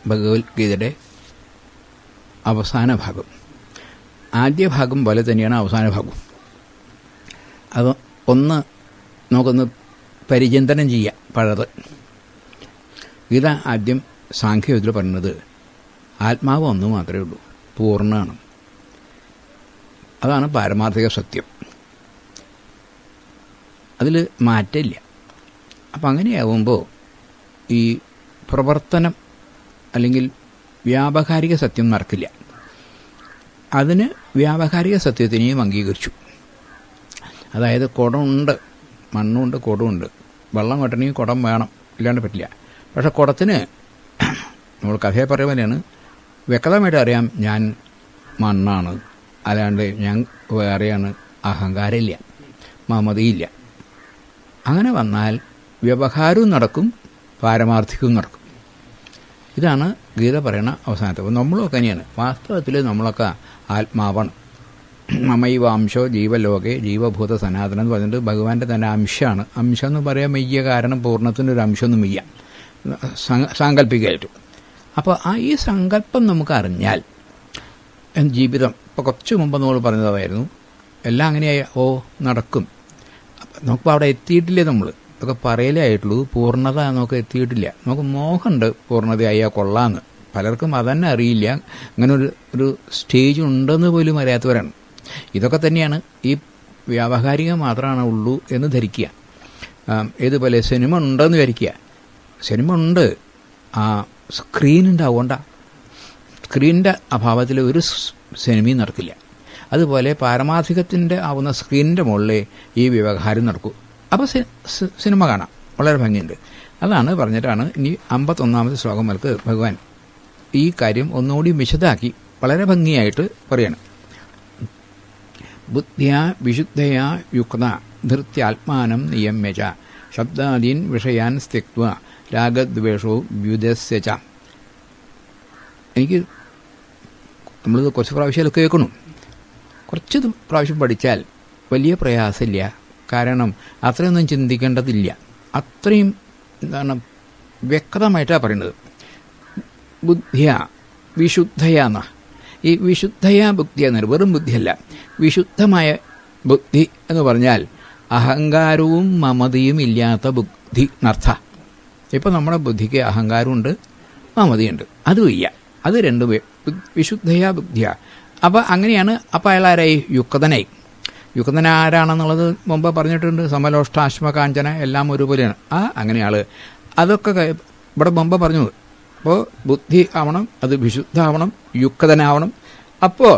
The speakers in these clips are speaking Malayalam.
ഭഗവത്ഗീതയുടെ അവസാന ഭാഗം. ആദ്യ ഭാഗം പോലെ തന്നെയാണ് അവസാന ഭാഗം. അത് നമുക്കൊന്ന് പരിചിന്തനം ചെയ്യാം. പഴത് ഗീത ആദ്യം സാഖ്യത്തിൽ പറയുന്നത് ആത്മാവ് ഒന്ന് മാത്രമേ ഉള്ളൂ, പൂർണ്ണമാണ്. അതാണ് പാരമാർത്ഥിക സത്യം, അതിൽ മാറ്റമില്ല. അപ്പം അങ്ങനെയാവുമ്പോൾ ഈ പ്രവർത്തനം അല്ലെങ്കിൽ വ്യാവഹാരിക സത്യം നടക്കില്ല. അതിന് വ്യാവഹാരിക സത്യത്തിനെയും അംഗീകരിച്ചു. അതായത് കുടമുണ്ട്, മണ്ണുണ്ട്, കുടമുണ്ട്. വെള്ളം കെട്ടണമെങ്കിൽ കുടം വേണം, ഇല്ലാണ്ട് പറ്റില്ല. പക്ഷെ കുടത്തിന് നമ്മൾ കഥയെ പറയുക പോലെയാണ്, വ്യക്തമായിട്ട് അറിയാം ഞാൻ മണ്ണാണ്, അല്ലാണ്ട് ഞാൻ വേറെയാണ്. അഹങ്കാരമില്ല, മമതയില്ല. അങ്ങനെ വന്നാൽ വ്യവഹാരവും നടക്കും, പാരമാർത്ഥികവും നടക്കും. ഇതാണ് ഗീത പറയുന്ന അവസാനത്തെ. അപ്പോൾ നമ്മളൊക്കെ തന്നെയാണ് വാസ്തവത്തിൽ, നമ്മളൊക്കെ ആത്മാവാണ്. മമൈവാംശോ ജീവലോകെ ജീവഭൂത സനാതനം എന്ന് പറഞ്ഞിട്ട് ഭഗവാന്റെ തന്നെ അംശമാണ്. അംശം എന്ന് പറയാൻ വയ്യ, കാരണം പൂർണ്ണത്തിനൊരു അംശമൊന്നും വയ്യ, സാങ്കല്പികമായിട്ട്. അപ്പോൾ ഈ സങ്കല്പം നമുക്ക് അറിഞ്ഞാൽ ജീവിതം, ഇപ്പോൾ കുറച്ച് മുമ്പ് നമ്മൾ പറഞ്ഞതായിരുന്നു, എല്ലാം അങ്ങനെയായി നടക്കും. നമുക്കിപ്പോൾ അവിടെ എത്തിയിട്ടില്ലേ, നമ്മൾ ഇതൊക്കെ പറയലേ ആയിട്ടുള്ളൂ, പൂർണ്ണത നമുക്ക് എത്തിയിട്ടില്ല. നമുക്ക് മോഹമുണ്ട് പൂർണ്ണതയായാൽ കൊള്ളാമെന്ന്. പലർക്കും അതന്നെ അറിയില്ല, അങ്ങനെ ഒരു സ്റ്റേജ് ഉണ്ടെന്ന് പോലും അറിയാത്തവരാണ്. ഇതൊക്കെ തന്നെയാണ് ഈ വ്യാവഹാരികം മാത്രമാണ് ഉള്ളൂ എന്ന് ധരിക്കുക. ഏതുപോലെ സിനിമ ഉണ്ടെന്ന് വിചാരിക്കുക. സിനിമ ഉണ്ട്, ആ സ്ക്രീനുണ്ടാവണ്ട. സ്ക്രീനിൻ്റെ അഭാവത്തിൽ ഒരു സിനിമയും നടക്കില്ല. അതുപോലെ പാരമാർത്ഥികത്തിൻ്റെ ആവുന്ന സ്ക്രീനിൻ്റെ മുകളിലേ ഈ വ്യവഹാരം നടക്കൂ. അപ്പോൾ സിനിമ കാണാം, വളരെ ഭംഗിയുണ്ട്. അതാണ് പറഞ്ഞിട്ടാണ് ഇനി 51ാമത്തെ ശ്ലോകം മുതൽക്ക് ഭഗവാൻ ഈ കാര്യം ഒന്നുകൂടി വിശദമാക്കി വളരെ ഭംഗിയായിട്ട് പറയണം. ബുദ്ധ്യാ വിശുദ്ധയാ യുക്ത ധൃത്യാത്മാനം നിയമ്യച ശബ്ദാദീൻ വിഷയാൻ സ്ത്യക്ത്വ രാഗദ്വേഷോ വ്യുദസ്യച. എനിക്ക് നമ്മളിത് കുറച്ച് പ്രാവശ്യം കേൾക്കണം. കുറച്ച് പ്രാവശ്യം പഠിച്ചാൽ വലിയ പ്രയാസമില്ല. കാരണം അത്രയൊന്നും ചിന്തിക്കേണ്ടതില്ല. അത്രയും എന്താണ് വ്യക്തമായിട്ടാണ് പറയുന്നത്. ബുദ്ധിയ വിശുദ്ധയാന്ന, ഈ വിശുദ്ധയാ ബുദ്ധി എന്നത് വെറും ബുദ്ധിയല്ല, വിശുദ്ധമായ ബുദ്ധി എന്ന് പറഞ്ഞാൽ അഹങ്കാരവും മമതയും ഇല്ലാത്ത ബുദ്ധി എന്നർത്ഥ. ഇപ്പം നമ്മുടെ ബുദ്ധിക്ക് അഹങ്കാരമുണ്ട്, മമതയുണ്ട്, അതും ഇല്ല. അത് രണ്ടും വിശുദ്ധയാ ബുദ്ധിയ. അപ്പം അങ്ങനെയാണ്. അപ്പം അയാളാരായി? യുക്തനായി. യുക്തന ആരാണെന്നുള്ളത് മുമ്പ് പറഞ്ഞിട്ടുണ്ട്. സമലോഷ്ടാശ്മകാഞ്ചന എല്ലാം ഒരുപോലെയാണ്. അങ്ങനെയാൾ അതൊക്കെ ഇവിടെ മുമ്പ് പറഞ്ഞു. അപ്പോൾ ബുദ്ധി ആവണം, അത് വിശുദ്ധാവണം, യുക്തനാവണം. അപ്പോൾ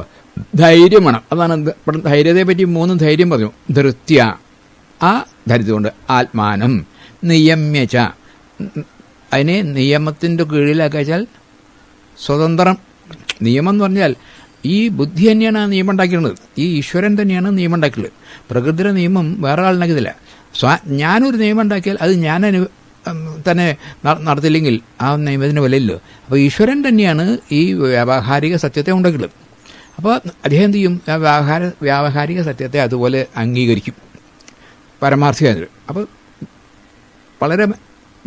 ധൈര്യം വേണം. അതാണ് ഇവിടെ ധൈര്യത്തെ പറ്റി 3 ധൈര്യം പറഞ്ഞു. ധൃത്യ, ആ ധൈര്യം കൊണ്ട് ആത്മാനം നിയമ്യച്ച, അതിനെ നിയമത്തിൻ്റെ കീഴിലാക്കി വെച്ചാൽ സ്വതന്ത്രം. നിയമം എന്ന് പറഞ്ഞാൽ ഈ ബുദ്ധി തന്നെയാണ് ആ നിയമം ഉണ്ടാക്കിയിട്ടുള്ളത്. ഈ ഈശ്വരൻ തന്നെയാണ് നിയമം ഉണ്ടാക്കിയുള്ളത്. പ്രകൃതിയുടെ നിയമം വേറെ ആളുണ്ടാക്കിയതില്ല. ഞാനൊരു നിയമം ഉണ്ടാക്കിയാൽ അത് ഞാൻ തന്നെ നടത്തില്ലെങ്കിൽ ആ നിയമത്തിന് വിലയില്ലോ. അപ്പോൾ ഈശ്വരൻ തന്നെയാണ് ഈ വ്യാവഹാരിക സത്യത്തെ ഉണ്ടാക്കിയുള്ളത്. അപ്പോൾ അദ്ദേഹം എന്ത് ചെയ്യും? വ്യാവഹാരിക സത്യത്തെ അതുപോലെ അംഗീകരിക്കും, പരമാർത്ഥിക. അപ്പോൾ വളരെ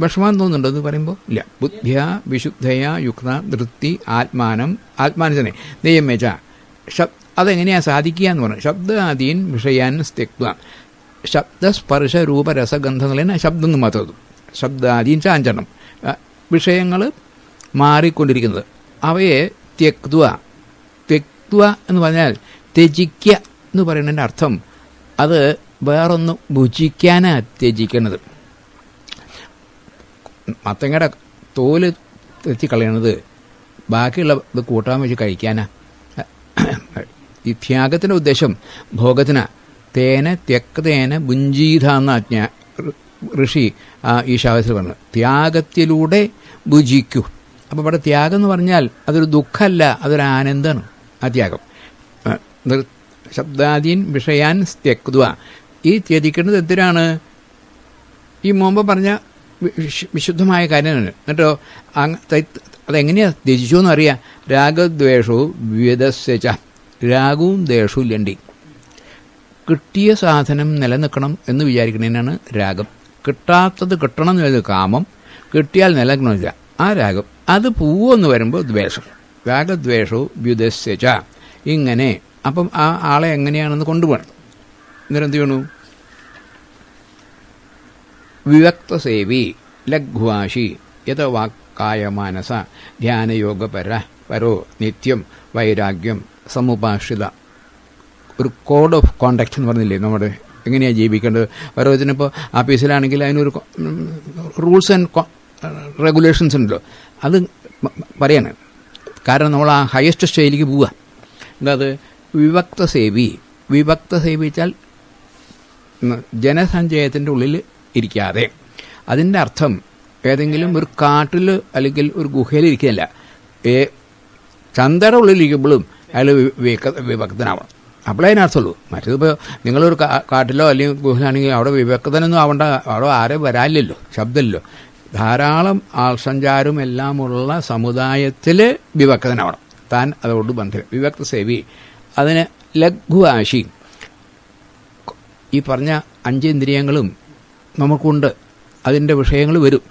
വിഷമം തോന്നുന്നുണ്ടോ എന്ന് പറയുമ്പോൾ? ഇല്ല. ബുദ്ധിയ വിശുദ്ധയാ യുക്ത ധൃത്തി ആത്മാനം, ആത്മാനത്തിനെ നിയമേച്ച. അതെങ്ങനെയാണ് സാധിക്കുക എന്ന് പറഞ്ഞു. ശബ്ദാദീൻ വിഷയാൻ സ്ത്യക്ത. ശബ്ദസ്പർശ രൂപരസഗന്ധങ്ങളെ ശബ്ദം എന്ന് മാത്രം. ശബ്ദാദീൻ ചാഞ്ചണം, വിഷയങ്ങൾ മാറിക്കൊണ്ടിരിക്കുന്നത്, അവയെ ത്യക്ത്വ. ത്യക്ത്വ എന്ന് പറഞ്ഞാൽ ത്യജിക്കുക എന്ന് പറയുന്നതിൻ്റെ അർത്ഥം അത് വേറൊന്ന് ഭുജിക്കാനാണ് ത്യജിക്കുന്നത്. മത്തങ്ങയുടെ തോല് തെറ്റിക്കളയണത് ബാക്കിയുള്ള ഇത് കൂട്ടാൻ വെച്ച് കഴിക്കാനാ. ഈ ത്യാഗത്തിൻ്റെ ഉദ്ദേശം ഭോഗത്തിനാ. തേന ത്യക്തേന ഭുഞ്ചീത എന്ന ഋഷി ഈശാവാസ്യത്തിൽ പറഞ്ഞു. ത്യാഗത്തിലൂടെ ഭുജിക്കൂ. അപ്പോൾ ഇവിടെ ത്യാഗം എന്ന് പറഞ്ഞാൽ അതൊരു ദുഃഖമല്ല, അതൊരു ആനന്ദമാണ് ആ ത്യാഗം. ശബ്ദാദീൻ വിഷയാൻ ത്യക്ത്വ. ഈ ത്യജിക്കേണ്ടത് എന്തിനാണ്? ഈ മുമ്പ് പറഞ്ഞ വിശുദ്ധമായ കാര്യമാണ്. എന്നിട്ടോ അതെങ്ങനെയാണ് ത്യജിച്ചു എന്നറിയാം. രാഗദ്വേഷവും വ്യുദസ്യച. രാഗവും ദ്വേഷവും ഇല്ലണ്ടി. കിട്ടിയ സാധനം നിലനിൽക്കണം എന്ന് വിചാരിക്കുന്നതിനാണ് രാഗം. കിട്ടാത്തത് കിട്ടണം എന്ന് പറയുന്നത് കാമം. കിട്ടിയാൽ നിലനിൽക്കണമെന്നില്ല. ആ രാഗം അത് പൂവെന്ന് വരുമ്പോൾ ദ്വേഷം, രാഗദ്വേഷവും വ്യുദസ്യച, ഇങ്ങനെ. അപ്പം ആ ആളെ എങ്ങനെയാണെന്ന് കൊണ്ടുപോകണം. അന്നേരം എന്ത് ചെയ്യണു? വിവക്തസേവി ലഘ്വാശി യഥ വാക്കായ മാനസ ധ്യാനയോഗപര പരോ നിത്യം വൈരാഗ്യം സമുപാശ്രിത. ഒരു കോഡ് ഓഫ് കോണ്ടക്ട് എന്ന് പറഞ്ഞില്ലേ, നമ്മുടെ എങ്ങനെയാണ് ജീവിക്കേണ്ടത്. ഓരോന്നിനിപ്പോൾ ആഫീസിലാണെങ്കിൽ അതിനൊരു റൂൾസ് ആൻഡ് റെഗുലേഷൻസ് ഉണ്ടല്ലോ, അത് പറയാണ്. കാരണം നമ്മൾ ആ ഹയസ്റ്റ് സ്റ്റേജിലേക്ക് പോവുക. എന്താ വിവക്തസേവി? വിവക്തസേവിച്ചാൽ ജനസഞ്ചയത്തിൻ്റെ ഉള്ളിൽ ഇരിക്കാതെ. അതിൻ്റെ അർത്ഥം ഏതെങ്കിലും ഒരു കാട്ടിൽ അല്ലെങ്കിൽ ഒരു ഗുഹയിൽ ഇരിക്കുകയല്ല. ചന്തയുടെ ഉള്ളിലിരിക്കുമ്പോഴും അയാൾ വിഭക്തനാവണം. അപ്പോഴേ അതിനർത്ഥമുള്ളൂ. മറ്റേതിപ്പോൾ നിങ്ങളൊരു കാട്ടിലോ അല്ലെങ്കിൽ ഗുഹയിലാണെങ്കിൽ അവിടെ വിഭക്തനൊന്നും ആവണ്ട. അവിടെ ആരും വരാനില്ലല്ലോ, ശബ്ദമില്ലല്ലോ. ധാരാളം ആൾസഞ്ചാരവും എല്ലാമുള്ള സമുദായത്തിൽ വിഭക്തനാവണം. താൻ അതോട് ബന്ധം. വിഭക്ത സേവി. അതിന് ലഘുവാശി. ഈ പറഞ്ഞ 5 ഇന്ദ്രിയങ്ങളും നമുക്കുണ്ട്, അതിൻ്റെ വിഷയങ്ങൾ വരും.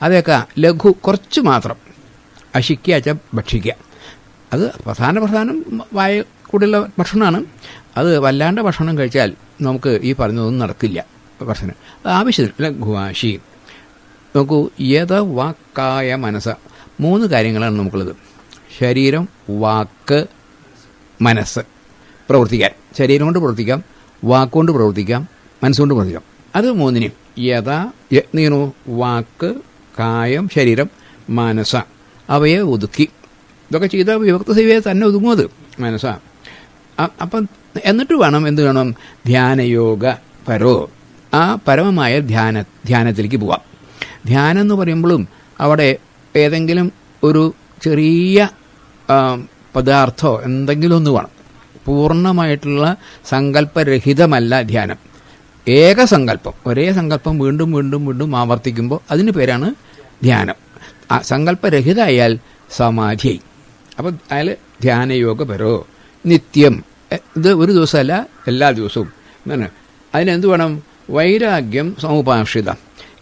അതൊക്കെ ലഘു, കുറച്ച് മാത്രം. അശിക്കുക വെച്ചാൽ ഭക്ഷിക്കുക. അത് പ്രധാനം വായ കൂടെയുള്ള ഭക്ഷണമാണ്. അത് വല്ലാണ്ട് ഭക്ഷണം കഴിച്ചാൽ നമുക്ക് ഈ പറഞ്ഞതൊന്നും നടക്കില്ല. ഭക്ഷണം അത് ആവശ്യത്തിന് ലഘുവാശി. നോക്കൂ, യഥ വാക്കായ മനസ്സ്. 3 കാര്യങ്ങളാണ് നമുക്കുള്ളത്. ശരീരം, വാക്ക്, മനസ്സ്. പ്രവർത്തിക്കാൻ ശരീരം കൊണ്ട് പ്രവർത്തിക്കാം, വാക്കുകൊണ്ട് പ്രവർത്തിക്കാം, മനസ്സുകൊണ്ട് പ്രവർത്തിക്കാം. അത് 3നും യഥാ വാക്ക്, കായം, ശരീരം, മനസ്സ, അവയെ ഒതുക്കി. ഇതൊക്കെ ചെയ്ത വിഭക്ത സേവയെ തന്നെ ഒതുങ്ങും അത് മനസ്സ. അപ്പം എന്നിട്ട് വേണം എന്ത് വേണം? ധ്യാനയോഗ പരോ. ആ പരമമായ ധ്യാനത്തിലേക്ക് പോവാം. ധ്യാനം എന്ന് പറയുമ്പോഴും അവിടെ ഏതെങ്കിലും ഒരു ചെറിയ പദാർത്ഥമോ എന്തെങ്കിലും ഒന്ന് വേണം. പൂർണ്ണമായിട്ടുള്ള സങ്കല്പരഹിതമല്ല ധ്യാനം. ഏകസങ്കല്പം, ഒരേ സങ്കല്പം വീണ്ടും വീണ്ടും വീണ്ടും ആവർത്തിക്കുമ്പോൾ അതിന് പേരാണ് ധ്യാനം. സങ്കല്പരഹിതമായാൽ സമാധി. അപ്പം അയാൾ ധ്യാനയോഗപരോ നിത്യം. ഇത് ഒരു ദിവസമല്ല, എല്ലാ ദിവസവും. എന്താണ് അതിനെന്ത് വേണം? വൈരാഗ്യം സമുപാശ്രിത.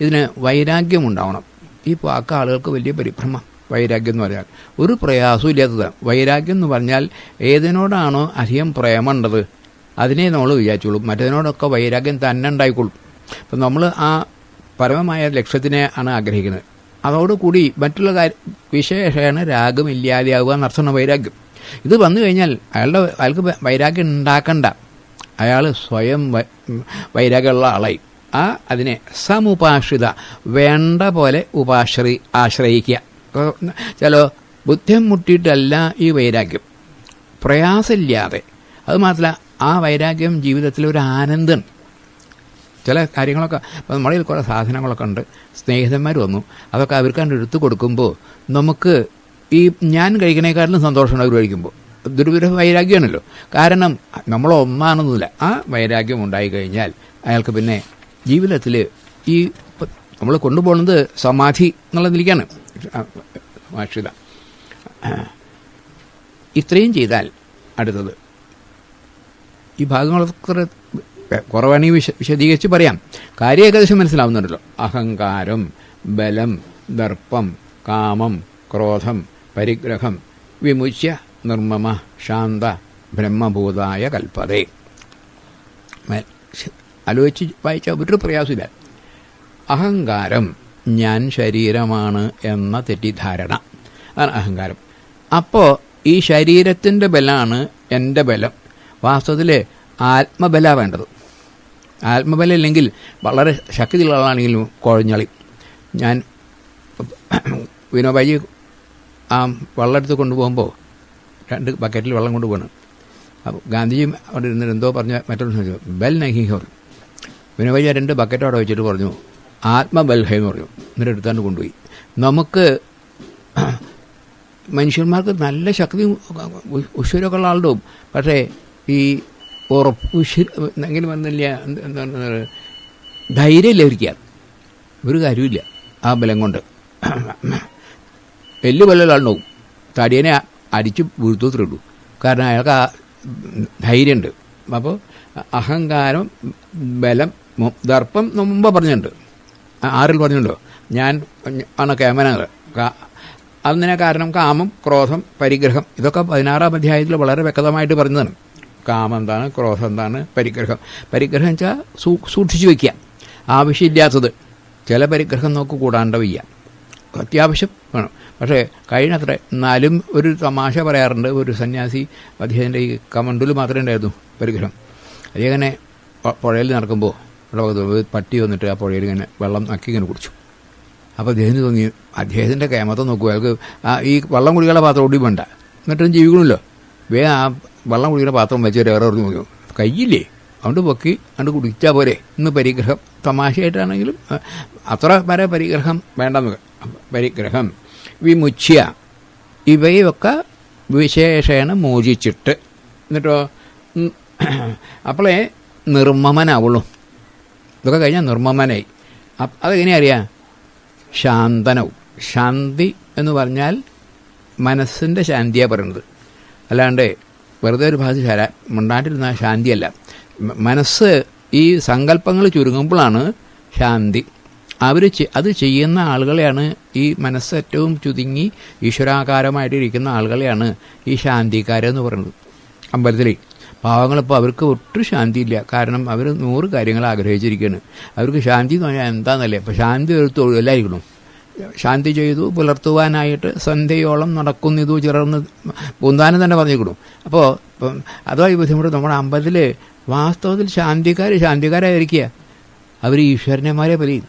ഇതിന് വൈരാഗ്യം ഉണ്ടാവണം. ഈ വാക്ക് ആളുകൾക്ക് വലിയ പരിഭ്രമം. വൈരാഗ്യം എന്ന് പറഞ്ഞാൽ ഒരു പ്രയാസവും ഇല്ലാത്തതാണ്. വൈരാഗ്യം എന്ന് പറഞ്ഞാൽ ഏതിനോടാണോ അധികം പ്രേമുണ്ടത് അതിനെ നമ്മൾ വിചാരിച്ചോളും. മറ്റതിനോടൊക്കെ വൈരാഗ്യം തന്നെ ഉണ്ടായിക്കൊള്ളും. അപ്പം നമ്മൾ ആ പരമമായ ലക്ഷ്യത്തിനെ ആണ് ആഗ്രഹിക്കുന്നത്. അതോടുകൂടി മറ്റുള്ള വിശേഷമാണ് രാഗമില്ലാതെയാവുക എന്നർത്ഥമാണ് വൈരാഗ്യം. ഇത് വന്നു കഴിഞ്ഞാൽ അയാൾക്ക് വൈരാഗ്യം ഉണ്ടാക്കണ്ട. അയാൾ സ്വയം വൈരാഗ്യമുള്ള ആളായി. അതിനെ സമുപാശ്രിത, വേണ്ട പോലെ ആശ്രയിക്കുക. ചില ബുദ്ധിം മുട്ടിയിട്ടല്ല ഈ വൈരാഗ്യം, പ്രയാസമില്ലാതെ. അത് മാത്രമല്ല, ആ വൈരാഗ്യം ജീവിതത്തിൽ ഒരു ആനന്ദം. ചില കാര്യങ്ങളൊക്കെ ഇപ്പം നമ്മളിൽ കുറേ സാധനങ്ങളൊക്കെ ഉണ്ട്. സ്നേഹിതന്മാർ വന്നു, അതൊക്കെ അവർക്കാണ്ട് എടുത്തു കൊടുക്കുമ്പോൾ നമുക്ക് ഈ ഞാൻ കഴിക്കണേക്കാട്ടിലും സന്തോഷമുണ്ട് അവർ കഴിക്കുമ്പോൾ. ഇതൊരു വൈരാഗ്യമാണല്ലോ. കാരണം നമ്മളൊന്നാണെന്നില്ല. ആ വൈരാഗ്യം ഉണ്ടായിക്കഴിഞ്ഞാൽ അയാൾക്ക് പിന്നെ ജീവിതത്തിൽ ഈ നമ്മൾ കൊണ്ടുപോകുന്നത് സമാധി എന്നുള്ളതിലേക്കാണ്. വാക്ഷിത ഇത്രയും ചെയ്താൽ അടുത്തത് ഈ ഭാഗങ്ങളൊക്കെ കുറവാണെങ്കിൽ വിശദീകരിച്ച് പറയാം. കാര്യം ഏകദേശം മനസ്സിലാവുന്നുണ്ടല്ലോ. അഹങ്കാരം, ബലം, ദർപ്പം, കാമം, ക്രോധം, പരിഗ്രഹം, വിമുച്യ നിർമ്മമ ശാന്ത ബ്രഹ്മഭൂതായ കൽപ്പതേ. ആലോചിച്ച് വായിച്ചാൽ ഒരു പ്രയാസമില്ല. അഹങ്കാരം, ഞാൻ ശരീരമാണ് എന്ന തെറ്റിദ്ധാരണ, അതാണ് അഹങ്കാരം. അപ്പോൾ ഈ ശരീരത്തിൻ്റെ ബലമാണ് എൻ്റെ ബലം. വാസ്തവത്തിൽ ആത്മബല വേണ്ടത്. ആത്മബലം ഇല്ലെങ്കിൽ വളരെ ശക്തിയുള്ള ആളാണെങ്കിലും കുഴഞ്ഞളി. ഞാൻ വിനോബാജി വെള്ളം എടുത്ത് കൊണ്ടുപോകുമ്പോൾ 2 ബക്കറ്റിൽ വെള്ളം കൊണ്ടുപോകണം. അപ്പോൾ ഗാന്ധിജിയും അവിടെ ഇരുന്നിട്ട് എന്തോ പറഞ്ഞ മറ്റൊരു ചോദിച്ചു, ബൽ നഹി പറഞ്ഞു. വിനോബാജി 2 ബക്കറ്റ് അവിടെ വെച്ചിട്ട് പറഞ്ഞു ആത്മബൽ ഹേ എന്ന് പറഞ്ഞു. എന്നിട്ട് എടുത്താണ്ട് കൊണ്ടുപോയി. നമുക്ക് മനുഷ്യന്മാർക്ക് നല്ല ശക്തിയും ഉശ്വരമൊക്കെ ഉള്ള ആളുണ്ടാവും. പക്ഷേ ഈ എങ്കിലും വന്നില്ല, എന്താണ് ധൈര്യം ലഭിക്കാൻ ഒരു കാര്യമില്ല. ആ ബലം കൊണ്ട് വലിയ ബലമുള്ള ആളുണ്ടാവും, തടിയനെ അടിച്ച് വീഴ്ത്തത്രേ ഉള്ളൂ. കാരണം അയാൾക്ക് ആ ധൈര്യമുണ്ട്. അപ്പോൾ അഹങ്കാരം, ബലം, ദർപ്പം മുമ്പ് പറഞ്ഞിട്ടുണ്ട്. 6 പറഞ്ഞിട്ടുണ്ടോ? ഞാൻ ആണ് കേമന അതിനെ കാരണം കാമം, ക്രോധം, പരിഗ്രഹം, ഇതൊക്കെ 16-ാം അധ്യായത്തിൽ വളരെ വ്യക്തമായിട്ട് പറഞ്ഞതാണ്. കാമം എന്താണ്, ക്രോധം എന്താണ്, പരിഗ്രഹം. പരിഗ്രഹം വെച്ചാൽ സൂക്ഷിച്ചു വയ്ക്കുക, ആവശ്യമില്ലാത്തത്. ചില പരിഗ്രഹം നോക്ക് കൂടാണ്ട് വയ്യ, അത്യാവശ്യം വേണം. പക്ഷേ കഴിഞ്ഞത്ര. എന്നാലും ഒരു തമാശ പറയാറുണ്ട്, ഒരു സന്യാസി അദ്ദേഹത്തിൻ്റെ ഈ കമണ്ടിൽ മാത്രമേ ഉണ്ടായിരുന്നു പരിഗ്രഹം. അതിങ്ങനെ പുഴയിൽ നടക്കുമ്പോൾ ഇവിടെ പട്ടി വന്നിട്ട് ആ പുഴയിൽ ഇങ്ങനെ വെള്ളം നക്കി ഇങ്ങനെ കുടിച്ചു. അപ്പോൾ അദ്ദേഹത്തിന് തോന്നി, അദ്ദേഹത്തിൻ്റെ കേമത്തെ നോക്കുക, അയാൾക്ക് ഈ വെള്ളം കുടിക്കാനുള്ള പാത്രം ഓടി വേണ്ട, എന്നിട്ടും ജീവിക്കണമല്ലോ. വേഗം ആ വെള്ളം കുടിക്കുന്ന പാത്രം വെച്ച് വേറെ പറഞ്ഞു നോക്കിയോ, കയ്യില്ലേ, അതുകൊണ്ട് പൊക്കി അതുകൊണ്ട് കുടിച്ചാൽ പോരെ. ഇന്ന് പരിഗ്രഹം തമാശയായിട്ടാണെങ്കിലും അത്ര വരെ പരിഗ്രഹം വേണ്ടെന്ന്. പരിഗ്രഹം, വിമുച്യ, ഇവയൊക്കെ വിശേഷേണ മോചിച്ചിട്ട് എന്നിട്ടോ അപ്പോളേ നിർമ്മമനാവുള്ളൂ. ഇതൊക്കെ കഴിഞ്ഞാൽ നിർമ്മമനായി. അതെങ്ങനെയാ അറിയാം? ശാന്തനവും. ശാന്തി എന്ന് പറഞ്ഞാൽ മനസ്സിൻ്റെ ശാന്തിയാണ് പറയുന്നത്, അല്ലാണ്ട് വെറുതെ ഒരു ഭാഷ മുണ്ടാണ്ടിരുന്ന ശാന്തിയല്ല. മനസ്സ് ഈ സങ്കല്പങ്ങൾ ചുരുങ്ങുമ്പോഴാണ് ശാന്തി. അത് ചെയ്യുന്ന ആളുകളെയാണ് ഈ മനസ്സ് ഏറ്റവും ചുരുങ്ങി ഈശ്വരാകാരമായിട്ടിരിക്കുന്ന ആളുകളെയാണ് ഈ ശാന്തിക്കാരെന്ന് പറയുന്നത്. അമ്പലത്തിൽ പാവങ്ങളിപ്പോൾ അവർക്ക് ഒട്ടും ശാന്തിയില്ല. കാരണം അവർ 100 കാര്യങ്ങൾ ആഗ്രഹിച്ചിരിക്കുകയാണ്. അവർക്ക് ശാന്തി എന്ന് പറഞ്ഞാൽ എന്താണെന്നല്ലേ. അപ്പോൾ ശാന്തി ഒരു തൊഴിലായിരിക്കണം. ശാന്തി ചെയ്തു പുലർത്തുവാനായിട്ട് സന്ധ്യയോളം നടക്കുന്നിതു ചിറർന്ന് പൂന്താനം തന്നെ പറഞ്ഞിരിക്കണം. അപ്പോൾ അതുമായി ബുദ്ധിമുട്ട് നമ്മുടെ അമ്പലത്തിൽ വാസ്തവത്തിൽ ശാന്തിക്കാരായിരിക്കുക. അവർ ഈശ്വരന്മാരെ പലയും.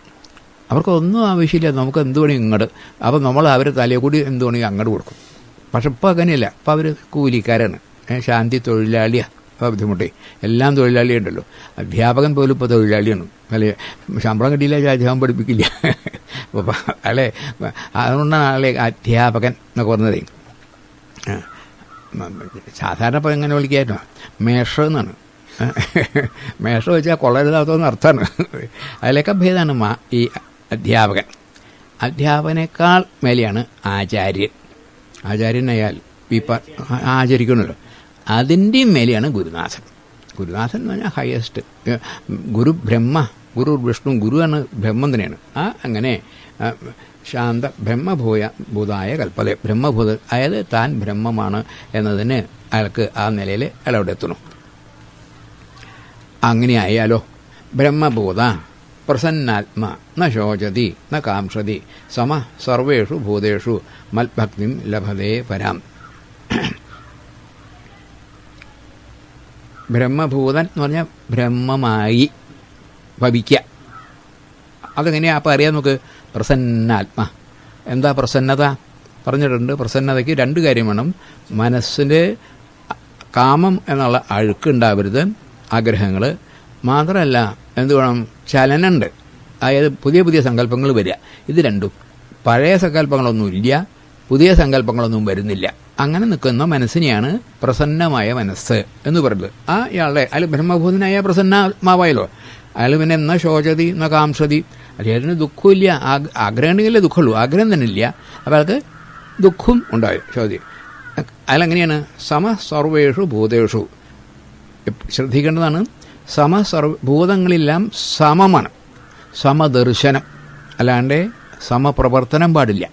അവർക്കൊന്നും ആവശ്യമില്ല, നമുക്ക് എന്ത് വേണമെങ്കിൽ ഇങ്ങോട്ട്. അപ്പോൾ നമ്മൾ അവരെ തലയെ കൂടി എന്ത് വേണമെങ്കിൽ അങ്ങോട്ട് കൊടുക്കും. പക്ഷെ ഇപ്പോൾ അങ്ങനെയല്ല. അപ്പോൾ അവർ കൂലിക്കാരാണ്, ശാന്തി തൊഴിലാളിയാണ്. അപ്പോൾ ബുദ്ധിമുട്ടേ എല്ലാം തൊഴിലാളിയുണ്ടല്ലോ. അധ്യാപകൻ പോലും ഇപ്പോൾ തൊഴിലാളിയാണ്. അല്ലെ, ശമ്പളം കിട്ടിയില്ല, അധ്യാപകം പഠിപ്പിക്കില്ല. അപ്പോൾ അല്ലേ, അതുകൊണ്ടാണ് ആളെ അധ്യാപകൻ എന്നൊക്കെ പറഞ്ഞതേ. സാധാരണ ഇപ്പോൾ എങ്ങനെ വിളിക്കായിരുന്നു? മേഷം എന്നാണ്. മേഷം വെച്ചാൽ കൊള്ളരുതാത്തതെന്ന് അർത്ഥമാണ്. അതിലൊക്കെ ഭേദമാണ് ഈ അധ്യാപകൻ. അധ്യാപകനേക്കാൾ മേലെയാണ് ആചാര്യൻ. ആചാര്യനായാൽ ആചരിക്കണമല്ലോ. അതിൻ്റെയും മേലെയാണ് ഗുരുനാഥൻ. ഗുരുനാഥൻ എന്ന് പറഞ്ഞാൽ ഹയസ്റ്റ്. ഗുരു ബ്രഹ്മ, ഗുരു വിഷ്ണു, ഗുരുവാണ് ബ്രഹ്മം തന്നെയാണ്. അങ്ങനെ ശാന്ത ബ്രഹ്മഭൂതായ കൽപ്പത. ബ്രഹ്മഭൂത അതായത് താൻ ബ്രഹ്മമാണ് എന്നതിന് അയാൾക്ക് ആ നിലയിൽ അയാളവിടെ എത്തണം. അങ്ങനെ ആയാലോ ബ്രഹ്മഭൂത പ്രസന്നാത്മ ന ശോചതി ന കാംക്ഷതി സമ സർവേഷു ഭൂതേഷു മൽഭക്തിം ലഭതേ പരാം. ബ്രഹ്മഭൂതൻ എന്ന് പറഞ്ഞാൽ ബ്രഹ്മമായി ഭവിക്കുക. അതെങ്ങനെയാ അപ്പം അറിയാം നമുക്ക്? പ്രസന്നാത്മ. എന്താ പ്രസന്നത? പറഞ്ഞിട്ടുണ്ട്. പ്രസന്നതയ്ക്ക് 2 കാര്യം വേണം. മനസ്സിൻ്റെ കാമം എന്നുള്ള അഴുക്കുണ്ടാവരുത്, ആഗ്രഹങ്ങൾ മാത്രമല്ല. എന്ത് വേണം? ചലനമുണ്ട്. അതായത് പുതിയ പുതിയ സങ്കല്പങ്ങൾ വരിക. ഇത് രണ്ടും. പഴയ സങ്കല്പങ്ങളൊന്നുമില്ല, പുതിയ സങ്കല്പങ്ങളൊന്നും വരുന്നില്ല. അങ്ങനെ നിൽക്കുന്ന മനസ്സിനെയാണ് പ്രസന്നമായ മനസ്സ് എന്ന് പറയുന്നത്. ആ ഇയാളുടെ അയാൾ ബ്രഹ്മഭൂതനായ പ്രസന്നാത്മാവായല്ലോ. അയാൾ പിന്നെ എന്നാ ശോചതി എന്നാ കാംക്ഷതി, അദ്ദേഹത്തിന് ദുഃഖമില്ല. ആഗ്രഹമുണ്ടെങ്കിലേ ദുഃഖമുള്ളൂ, ആഗ്രഹം തന്നെ ഇല്ല. അപ്പോൾ അയാൾക്ക് ദുഃഖം ഉണ്ടായി. ശോചതി അയാളെങ്ങനെയാണ്? സമ സർവേഷു ഭൂതേഷു. ശ്രദ്ധിക്കേണ്ടതാണ്, ഭൂതങ്ങളെല്ലാം സമമാണ്. സമദർശനം, അല്ലാണ്ട് സമപ്രവർത്തനം പാടില്ല.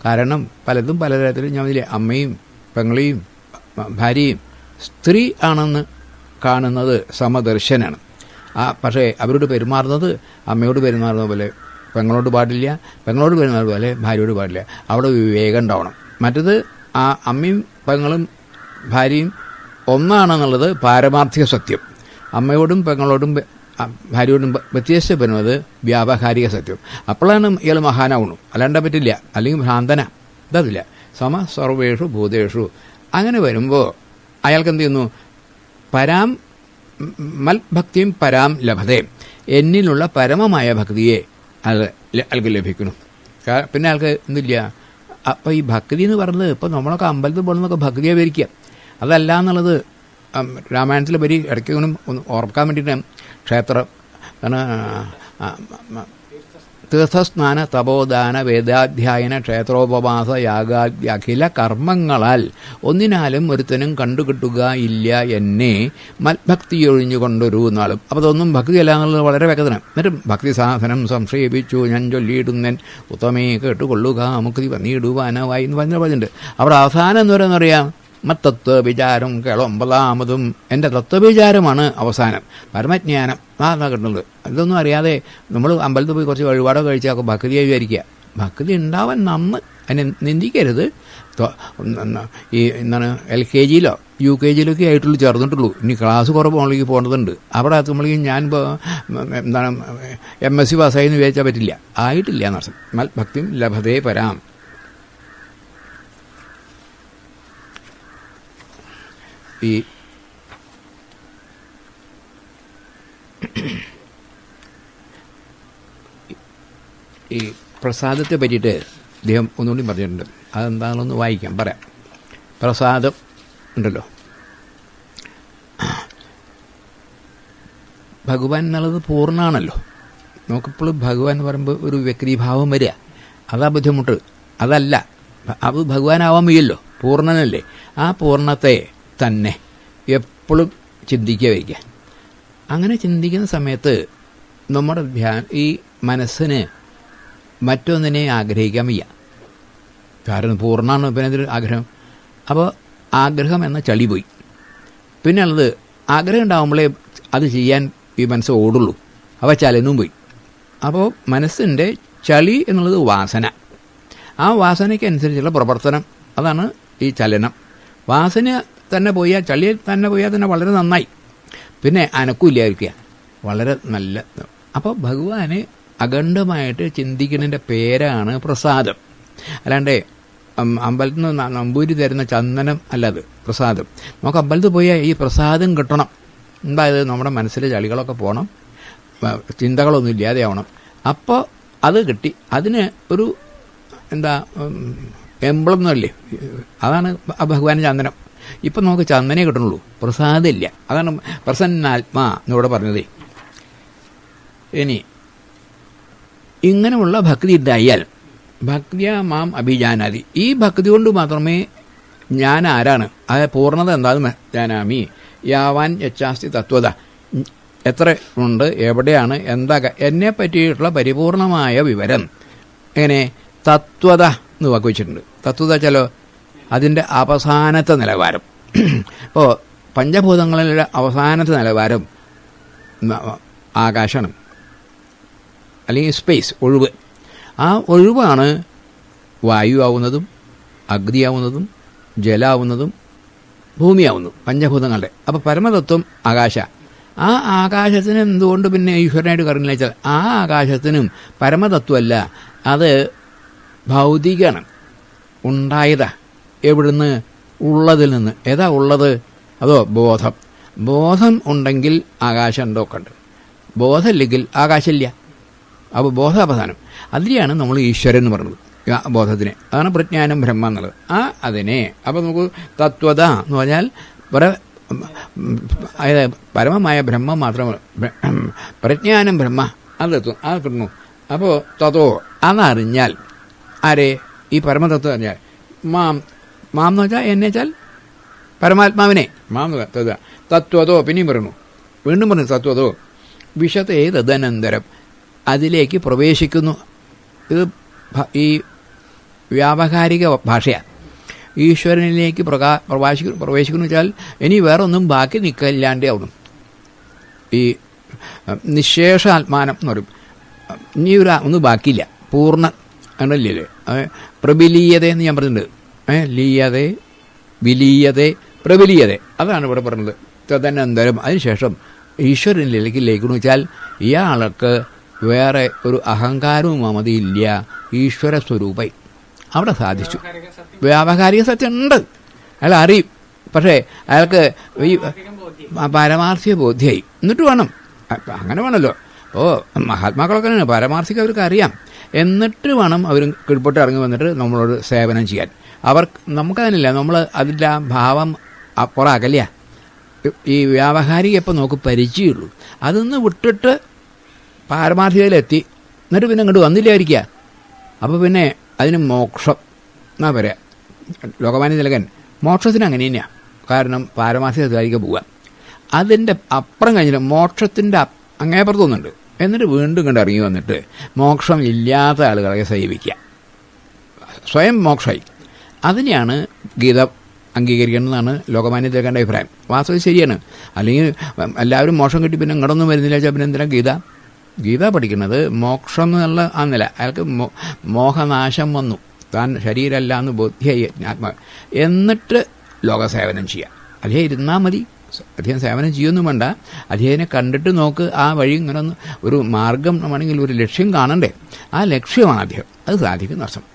കാരണം പലതും പലതരത്തിൽ ഞാൻ ഇതിലെ അമ്മയും പെങ്ങളെയും ഭാര്യയും സ്ത്രീ ആണെന്ന് കാണുന്നത് സമദർശനാണ്. പക്ഷേ അവരോട് പെരുമാറുന്നത് അമ്മയോട് പെരുമാറുന്ന പോലെ പെങ്ങളോട് പാടില്ല, പെങ്ങളോട് പെരുമാറുന്ന പോലെ ഭാര്യയോട് പാടില്ല. അവിടെ വിവേകം ഉണ്ടാവണം. മറ്റത് ആ അമ്മയും പെങ്ങളും ഭാര്യയും ഒന്നാണെന്നുള്ളത് പാരമാർത്ഥിക സത്യം. അമ്മയോടും പെങ്ങളോടും ഭാര്യയോടും വ്യത്യസ്തപ്പെടുന്നത് വ്യാവഹാരിക സത്യം. അപ്പോഴാണ് ഇയാൾ മഹാനാവുന്നു, അല്ലാണ്ട് പറ്റില്ല. അല്ലെങ്കിൽ ഭ്രാന്തന ഇതല്ല. സമ സർവേഷു ഭൂതേഷു. അങ്ങനെ വരുമ്പോൾ അയാൾക്ക് എന്ത് ചെയ്യുന്നു? പരാം മൽഭക്തിയും പരാം ലഭതേ. എന്നിലുള്ള പരമമായ ഭക്തിയെ അയാൾക്ക് ലഭിക്കുന്നു. പിന്നെ അയാൾക്ക് എന്തില്ല? അപ്പം ഈ ഭക്തി എന്ന് പറയുന്നത് ഇപ്പം നമ്മളൊക്കെ അമ്പലത്തിൽ പോകുന്നതൊക്കെ ഭക്തിയെ ഭരിക്കുക. അതല്ല എന്നുള്ളത് രാമായണത്തിലെ വരി ഇടയ്ക്കൊന്നും ഒന്ന് ഓർക്കാൻ വേണ്ടിയിട്ട് ക്ഷേത്രം തീർത്ഥസ്നാന തപോദാന വേദാധ്യായന ക്ഷേത്രോപവാസ യാഗാദ്യ അഖില കർമ്മങ്ങളാൽ ഒന്നിനാലും ഒരുത്തനും കണ്ടുകിട്ടുക ഇല്ല എന്നെ മത്ഭക്തി ഒഴിഞ്ഞുകൊണ്ടൊരു നാളും. അപ്പോൾ അതൊന്നും ഭക്തിയല്ല എന്നുള്ളത് വളരെ വ്യക്തമാണ്. എന്നിട്ടും ഭക്തി സാധനം സംക്ഷേപിച്ചു ഞാൻ ചൊല്ലിയിടുന്നൻ ഉത്തമേ കേട്ടുകൊള്ളുക മുക്തി വന്നിടുവാനായി എന്ന് പറഞ്ഞിട്ടുണ്ട്. അവിടെ അവസാനം എന്ന് പറയുന്നറിയാം മത്തത്വവിചാരം കേളൊമ്പതാമതും എൻ്റെ തത്വവിചാരമാണ് അവസാനം. പരമജ്ഞാനം അതാണ് കിട്ടുന്നത്. ഇതൊന്നും അറിയാതെ നമ്മൾ അമ്പലത്തിൽ പോയി കുറച്ച് വഴിപാടൊക്കെ കഴിച്ചാൽ ഭക്തിയായി വിചാരിക്കുക. ഭക്തി ഉണ്ടാവാൻ നന്ന് അതിനെ നിന്ദിക്കരുത്. ഈ എന്താണ് LKG-യിലോ UKG-യിലൊക്കെ ആയിട്ടുള്ളൂ ചേർന്നിട്ടുള്ളൂ. ഇനി ക്ലാസ് കുറവ് മുകളിലേക്ക് പോകേണ്ടതുണ്ട്. അവിടെ എത്തുമ്പോഴേക്കും ഞാനിപ്പോൾ എന്താണ് MSc പാസ്സായി എന്ന് വിചാരിച്ചാൽ പറ്റില്ല. ആയിട്ടില്ല എന്നർത്ഥം. ഭക്തിയും ലഭതേ പരാം. ഈ പ്രസാദത്തെ പറ്റിയിട്ട് അദ്ദേഹം ഒന്നുകൂടി പറഞ്ഞിട്ടുണ്ട്. അതെന്താണെന്നൊന്ന് പറയാം. പ്രസാദം ഉണ്ടല്ലോ, ഭഗവാൻ എന്നുള്ളത് പൂർണ്ണമാണല്ലോ. നമുക്കിപ്പോഴും ഭഗവാൻ എന്ന് പറയുമ്പോൾ ഒരു വ്യക്തിഭാവം വരിക, അതാ ബുദ്ധിമുട്ട്. അതല്ല, അത് ഭഗവാനാവാൻ വയ്യല്ലോ, പൂർണ്ണനല്ലേ. ആ പൂർണ്ണത്തെ തന്നെ എപ്പോഴും ചിന്തിക്കുക വയ്ക്കുക. അങ്ങനെ ചിന്തിക്കുന്ന സമയത്ത് നമ്മുടെ ഈ മനസ്സിന് മറ്റൊന്നിനെ ആഗ്രഹിക്കാൻ വയ്യ. കാരണം പൂർണ്ണമാണ് പിന്നെ അതിൽ ആഗ്രഹം. അപ്പോൾ ആഗ്രഹം എന്ന ചളി പോയി. പിന്നെ ഉള്ളത് ആഗ്രഹം ഉണ്ടാകുമ്പോഴേ അത് ചെയ്യാൻ ഈ മനസ്സ് ഓടുള്ളൂ. അപ്പോൾ ചലനവും പോയി. അപ്പോൾ മനസ്സിൻ്റെ ചളി എന്നുള്ളത് വാസന. ആ വാസനയ്ക്ക് അനുസരിച്ചുള്ള പ്രവർത്തനം, അതാണ് ഈ ചലനം. വാസന തന്നെ പോയാൽ, ചളി തന്നെ പോയാൽ തന്നെ വളരെ നന്നായി. പിന്നെ അനക്കൂല്ലായിരിക്കുക, വളരെ നല്ല. അപ്പോൾ ഭഗവാന് അഖണ്ഡമായിട്ട് ചിന്തിക്കുന്നതിൻ്റെ പേരാണ് പ്രസാദം. അല്ലാണ്ട് അമ്പലത്തിൽ നിന്ന് നമ്പൂരി തരുന്ന ചന്ദനം അല്ലത് പ്രസാദം. നമുക്ക് അമ്പലത്തിൽ പോയാൽ ഈ പ്രസാദം കിട്ടണം. എന്തായത് നമ്മുടെ മനസ്സിലെ ചളികളൊക്കെ പോകണം, ചിന്തകളൊന്നും ഇല്ലാതെ ആവണം. അപ്പോൾ അത് കിട്ടി. അതിന് ഒരു എന്താ എംബ്ലം എന്നല്ലേ, അതാണ് ഭഗവാൻ ചന്ദനം. ഇപ്പം നമുക്ക് ചന്ദനേ കിട്ടണുള്ളൂ, പ്രസാദമില്ല. അതാണ് പ്രസന്നാത്മാ എന്നിവിടെ പറഞ്ഞത്. ഇനി ഇങ്ങനെയുള്ള ഭക്തി ഉണ്ടായാൽ ഭക്തിയ മാം അഭിജാനാതി, ഈ ഭക്തി കൊണ്ട് മാത്രമേ ഞാൻ ആരാണ്, അത് പൂർണ്ണത എന്താണെന്ന് ജാനാമി. യാവാൻ യച്ചാസ്തി തത്വത, എത്ര ഉണ്ട്, എവിടെയാണ്, എന്താ എന്നെ പറ്റിയിട്ടുള്ള പരിപൂർണമായ വിവരം. എങ്ങനെ തത്വത എന്ന് വാക്ക് വെച്ചിട്ടുണ്ട്. തത്വത വെച്ചാലോ അതിൻ്റെ അവസാനത്തെ നിലവാരം. ഇപ്പോൾ പഞ്ചഭൂതങ്ങളിലെ അവസാനത്തെ നിലവാരം ആകാശമാണ്, അല്ലെങ്കിൽ സ്പേസ്, ഒഴിവ്. ആ ഒഴിവാണ് വായു ആവുന്നതും അഗ്നിയാവുന്നതും ജലാവുന്നതും ഭൂമിയാവുന്നതും പഞ്ചഭൂതങ്ങളുടെ. അപ്പോൾ പരമതത്വം ആകാശ. ആ ആകാശത്തിന് എന്തുകൊണ്ട് പിന്നെ ഈശ്വരനായിട്ട് കറങ്ങില്ല വെച്ചാൽ ആ ആകാശത്തിനും പരമതത്വമല്ല, അത് ഭൗതികമാണ്, ഉണ്ടായതാ. എവിടുന്ന്? ഉള്ളതിൽ നിന്ന്. ഏതാ ഉള്ളത്? അതോ ബോധം. ബോധം ഉണ്ടെങ്കിൽ ആകാശം എന്തൊക്കെ ഉണ്ട്, ബോധമില്ലെങ്കിൽ ആകാശമില്ല. അപ്പോൾ ബോധാവസാനം. അതിനെയാണ് നമ്മൾ ഈശ്വരൻ എന്ന് പറയുന്നത്, ബോധത്തിനെ. അതാണ് പ്രജ്ഞാനം ബ്രഹ്മ എന്നുള്ളത്. അതിനെ അപ്പോൾ നമുക്ക് തത്വത എന്ന് പറഞ്ഞാൽ അതായത് പരമമായ ബ്രഹ്മം മാത്രമാണ്. പ്രജ്ഞാനം ബ്രഹ്മ അത് കിട്ടുന്നു. അപ്പോൾ തതോ അതറിഞ്ഞാൽ, ആരെ? ഈ പരമതത്വം അറിഞ്ഞാൽ. മാം എന്ന് വെച്ചാൽ എന്നെ വെച്ചാൽ പരമാത്മാവിനെ. മാം തത്വതോ പിന്നെയും പറയുന്നു, വീണ്ടും പറഞ്ഞു തത്വതോ വിശത്തെ തദനന്തരം, അതിലേക്ക് പ്രവേശിക്കുന്നു. ഇത് ഈ വ്യാവഹാരിക ഭാഷയാണ്. ഈശ്വരനിലേക്ക് പ്രവേശിക്കുന്നു വെച്ചാൽ ഇനി വേറെ ഒന്നും ബാക്കി നിൽക്കില്ലാണ്ടേ ആവണം. ഈ നിശേഷ ആത്മാനം എന്ന് പറയും. ഇനി ഒന്നും ബാക്കിയില്ല, പൂർണ്ണ ആണല്ലേ. പ്രബലീയത എന്ന് ഞാൻ പറഞ്ഞിട്ടുണ്ട്. ലീയതേ വിലീയതേ പ്രബലീയതേ, അതാണ് ഇവിടെ പറഞ്ഞത്. തദനന്തരം അതിനുശേഷം ഈശ്വരനിലേക്ക് ലയിക്കുന്നു വെച്ചാൽ ഇയാൾക്ക് വേറെ ഒരു അഹങ്കാരവും മമതയില്ല, ഈശ്വര സ്വരൂപം അവിടെ സാധിച്ചു. വ്യാവഹാരിക സത്യം ഉണ്ട്, അയാൾ അറിയും. പക്ഷേ അയാൾക്ക് ഈ പാരമാർത്ഥിക ബോധ്യമായി. എന്നിട്ട് വേണം, അങ്ങനെ വേണമല്ലോ. മഹാത്മാക്കളൊക്കെ പാരമാർത്ഥിക അവർക്ക് അറിയാം. എന്നിട്ട് വേണം അവർ കീഴ്പോട്ട് ഇറങ്ങി വന്നിട്ട് നമ്മളോട് സേവനം ചെയ്യാൻ. നമുക്കതിനില്ല, നമ്മൾ അതിൻ്റെ ആ ഭാവം പുറ അകലിയ. ഈ വ്യാവഹാരിക ഇപ്പം നമുക്ക് പരിചയമുള്ളൂ. അതൊന്ന് വിട്ടിട്ട് പാരമാർത്ഥികയിലെത്തി എന്നിട്ട് പിന്നെ ഇങ്ങോട്ട് വന്നില്ലായിരിക്കുക. അപ്പോൾ പിന്നെ അതിന് മോക്ഷം എന്നാ പറയാ. ലോകമാന്യ തിലകൻ മോക്ഷത്തിന് അങ്ങനെ തന്നെയാണ്. കാരണം പാരമാർത്ഥികത്തിലേക്ക് പോവുക. അതിൻ്റെ അപ്പുറം കഴിഞ്ഞിട്ട് മോക്ഷത്തിൻ്റെ അങ്ങേപ്പുറത്തൊന്നുണ്ട്. എന്നിട്ട് വീണ്ടും ഇങ്ങോട്ട് ഇറങ്ങി വന്നിട്ട് മോക്ഷം ഇല്ലാത്ത ആളുകളെ സേവിക്കുക, സ്വയം മോക്ഷമായി. അതിനെയാണ് ഗീത അംഗീകരിക്കേണ്ടതെന്നാണ് ലോകമാന്യ തിലകൻ്റെ അഭിപ്രായം. വാസ്തവം ശരിയാണ്. അല്ലെങ്കിൽ എല്ലാവരും മോക്ഷം കിട്ടി പിന്നെ ഇങ്ങോട്ടൊന്നും വരുന്നില്ല വെച്ചാൽ പിന്നെ എന്തിനാ ഗീത പഠിക്കുന്നത്? മോക്ഷം എന്നുള്ള ആ നില. അയാൾക്ക് മോഹനാശം വന്നു, താൻ ശരീരമല്ല എന്ന് ബോധ്യായി ആത്മാവ്. എന്നിട്ട് ലോകസേവനം ചെയ്യുക. അദ്ദേഹം ഇരുന്നാൽ മതി, അദ്ദേഹം സേവനം ചെയ്യൊന്നും വേണ്ട. അദ്ദേഹത്തിനെ കണ്ടിട്ട് നോക്ക്. ആ വഴി ഇങ്ങനെ ഒന്ന് ഒരു മാർഗം വേണമെങ്കിൽ ഒരു ലക്ഷ്യം കാണണ്ടേ? ആ ലക്ഷ്യമാണ് അദ്ദേഹം. അത് സാധിക്കുന്ന അർത്ഥം.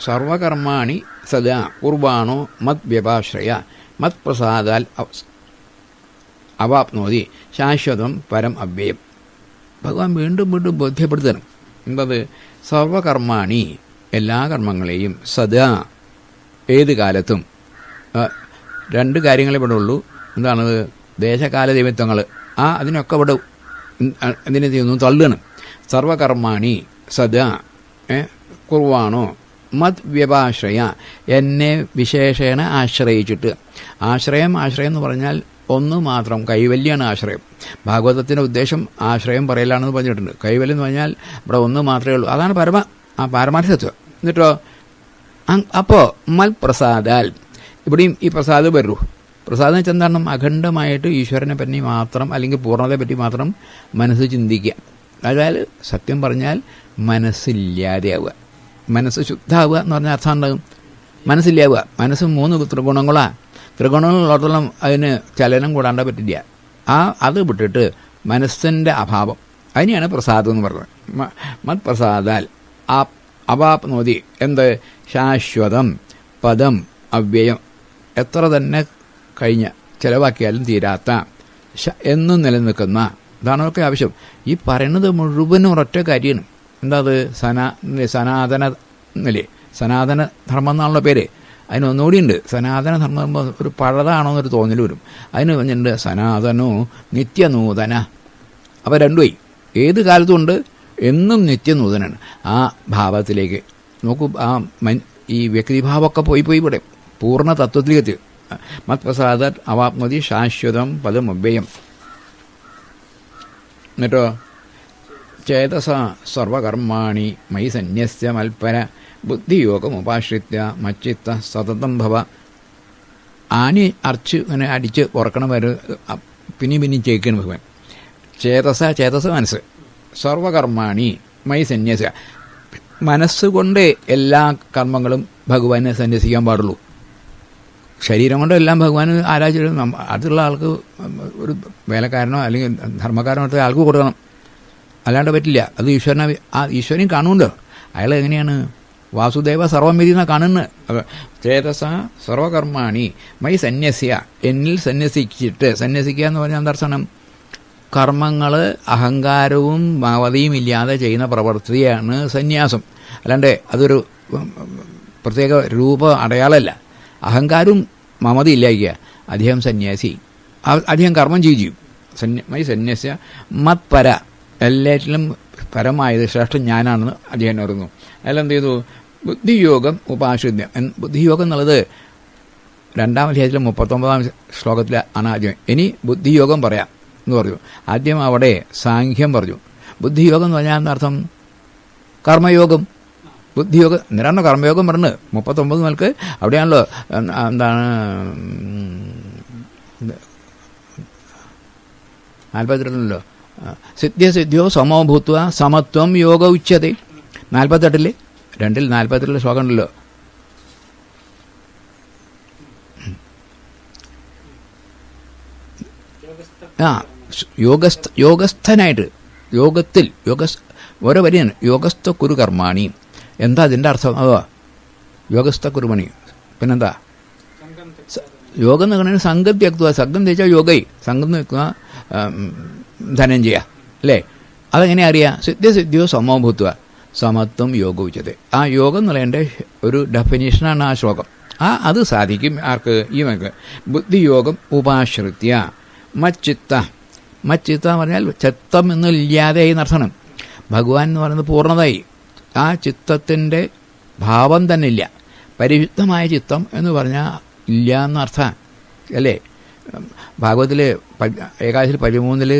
സർവകർമാണി സദാ കുർബാണോ മത് വ്യപാശ്രയ മത് പ്രസാദാൽ അവാപ്നോതി ശാശ്വതം പരം അവ്യയം. ഭഗവാൻ വീണ്ടും വീണ്ടും ബോധ്യപ്പെടുത്തണം. എന്തത്? സർവകർമാണി, എല്ലാ കർമ്മങ്ങളെയും സദാ, ഏത് കാലത്തും. രണ്ട് കാര്യങ്ങളെ ഇവിടെ ഉള്ളൂ. എന്താണത്? ദേശകാല ദൈവത്വങ്ങൾ. അതിനൊക്കെ ഇവിടെ എന്തിനെ ചെയ്യുന്നു? തള്ളുകയാണ്. സർവകർമാണി സദാ കുർവാണോ മത് വ്യപാശ്രയ, എന്നെ വിശേഷേണ ആശ്രയിച്ചിട്ട്. ആശ്രയം എന്ന് പറഞ്ഞാൽ ഒന്ന് മാത്രം, കൈവല്യാണ് ആശ്രയം. ഭാഗവതത്തിൻ്റെ ഉദ്ദേശം ആശ്രയം പറയലാണെന്ന് പറഞ്ഞിട്ടുണ്ട്. കൈവല്യം എന്ന് പറഞ്ഞാൽ ഇവിടെ ഒന്ന് മാത്രമേ ഉള്ളൂ. അതാണ് പാരമാർത്ഥികത്വം. എന്നിട്ടോ അപ്പോൾ മൽ പ്രസാദാൽ, ഇവിടെയും ഈ പ്രസാദം വരൂ. പ്രസാദം വെച്ചാൽ എന്താണ്? അഖണ്ഡമായിട്ട് ഈശ്വരനെ പറ്റി മാത്രം, അല്ലെങ്കിൽ പൂർണ്ണതയെ പറ്റി മാത്രം മനസ്സ് ചിന്തിക്കുക. അതായത് സത്യം പറഞ്ഞാൽ മനസ്സില്ലാതെയാവുക, മനസ്സ് ശുദ്ധാവുക എന്ന് പറഞ്ഞാൽ അർത്ഥം ഉണ്ടാകും. മനസ്സില്ലാവുക. മനസ്സ് 3 ത്രിഗുണങ്ങളാണ്. ത്രിഗുണങ്ങളുള്ളിടത്തോളം അതിന് ചലനം കൂടാണ്ട് പറ്റില്ല. അത് വിട്ടിട്ട് മനസ്സിൻ്റെ അഭാവം, അതിനെയാണ് പ്രസാദം എന്ന് പറയുന്നത്. മത് പ്രസാദാൽ അവാപ്നോതി, എന്ത്? ശാശ്വതം പദം അവ്യയം, എത്ര തന്നെ കഴിഞ്ഞ ചിലവാക്കിയാലും തീരാത്ത, എന്നും നിലനിൽക്കുന്ന. ഇതാണ് ഒക്കെ ആവശ്യം. ഈ പറയുന്നത് മുഴുവനും ഒരൊറ്റ കാര്യമാണ്. എന്താ അത്? സനാതന നിലേ, സനാതന ധർമ്മം എന്നാണല്ലോ പേര്. അതിനൊന്നുകൂടി ഉണ്ട്. സനാതന ധർമ്മം ഒരു പഴതാണോ എന്നൊരു തോന്നൽ വരും. അതിന് പറഞ്ഞിട്ടുണ്ട് സനാതനോ നിത്യനൂതന. അപ്പോൾ രണ്ടുമായി, ഏത് കാലത്തും ഉണ്ട്, എന്നും നിത്യനൂതനാണ്. ആ ഭാവത്തിലേക്ക് നോക്കൂ. ഈ വ്യക്തിഭാവമൊക്കെ പോയി ഇവിടെ പൂർണ്ണ തത്വത്തിലേക്ക് എത്തി. മത് പ്രസാദ അവാപ്നോതി ശാശ്വതം പദം അവ്യയം. എന്നിട്ടോ ചേതസ സർവകർമാണി മയി സന്യസ്യ മൽപര ബുദ്ധിയോഗമുപാശ്രിത്യ മച്ചിത്ത സതതം ഭവ. ആനി അർച്ച് ഇങ്ങനെ അടിച്ച് ഉറക്കണം വരെ പിന്നെയും ചേക്കണം ഭഗവാൻ. ചേതസ മനസ്സ്. സർവകർമാണി മയി സന്യസ്യ, മനസ്സുകൊണ്ട് എല്ലാ കർമ്മങ്ങളും ഭഗവാനെ സന്യസിക്കാൻ പാടുള്ളൂ. ശരീരം കൊണ്ട് എല്ലാം ഭഗവാന് ആരാധിച്ചിട്ട് അടുത്തുള്ള ആൾക്ക് ഒരു വേലക്കാരനോ അല്ലെങ്കിൽ ധർമ്മക്കാരനോ അടുത്ത ആൾക്ക് കൊടുക്കണം, അല്ലാണ്ട് പറ്റില്ല. അത് ഈശ്വരനെ കാണുമല്ലോ. അയാൾ എങ്ങനെയാണ്? വാസുദേവ സർവമിതി എന്നാണ് കാണുന്നത്. ചേതസ സർവകർമാണി മൈ സന്യസ്യ, എന്നിൽ സന്യസിച്ചിട്ട്. സന്യസിക്കുക എന്ന് പറഞ്ഞാൽ എന്താർത്ഥം? കർമ്മങ്ങൾ അഹങ്കാരവും മമതയും ഇല്ലാതെ ചെയ്യുന്ന പ്രവൃത്തിയാണ് സന്യാസം. അല്ലാണ്ട് അതൊരു പ്രത്യേക രൂപ അടയാളമല്ല. അഹങ്കാരവും മമതയും ഇല്ലായിരിക്കുക. അദ്ദേഹം സന്യാസി, അദ്ദേഹം കർമ്മം ചെയ്യും. മൈ സന്യസ്യ മത്പര, എല്ലാറ്റിലും പരമായത് ശ്രേഷ്ഠം ഞാനാണെന്ന് അദ്ദേഹം അറിയുന്നു. അതിലെന്ത് ചെയ്തു? ബുദ്ധിയോഗം ഉപാശ്രിത്യം. ബുദ്ധിയോഗം എന്നുള്ളത് 2-ാം അധ്യായത്തിലെ 39-ാം ശ്ലോകത്തിൽ ആണ് ആദ്യം. ഇനി ബുദ്ധിയോഗം പറയാം എന്ന് പറഞ്ഞു. ആദ്യം അവിടെ സാഖ്യം പറഞ്ഞു. ബുദ്ധിയോഗം എന്ന് പറഞ്ഞാൽ എന്താർത്ഥം? കർമ്മയോഗം. ബുദ്ധിയോഗം എന്തിനാണോ കർമ്മയോഗം പറഞ്ഞത്? 39 മുതൽക്ക് അവിടെയാണല്ലോ എന്താണ് 42 സിദ്ധ്യോ സമോ ഭൂത്വ സമത്വം യോഗ ഉച്യത്തെ. 48 2-ൽ ശ്ലോകം ഉണ്ടല്ലോ. യോഗസ്ഥനായിട്ട്, യോഗത്തിൽ ഓരോ വരിയാണ്. യോഗസ്ഥ കുരു കർമാണി. എന്താ അതിൻ്റെ അർത്ഥം? അതോ യോഗസ്ഥ കുരുമണി. പിന്നെന്താ യോഗം എന്ന് പറയുന്നത്? സംഘം ത്യക്തുക. സംഘം തേച്ചാൽ യോഗൈ, സംഘം നിൽക്കുക ധനഞ്ജയ അല്ലേ? അതെങ്ങനെ അറിയാം? സിദ്ധ്യോ സമോഭൂത്വ സമത്വം യോഗ ഉച്ചത്. ആ യോഗം എന്നുള്ളതിൻ്റെ ഒരു ഡെഫിനേഷനാണ് ആ ശ്ലോകം. അത് സാധിക്കും ആർക്ക്? ഈ മക്ക് ബുദ്ധിയോഗം ഉപാശ്രിത്യ മച്ചിത്ത മച്ചിത്ത എന്ന് പറഞ്ഞാൽ ചിത്തം എന്നില്ലാതെയായി എന്നർത്ഥമാണ്. ഭഗവാൻ എന്ന് പറയുന്നത് പൂർണ്ണതായി, ആ ചിത്തത്തിൻ്റെ ഭാവം തന്നെ ഇല്ല. പരിശുദ്ധമായ ചിത്തം എന്ന് പറഞ്ഞാൽ ഇല്ല എന്നർത്ഥം അല്ലേ. ഭാഗവത്തിൽ ഏകാദശി 13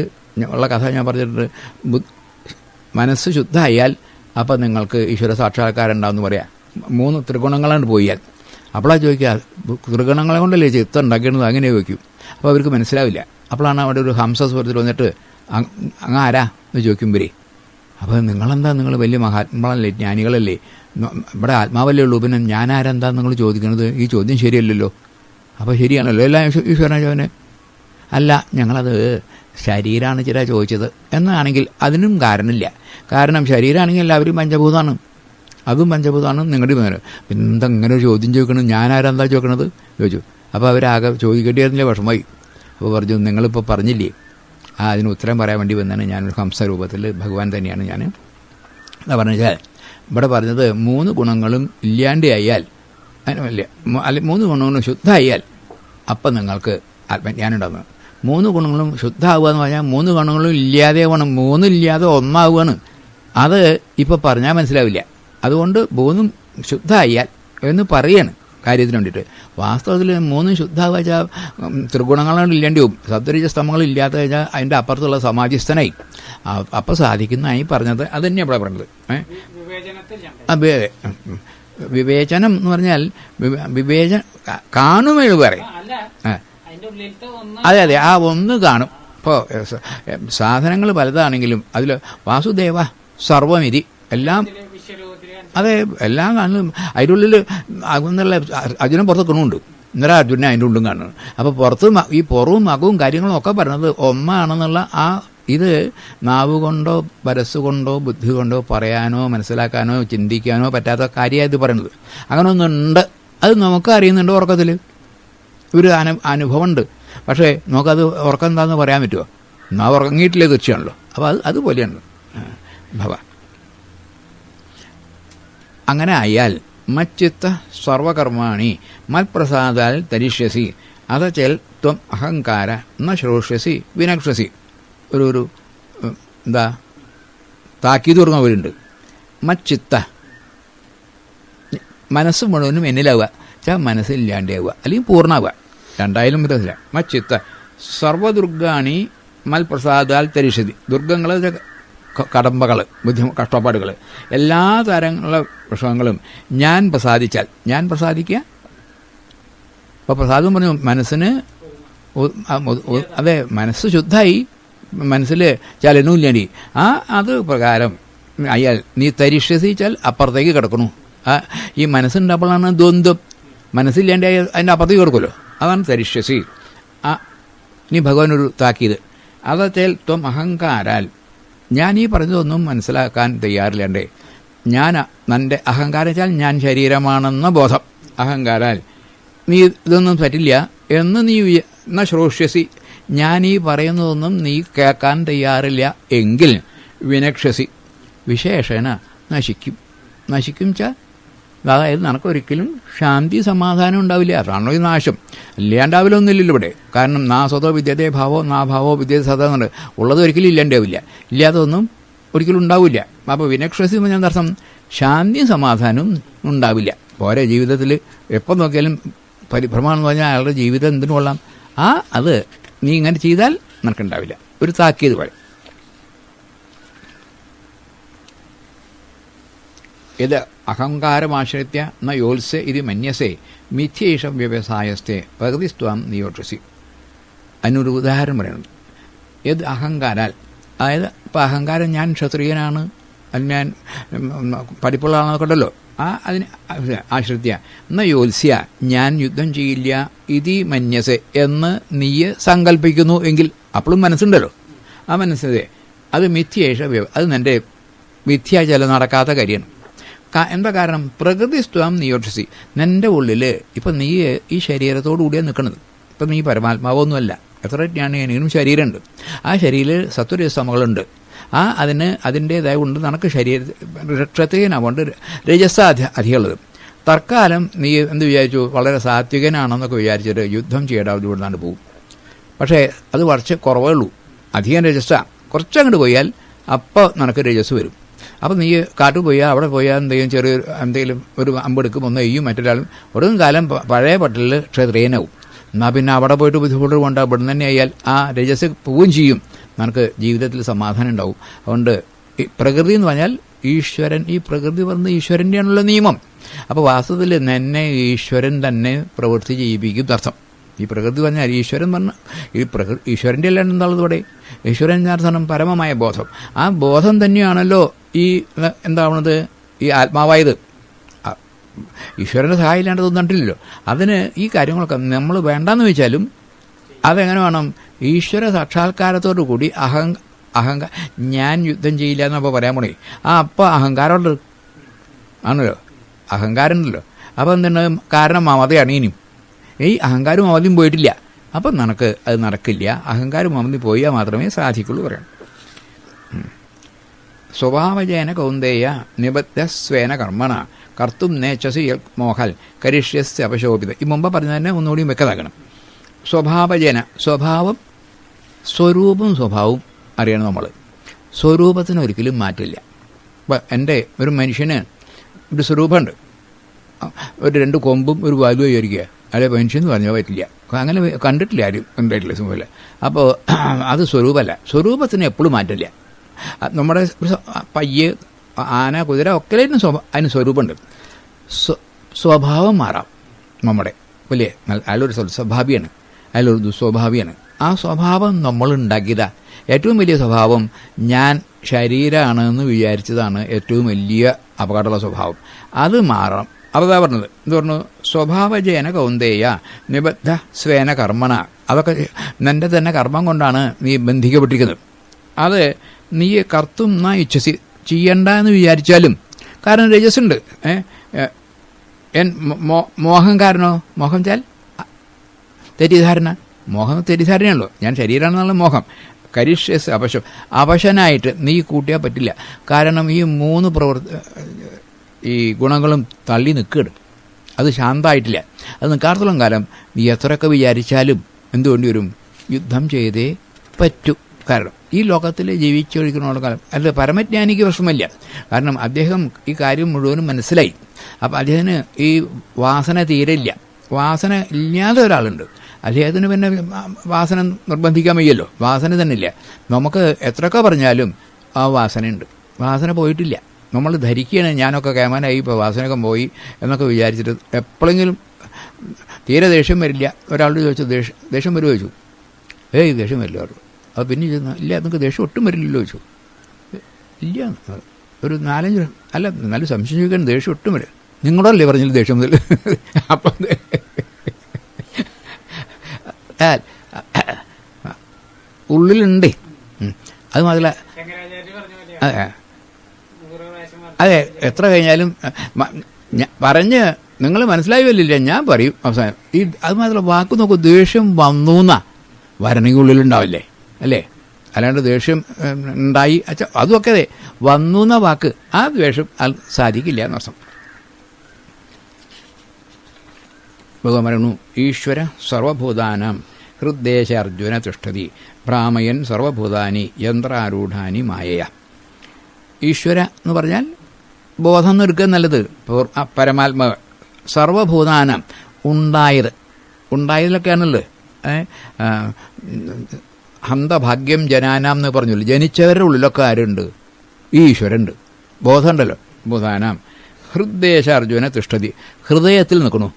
ഉള്ള കഥ ഞാൻ പറഞ്ഞിട്ടുണ്ട്. മനസ്സ് ശുദ്ധമായാൽ അപ്പം നിങ്ങൾക്ക് ഈശ്വര സാക്ഷാത്കാരമുണ്ടാവുമെന്ന് പറയാം. 3 ത്രിഗുണങ്ങളാണ് പോയാൽ. അപ്പോഴാണ് ചോദിക്കുക, ത്രിഗുണങ്ങളെ കൊണ്ടല്ലേ ചിത്തം ഉണ്ടാക്കേണ്ടത്, അങ്ങനെ ചോദിക്കും. അപ്പോൾ അവർക്ക് മനസ്സിലാവില്ല. അപ്പോഴാണ് അവിടെ ഒരു ഹംസസ്വരത്തിൽ വന്നിട്ട് അങ്ങ് ആരാ എന്ന് ചോദിക്കുമ്പോഴേ, അപ്പോൾ നിങ്ങളെന്താ, നിങ്ങൾ വലിയ മഹാത്മാക്കളല്ലേ, ജ്ഞാനികളല്ലേ, ഇവിടെ ആത്മാവല്ലേ ഉള്ളൂ, പിന്നെ ഞാനാരെന്താ നിങ്ങൾ ചോദിക്കുന്നത്? ഈ ചോദ്യം ശരിയല്ലല്ലോ. അപ്പോൾ ശരിയാണല്ലോ എല്ലാം ഈശ്വരനെ. അല്ല, ഞങ്ങളത് ശരീരമാണ് ചില ചോദിച്ചത് എന്നാണെങ്കിൽ അതിനും കാരണമില്ല. കാരണം ശരീരമാണെങ്കിൽ എല്ലാവരും പഞ്ചഭൂതമാണ്, അതും പഞ്ചഭൂതമാണ് നിങ്ങളുടെ മേലെ. പിന്നെ എന്താ ഇങ്ങനെ ഒരു ചോദ്യം ചോദിക്കണം, ഞാനാരെന്താ ചോദിക്കണത് ചോദിച്ചു. അപ്പോൾ അവരാകെ ചോദിക്കേണ്ടിയിരുന്നില്ല, വിഷമമായി. അപ്പോൾ പറഞ്ഞു, നിങ്ങളിപ്പോൾ പറഞ്ഞില്ലേ, അതിന് ഉത്തരം പറയാൻ വേണ്ടി വന്നാണ് ഞാനൊരു ഹംസരൂപത്തിൽ ഭഗവാൻ തന്നെയാണ് ഞാൻ. എന്താ പറഞ്ഞാൽ ഇവിടെ പറഞ്ഞത് 3 ഗുണങ്ങളും ഇല്ലാണ്ടായാൽ, അതിനല്ല 3 ഗുണങ്ങളും ശുദ്ധമായാൽ അപ്പം നിങ്ങൾക്ക് ആത്മജ്ഞാനം ഉണ്ടാകുന്നത്. 3 ഗുണങ്ങളും ശുദ്ധമാവുക എന്ന് പറഞ്ഞാൽ 3 ഗുണങ്ങളും ഇല്ലാതെ വേണം, 3 ഇല്ലാതെ 1 ആവുകയാണ്. അത് ഇപ്പോൾ പറഞ്ഞാൽ മനസ്സിലാവില്ല. അതുകൊണ്ട് 3 ശുദ്ധമായാൽ എന്ന് പറയാണ് കാര്യത്തിന് വേണ്ടിയിട്ട്. വാസ്തവത്തിൽ 3 ശുദ്ധമാവുക വെച്ചാൽ ത്രിഗുണങ്ങളും ഇല്ലാണ്ട് പോകും. സത്വരജ സ്തംഭങ്ങൾ ഇല്ലാത്ത വെച്ചാൽ അതിൻ്റെ അപ്പുറത്തുള്ള സമാധിസ്ഥനായി. അപ്പം സാധിക്കുന്നതായി പറഞ്ഞത് അത് തന്നെയാണ് ഇവിടെ പറഞ്ഞത്. അതെ, വിവേചനം എന്ന് പറഞ്ഞാൽ കാണുമെന്ന് പറയും. അതെ അതെ, ആ ഒന്ന് കാണും. ഇപ്പോൾ സാധനങ്ങൾ പലതാണെങ്കിലും അതിൽ വാസുദേവ സർവമിതി എല്ലാം, അതെ എല്ലാം കാണും. അതിൻ്റെ ഉള്ളിൽ അതെന്നുള്ള അർജുനൻ പുറത്ത് കാണുന്നുണ്ട്, ഇന്നലെ അർജുനനെ അതിൻ്റെ ഉള്ളും കാണുന്നു. അപ്പോൾ പുറത്ത് ഈ പുറവും മകവും കാര്യങ്ങളും ഒക്കെ പറഞ്ഞത് ഒന്നാണെന്നുള്ള ആ ഇത് നാവ് കൊണ്ടോ മനസ്സുകൊണ്ടോ ബുദ്ധി കൊണ്ടോ പറയാനോ മനസ്സിലാക്കാനോ ചിന്തിക്കാനോ പറ്റാത്ത കാര്യമാണ് ഇത് പറയുന്നത്. അങ്ങനെ ഒന്നുണ്ട്, അത് നമുക്ക് അറിയുന്നുണ്ട്, ഉറക്കത്തിൽ ഒരു അനുഭവമുണ്ട്. പക്ഷേ നമുക്കത് ഉറക്കം എന്താണെന്ന് പറയാൻ പറ്റുമോ? നാ ഉറങ്ങിയിട്ടില്ലേ തീർച്ചയാണല്ലോ. അപ്പോൾ അതുപോലെയാണ് ഭവ. അങ്ങനെ ആയാൽ മച്ചിത്ത സർവകർമാണി മത്പ്രസാദാൽ തരിഷ്യസി അതചൽ ത്വം അഹങ്കാര ന ശ്രോഷ്യസി വിനക്ഷസി. ഒരു എന്താ താക്കീത് പറഞ്ഞവരുണ്ട്. മച്ചിത്ത മനസ്സ് മുഴുവനും എന്നിലാവുക വെച്ചാൽ മനസ്സില്ലാണ്ടാവുക, അല്ലെങ്കിൽ പൂർണ്ണമാവുക, രണ്ടായാലും വിധത്തില്ല. മച്ചിത്ത സർവദുർഗാണി മൽപ്രസാദാൽ തരിഷ്യതി. ദുർഗങ്ങൾ കടമ്പകൾ, കഷ്ടപ്പാടുകൾ, എല്ലാ തരങ്ങളുള്ള വിഷയങ്ങളും ഞാൻ പ്രസാദിച്ചാൽ, ഞാൻ പ്രസാദിക്കുക. അപ്പോൾ പ്രസാദം പറഞ്ഞു മനസ്സിന്, അതെ മനസ്സ് ശുദ്ധമായി, മനസ്സിൽ ചലനമില്ലാണ്ടി അത് പ്രകാരം അയാൾ നീ തരിഷ്യസിച്ചാൽ അപ്പുറത്തേക്ക് കിടക്കണു. ഈ മനസ്സുണ്ടാകുമ്പോഴാണ് ദ്വന്ദ്വം, മനസ്സില്ലാണ്ട് അതിൻ്റെ അപ്പുറത്തേക്ക് കിടക്കുമല്ലോ, അതാണ് തരിഷ്യസി. ഇനി ഭഗവാനൊരു താക്കീത്, അതേൽ ത്വം അഹങ്കാരാൽ, ഞാൻ ഈ പറഞ്ഞതൊന്നും മനസ്സിലാക്കാൻ തയ്യാറില്ലാണ്ടേ, ഞാൻ എൻ്റെ അഹങ്കാരം വെച്ചാൽ ഞാൻ ശരീരമാണെന്ന ബോധം, അഹങ്കാരാൽ നീ ഇതൊന്നും പറ്റില്ല എന്ന് നീ ന ശ്രോഷ്യസി, ഞാൻ ഈ പറയുന്നതൊന്നും നീ കേൾക്കാൻ തയ്യാറില്ല എങ്കിൽ വിനക്ഷസി വിശേഷേണ നശിക്കും. നശിക്കും വെച്ചാൽ അതായത് നിനക്കൊരിക്കലും ശാന്തി സമാധാനം ഉണ്ടാവില്ല. അതാണോ ഈ നാശം. ഇല്ലാണ്ടാവില്ലൊന്നുമില്ലല്ലോ ഇവിടെ. കാരണം നാ സ്വതോ വിദ്യതേ ഭാവോ നാ ഭാവോ വിദ്യത സദാ എന്നുണ്ട്. ഉള്ളത് ഒരിക്കലും ഇല്ലാണ്ടാവില്ല, ഇല്ലാത്തതൊന്നും ഒരിക്കലും ഉണ്ടാവില്ല. അപ്പോൾ വിനക്ഷസി എന്ന് പറഞ്ഞാൽ അർത്ഥം ശാന്തിയും സമാധാനവും ഉണ്ടാവില്ല. ഓരോ ജീവിതത്തിൽ എപ്പോൾ നോക്കിയാലും പരിഭ്രമം എന്ന് പറഞ്ഞാൽ അയാളുടെ ജീവിതം എന്തിനു കൊള്ളാം, അത് നീ ഇങ്ങനെ ചെയ്താൽ നിനക്കുണ്ടാവില്ല. ഒരു താക്കീത് പറയും. ഇത് അഹങ്കാരമാശ്രിത്യ ന യോത്സെ ഇത് മന്യസേ മിഥ്യേഷ വ്യവസായസ്ഥെ പ്രകൃതിസ്ത്വം നിയോക്ഷസി. അതിനൊരു ഉദാഹരണം പറയുന്നത്, ഏത് അഹങ്കാരാൽ, അതായത് ഇപ്പോൾ അഹങ്കാരം ഞാൻ ക്ഷത്രിയനാണ്, അത് ഞാൻ പഠിപ്പുള്ള ആളെന്നൊക്കെ ഉണ്ടല്ലോ, അതിന് ആശ്രിത്യ ന യോത്സ്യ ഞാൻ യുദ്ധം ചെയ്യില്ല ഇതി മന്യസെ എന്ന് നീ സങ്കല്പിക്കുന്നു എങ്കിൽ, അപ്പോഴും മനസ്സുണ്ടല്ലോ, ആ മനസ്സേ അത് മിഥ്യേഷ അത് നിൻ്റെ മിഥ്യാചല നടക്കാത്ത കാര്യമാണ്. എന്താ കാരണം? പ്രകൃതിസ്ത്വം നിയോക്ഷസി, നിൻ്റെ ഉള്ളിൽ ഇപ്പം നീ ഈ ശരീരത്തോടു കൂടിയാണ് നിൽക്കുന്നത്. ഇപ്പം നീ പരമാത്മാവൊന്നുമല്ല, എത്ര ജ്ഞാനിയെങ്കിലും ശരീരമുണ്ട്. ആ ശരീരത്തിൽ സത്വരസമകളുണ്ട്. അതിൻ്റേതായ കൊണ്ട് നിനക്ക് ക്ഷത്രിയനാവുകൊണ്ട് രജസ അധികമുള്ളത്. തൽക്കാലം നീ എന്ത് വിചാരിച്ചു, വളരെ സാത്വികനാണെന്നൊക്കെ വിചാരിച്ചിട്ട് യുദ്ധം ചെയ്യേണ്ട ഇവിടുന്നാണ്ട് പോകും. പക്ഷേ അത് കുറച്ച് കുറവേ ഉള്ളൂ. അധികം രജസ്സാണ്. കുറച്ചങ്ങോട്ട് പോയാൽ അപ്പോൾ നിനക്ക് രജസ് വരും. അപ്പം നീ കാട്ടിൽ പോയാൽ അവിടെ പോയാൽ എന്തെങ്കിലും ഒരു അമ്പെടുക്കും, ഒന്ന് ചെയ്യും, മറ്റൊരാളും ഒടുക്കും കാലം പഴയ പട്ടലിൽ ക്ഷത്രിയനാവും. എന്നാൽ പിന്നെ അവിടെ പോയിട്ട് ബുദ്ധിമുട്ട് കൊണ്ട് ഇവിടെ തന്നെ ആയാൽ ആ രജസ് പോവുകയും ചെയ്യും, നമുക്ക് ജീവിതത്തിൽ സമാധാനം ഉണ്ടാവും. അതുകൊണ്ട് ഈ പ്രകൃതി എന്ന് പറഞ്ഞാൽ ഈശ്വരൻ, ഈ പ്രകൃതി പറഞ്ഞ ഈശ്വരൻ്റെയാണുള്ള നിയമം. അപ്പോൾ വാസ്തവത്തിൽ എന്നെ ഈശ്വരൻ തന്നെ പ്രവൃത്തി ചെയ്യിപ്പിക്കും അർത്ഥം. ഈ പ്രകൃതി പറഞ്ഞാൽ ഈശ്വരൻ പറഞ്ഞ ഈ ഈശ്വരൻ്റെ അല്ലാണ്ട് എന്താണുള്ളത് ഇവിടെ? ഈശ്വരൻ അർത്ഥം പരമമായ ബോധം. ആ ബോധം തന്നെയാണല്ലോ ഈ എന്താവുന്നത്, ഈ ആത്മാവായത്. ഈശ്വരൻ്റെ സഹായം ഇല്ലാണ്ട് തോന്നിട്ടില്ലല്ലോ. അതിന് ഈ കാര്യങ്ങളൊക്കെ നമ്മൾ വേണ്ടാന്ന് വെച്ചാലും അതെങ്ങനെ വേണം? ഈശ്വര സാക്ഷാത്കാരത്തോടു കൂടി ഞാൻ യുദ്ധം ചെയ്യില്ല എന്നപ്പോൾ പറയാൻ പോണേ. അപ്പോൾ അഹങ്കാരമുണ്ട് ആണല്ലോ, അഹങ്കാരം ഉണ്ടല്ലോ. അപ്പോൾ എന്താണ് കാരണം? മമതയാണ്. ഇനിയും ഈ അഹങ്കാരം മമതയും പോയിട്ടില്ല. അപ്പം നിനക്ക് അത് നടക്കില്ല. അഹങ്കാരം മമതയും പോയാൽ മാത്രമേ സാധിക്കുള്ളൂ പറയണം. സ്വഭാവജേന കൗന്ദേയ നിബദ്ധസ്വേന കർമ്മണ കർത്തും നേച്ചസി മോഹൽ കരിഷ്യസ് അപശോഭിത. ഈ മുമ്പ് പറഞ്ഞ തന്നെ ഒന്നുകൂടി വ്യക്തമാക്കണം. സ്വഭാവജേന, സ്വഭാവം, സ്വഭാവവും അറിയണം നമ്മൾ. സ്വരൂപത്തിന് ഒരിക്കലും മാറ്റില്ല. ഇപ്പം എൻ്റെ ഒരു മനുഷ്യന് ഒരു സ്വരൂപമുണ്ട്, ഒരു 2 കൊമ്പും ഒരു വാലുവും ആയിരിക്കുക, അല്ലെ മനുഷ്യൻ എന്ന് പറഞ്ഞാൽ പറ്റില്ല. അങ്ങനെ കണ്ടിട്ടില്ല ആരും, ഉണ്ടായിട്ടില്ല സംഭവമില്ല. അപ്പോൾ അത് സ്വരൂപമല്ല. സ്വരൂപത്തിന് എപ്പോഴും മാറ്റില്ല. നമ്മുടെ പയ്യ്, ആന, കുതിര ഒക്കെ അതിന് സ്വരൂപമുണ്ട്. സ്വഭാവം മാറാം നമ്മുടെ വലിയ. അയാളൊരു സ്വഭാവിയാണ്, അയാളൊരു ദുസ്വഭാവിയാണ്. ആ സ്വഭാവം നമ്മൾ ഉണ്ടാക്കിയതാ. ഏറ്റവും വലിയ സ്വഭാവം ഞാൻ ശരീരമാണെന്ന് വിചാരിച്ചതാണ് ഏറ്റവും വലിയ അപകടമുള്ള സ്വഭാവം. അത് മാറാം. അതാ പറഞ്ഞത്. എന്ത് പറഞ്ഞു? സ്വഭാവജേന കൗന്ദേയ നിബദ്ധ സ്വേന കർമ്മണ. അതൊക്കെ നിന്റെ തന്നെ കർമ്മം കൊണ്ടാണ് നീ ബന്ധിക്കപ്പെട്ടിരിക്കുന്നത്. അത് നീ കർത്തും നാ ഇച്ഛസി, ചെയ്യണ്ട എന്ന് വിചാരിച്ചാലും. കാരണം രജസുണ്ട്. മോഹം കാരണോ? മോഹം വെച്ചാൽ തെറ്റിദ്ധാരണ. മോഹം തെറ്റിദ്ധാരണയാണല്ലോ. ഞാൻ ശരീരമാണെന്നുള്ള മോഹം. കരിഷ്യസ് അപശനായിട്ട് നീ കൂട്ടിയാൽ പറ്റില്ല. കാരണം ഈ 3 ഈ ഗുണങ്ങളും തള്ളി നിൽക്കുകയാണ്. അത് ശാന്തമായിട്ടില്ല. അത് നിൽക്കാത്തോളം കാലം നീ എത്രയൊക്കെ വിചാരിച്ചാലും എന്തുവേണ്ടി വരും? യുദ്ധം ചെയ്തേ പറ്റൂ. കാരണം ഈ ലോകത്തിൽ ജീവിച്ചൊഴിക്കുന്നോളം കാലം അല്ല, പരമജ്ഞാനിക്ക് പ്രശ്നമില്ല. കാരണം അദ്ദേഹം ഈ കാര്യം മുഴുവനും മനസ്സിലായി. അപ്പം അദ്ദേഹത്തിന് ഈ വാസന തീരെയില്ല. വാസന ഇല്ലാതെ ഒരാളുണ്ട്, അദ്ദേഹത്തിന് പിന്നെ വാസന നിർബന്ധിക്കാൻ വയ്യല്ലോ. വാസന തന്നെ ഇല്ല. നമുക്ക് എത്രയൊക്കെ പറഞ്ഞാലും ആ വാസനയുണ്ട്. വാസന പോയിട്ടില്ല. നമ്മൾ ധരിക്കുകയാണ് ഞാനൊക്കെ കേമാനായി, ഇപ്പോൾ വാസനയൊക്കെ പോയി എന്നൊക്കെ വിചാരിച്ചിട്ട് എപ്പോഴെങ്കിലും തീരെ ദേഷ്യം വരില്ല. ഒരാളോട് ചോദിച്ചു ദേഷ്യം വരുമോ ചോദിച്ചു. ദേഷ്യം വരില്ല അവരോട്. അത് പിന്നെ ഇല്ല, നിങ്ങൾക്ക് ദേഷ്യം ഒട്ടും വരില്ലല്ലോ ചോദിച്ചു. ഇല്ല, ഒരു 4-5 അല്ല, നല്ല സംശയം ചോദിക്കാൻ ദേഷ്യം ഒട്ടും വരില്ല. നിങ്ങളല്ലേ പറഞ്ഞില്ല ദേഷ്യം മുതൽ. അപ്പം ഉള്ളിലുണ്ടേ. അത് മാത്രമല്ല, അതെ, എത്ര കഴിഞ്ഞാലും പറഞ്ഞ് നിങ്ങൾ മനസ്സിലായി വരില്ല, ഞാൻ പറയും അവസാനം. അത് മാത്രമല്ല, വാക്ക് നോക്കൂ, ദേഷ്യം വന്നൂന്നാ വരണമെങ്കിൽ ഉള്ളിലുണ്ടാവില്ലേ, അല്ലേ? അല്ലാണ്ട് ദേഷ്യം ഉണ്ടായി അതുമൊക്കെ അതെ, വന്നൂന്ന വാക്ക്, ആ ദ്വേഷം സാധിക്കില്ല എന്നർത്ഥം. ഭഗവാൻ പറയുന്നു, ഈശ്വര സർവഭൂതാനാം ഹൃദ്ദേശ അർജുന തിഷ്ഠതി ഭ്രാമയൻ സർവഭൂതാനി യന്ത്രാരൂഢാനി മായയ. ഈശ്വര എന്ന് പറഞ്ഞാൽ ബോധം എടുക്കുക നല്ലത്. പരമാത്മാവ് സർവഭൂതാനം ഉണ്ടായതിലൊക്കെയാണല്ലോ. ഹന്തഭാഗ്യം ജനാനാം എന്ന് പറഞ്ഞല്ലോ. ജനിച്ചവരുടെ ഉള്ളിലൊക്കെ ആരുണ്ട്? ഈശ്വരനുണ്ട്. ബോധമുണ്ടല്ലോ. ഭൂതാനാം ഹൃദ്ദേശ അർജുന തിഷ്ഠതി, ഹൃദയത്തിൽ നിൽക്കണു.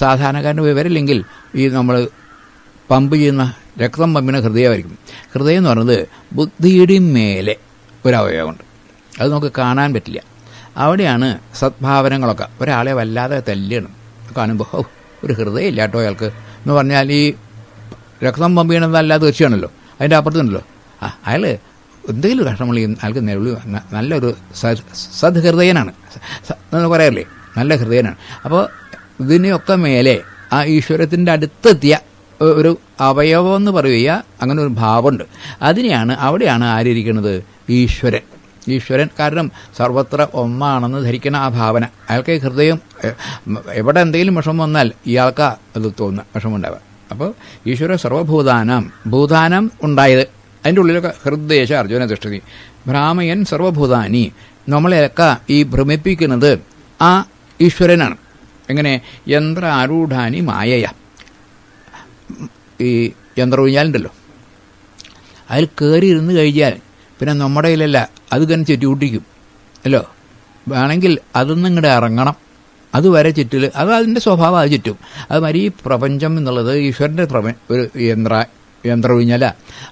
സാധാരണക്കാരൻ്റെ വിവരമില്ലെങ്കിൽ ഈ നമ്മൾ പമ്പ് ചെയ്യുന്ന രക്തം പമ്പിന് ഹൃദയമായിരിക്കും. ഹൃദയം എന്ന് പറയുന്നത് ബുദ്ധിയുടെ മേലെ ഒരവയവമുണ്ട്. അത് നമുക്ക് കാണാൻ പറ്റില്ല. അവിടെയാണ് സദ്ഭാവനകളൊക്കെ. ഒരാളെ വല്ലാതെ തല്ലിയാണ് കാണുമ്പോൾ ഒരു ഹൃദയം ഇല്ലാട്ടോ അയാൾക്ക് എന്ന് പറഞ്ഞാൽ, ഈ രക്തം പമ്പ് ചെയ്യണമെന്നല്ലാതെ തീർച്ചയാണല്ലോ. അതിൻ്റെ അപ്പുറത്തുണ്ടല്ലോ അയാൾ എന്തെങ്കിലും കഷ്ടമുള്ള അയാൾക്ക് നിലവിളി നല്ലൊരു സദ്ഹൃദയനാണ് എന്ന് പറയാറില്ലേ, നല്ല ഹൃദയനാണ്. അപ്പോൾ ഇതിനെയൊക്കെ മേലെ ആ ഈശ്വരത്തിൻ്റെ അടുത്തെത്തിയ ഒരു അവയവം എന്ന് പറയുക, അങ്ങനെ ഒരു ഭാവമുണ്ട്. അവിടെയാണ് ആരിയിരിക്കുന്നത്? ഈശ്വരൻ. ഈശ്വരൻ കാരണം സർവത്ര ഒന്നാണെന്ന് ധരിക്കണ ആ ഭാവന. അയാൾക്ക് ഹൃദയം എവിടെ എന്തെങ്കിലും വിഷമം വന്നാൽ ഇയാൾക്കാ അത് തോന്നുക, വിഷമം ഉണ്ടാവുക. അപ്പോൾ ഈശ്വര സർവഭൂതാനം, ഭൂതാനം ഉണ്ടായത് അതിൻ്റെ ഉള്ളിലൊക്കെ ഹൃദ്ദേശ അർജുന തിഷ്ഠതി. ഭ്രാമയൻ സർവഭൂതാനി, നമ്മളെയൊക്കെ ഈ ഭ്രമിപ്പിക്കുന്നത് ആ ഈശ്വരനാണ്. എങ്ങനെ? യന്ത്ര ആരൂഢാനി മായയ, ഈ യന്ത്ര ഊഞ്ഞാലുണ്ടല്ലോ, അതിൽ കയറി ഇരുന്ന് കഴിഞ്ഞാൽ പിന്നെ നമ്മുടെ കയ്യിലല്ല, അത് തന്നെ ചുറ്റിമുട്ടിക്കും അല്ലോ. വേണമെങ്കിൽ അതൊന്നും ഇങ്ങോട്ട് ഇറങ്ങണം, അതുവരെ ചുറ്റിൽ, അത് അതിൻ്റെ സ്വഭാവം, അത് ചുറ്റും. അതുമാതിരി ഈ പ്രപഞ്ചം എന്നുള്ളത് ഈശ്വരൻ്റെ ഒരു യന്ത്ര ഊഞ്ഞാല.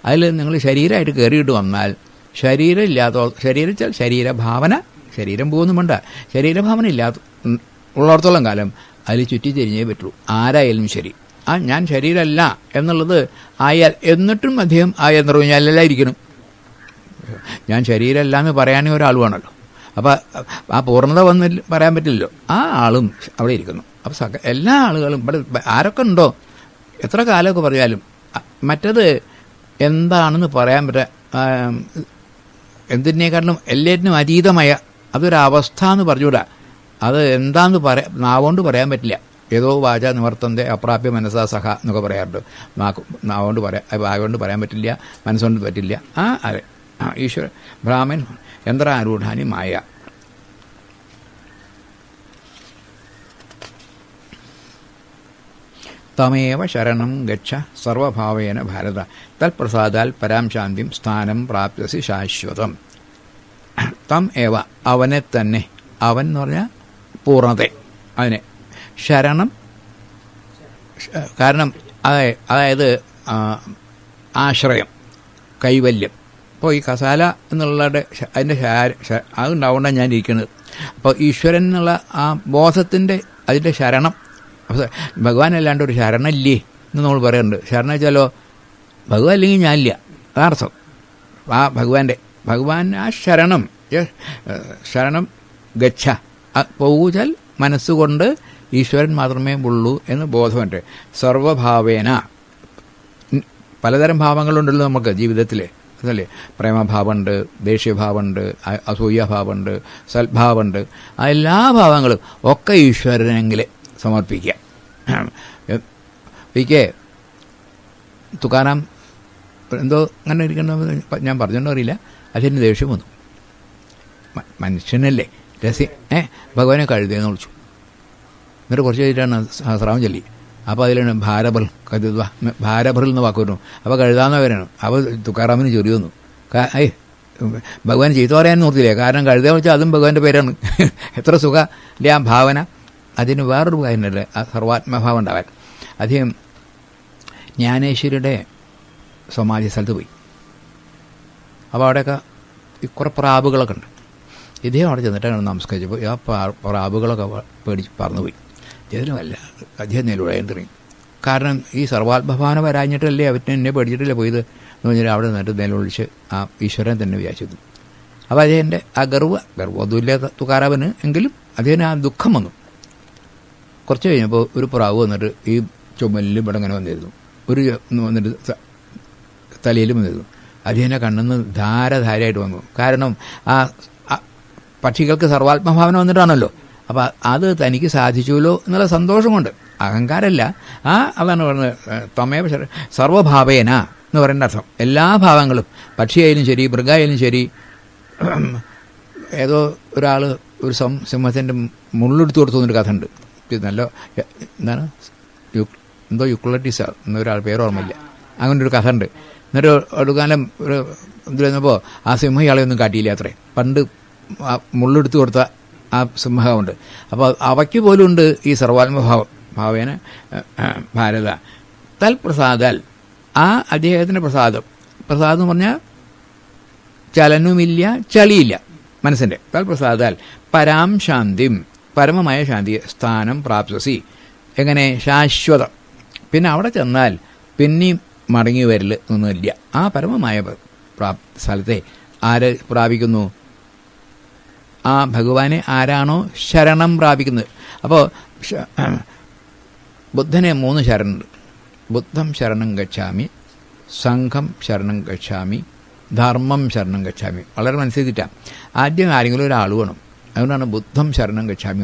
അതിൽ നിങ്ങൾ ശരീരമായിട്ട് കയറിയിട്ട് വന്നാൽ, ശരീരം ഇല്ലാത്ത, ശരീരം വെച്ചാൽ ശരീരഭാവന, ശരീരം പോകുന്നും വേണ്ട, ശരീരഭാവന ഇല്ലാത്ത ഉള്ളിടത്തോളം കാലം അതിൽ ചുറ്റി തിരിഞ്ഞേ പറ്റുള്ളൂ, ആരായാലും ശരി. ഞാൻ ശരീരമല്ല എന്നുള്ളത് ആയാൽ, എന്നിട്ടും അദ്ദേഹം ആ യന്ത്ര ഊഞ്ഞാലിലായിരിക്കണം. ഞാൻ ശരീരമല്ല എന്ന് പറയാനും ഒരാൾ വേണമല്ലോ. അപ്പോൾ ആ പൂർണ്ണത വന്ന് പറയാൻ പറ്റില്ലല്ലോ, ആ ആളും അവിടെ ഇരിക്കുന്നു. അപ്പോൾ എല്ലാ ആളുകളും ഇവിടെ ആരൊക്കെ ഉണ്ടോ, എത്ര കാലമൊക്കെ പറഞ്ഞാലും മറ്റത് എന്താണെന്ന് പറയാൻ എന്തിനേക്കാട്ടിലും എല്ലാറ്റിനും അതീതമായ അതൊരവസ്ഥ എന്ന് പറഞ്ഞുകൂടാ. അത് എന്താണെന്ന് നാവുകൊണ്ട് പറയാൻ പറ്റില്ല. ഏതോ വാച നിവർത്തന്റെ അപ്രാപ്യ മനസ്സാ സഹ എന്നൊക്കെ പറയാറുണ്ട്. നാവുകൊണ്ട് വായുകൊണ്ട് പറയാൻ പറ്റില്ല, മനസ്സുകൊണ്ട് പറ്റില്ല. അതെ, ഈശ്വര ബ്രാഹ്മൻ യന്ത്രാരൂഢാനി മായ. തമേവ ശരണം ഗച്ഛ സർവഭാവേന ഭാരത തൽപ്രസാദാൽ പരാം ശാന്തിം സ്ഥാനം പ്രാപ്യസി ശാശ്വതം. തം ഏവ, അവനെ തന്നെ, അവൻ എന്ന് പറഞ്ഞാൽ പൂർണ്ണത, അതിനെ ശരണം. കാരണം അതായത് ആശ്രയം, കൈവല്യം. അപ്പോൾ ഈ കസാല എന്നുള്ളയുടെ അതിൻ്റെ അതുണ്ടാവുകൊണ്ടാണ് ഞാൻ ഇരിക്കുന്നത്. അപ്പോൾ ഈശ്വരൻ എന്നുള്ള ആ ബോധത്തിൻ്റെ അതിൻ്റെ ശരണം, ഭഗവാനല്ലാണ്ട് ഒരു ശരണമില്ലേ എന്ന് നമ്മൾ പറയാറുണ്ട്. ശരണം വെച്ചാലോ ഭഗവാൻ അല്ലെങ്കിൽ ഞാനില്ല, അതാർത്ഥം. ആ ഭഗവാൻ ആ ശരണം ഗച്ഛ, പോകൂച്ചാൽ മനസ്സുകൊണ്ട് ഈശ്വരൻ മാത്രമേ ഉള്ളൂ എന്ന് ബോധമുണ്ട്. സർവഭാവേന, പലതരം ഭാവങ്ങളുണ്ടല്ലോ നമുക്ക് ജീവിതത്തിൽ, അതല്ലേ? പ്രേമഭാവമുണ്ട്, ദേഷ്യഭാവമുണ്ട്, അസൂയഭാവമുണ്ട്, സൽഭാവമുണ്ട്. ആ എല്ലാ ഭാവങ്ങളും ഒക്കെ ഈശ്വരനെങ്കിൽ സമർപ്പിക്കുക. എനിക്ക് തുക്കാറാം എന്തോ അങ്ങനെ ഇരിക്കണമെന്ന് ഞാൻ പറഞ്ഞോണ്ടോ അറിയില്ല, അതിന് ദേഷ്യം വന്നു. മനുഷ്യനല്ലേ, ഭഗവാനെ കഴുതേന്ന് വിളിച്ചു. എന്നിട്ട് കുറച്ച് കഴിഞ്ഞിട്ടാണ് സഹസ്രാമം ചൊല്ലി. അപ്പോൾ അതിലാണ് ഭാരബറിൽ എന്ന് വാക്ക് വരുന്നു. അപ്പോൾ കഴുതാന്ന് പേരാണ്. അപ്പോൾ തുക്കാറാമിന് ചൊറി വന്നു. ഭഗവാൻ ചീത്ത പറയാൻ നോർത്തില്ലേ, കാരണം കഴുതാന്ന് വെച്ചാൽ അതും ഭഗവാന്റെ പേരാണ്. എത്ര സുഖ അല്ലേ ആ ഭാവന. അതിന് വേറൊരു കാര്യമല്ലേ, ആ സർവാത്മഭാവം ഉണ്ടാവാൻ. അദ്ദേഹം ജ്ഞാനേശ്വരിയുടെ സമാധി സ്ഥലത്ത് പോയി. അപ്പോൾ അവിടെയൊക്കെ കുറേ പ്രാവുകളൊക്കെ ഉണ്ട്. ഇദ്ദേഹം അവിടെ ചെന്നിട്ടാണ് നമസ്കരിച്ചപ്പോൾ ആ പ്രാവുകളൊക്കെ പേടിച്ച് പറന്നുപോയി. ഇതിനുമല്ല അദ്ദേഹം നിലവിളയാൻ തുടങ്ങി. കാരണം ഈ സർവാത്മഭാവന വരാഞ്ഞിട്ടല്ലേ എന്നെ പേടിച്ചിട്ടല്ലേ പോയത് എന്ന് പറഞ്ഞാൽ അവിടെ നിന്നിട്ട് നിലവിളിച്ച് ആ ഈശ്വരൻ തന്നെ വിചാരിച്ചു. അപ്പോൾ അദ്ദേഹത്തിൻ്റെ ആ ഗർവൊന്നുമില്ല തുക്കാറാവന്, എങ്കിലും അദ്ദേഹത്തിന് ആ ദുഃഖം വന്നു. കുറച്ച് കഴിഞ്ഞപ്പോൾ ഒരു പ്രാവ് വന്നിട്ട് ഈ ചുമലിലും ഇവിടെ ഇങ്ങനെ വന്നിരുന്നു, വന്നിട്ട് തലയിലും വന്നിരുന്നു. അദ്ദേഹത്തിൻ്റെ കണ്ണിന്ന് ധാരധാരയായിട്ട് വന്നു. കാരണം ആ പക്ഷികൾക്ക് സർവാത്മഭാവന വന്നിട്ടാണല്ലോ. അപ്പോൾ അത് തനിക്ക് സാധിച്ചുല്ലോ എന്നുള്ള സന്തോഷം കൊണ്ട്, അഹങ്കാരമല്ല. അതാണ് പറയുന്നത് തമേവ സർവഭാവേന എന്ന് പറയേണ്ട അർത്ഥം. എല്ലാ ഭാവങ്ങളും, പക്ഷിയായാലും ശരി, മൃഗമായാലും ശരി. ഏതോ ഒരാൾ ഒരു സിംഹത്തിൻ്റെ മുള്ളെടുത്ത് കൊടുത്തു എന്നൊരു കഥ ഉണ്ട്. നല്ല എന്താണ് എന്തോ യുക്ലറ്റിസ എന്നൊരാൾ, പേര് ഓർമ്മയില്ല, അങ്ങനെ ഒരു കഥ ഉണ്ട്. എന്നിട്ട് ഒരു കാലം ഒരു ഇത് വന്നപ്പോൾ ആ സിംഹം ഇയാളെയൊന്നും കാട്ടിയില്ല അത്രേ. പണ്ട് മുള്ളെടുത്ത് കൊടുത്ത ആ സിംഹമുണ്ട്. അപ്പോൾ അവയ്ക്ക് പോലും ഉണ്ട് ഈ സർവാത്മഭാവേന ഭാരത തൽപ്രസാദാൽ. ആ അദ്ദേഹത്തിൻ്റെ പ്രസാദം എന്ന് പറഞ്ഞാൽ ചലനവുമില്ല, ചളിയില്ല മനസ്സിൻ്റെ. തൽപ്രസാദാൽ പരാം ശാന്തിം, പരമമായ ശാന്തിയെ സ്ഥാനം പ്രാപ്സി. എങ്ങനെ? ശാശ്വതം. പിന്നെ അവിടെ ചെന്നാൽ പിന്നെയും മടങ്ങി വരൽ ഒന്നുമില്ല. ആ പരമമായ സ്ഥലത്തെ ആര് പ്രാപിക്കുന്നു? ആ ഭഗവാനെ ആരാണോ ശരണം പ്രാപിക്കുന്നത്. അപ്പോൾ ബുദ്ധനെ 3 ശരണുണ്ട്. ബുദ്ധം ശരണം ഗച്ഛാമി, സംഘം ശരണം ഗച്ഛാമി, ധർമ്മം ശരണം ഗച്ഛാമി. വളരെ മനസ്സിലാക്കിയിട്ടാണ്. ആദ്യം ആരെങ്കിലും ഒരാൾ വേണം. അതുകൊണ്ടാണ് ബുദ്ധം ശരണം ഗച്ഛാമി.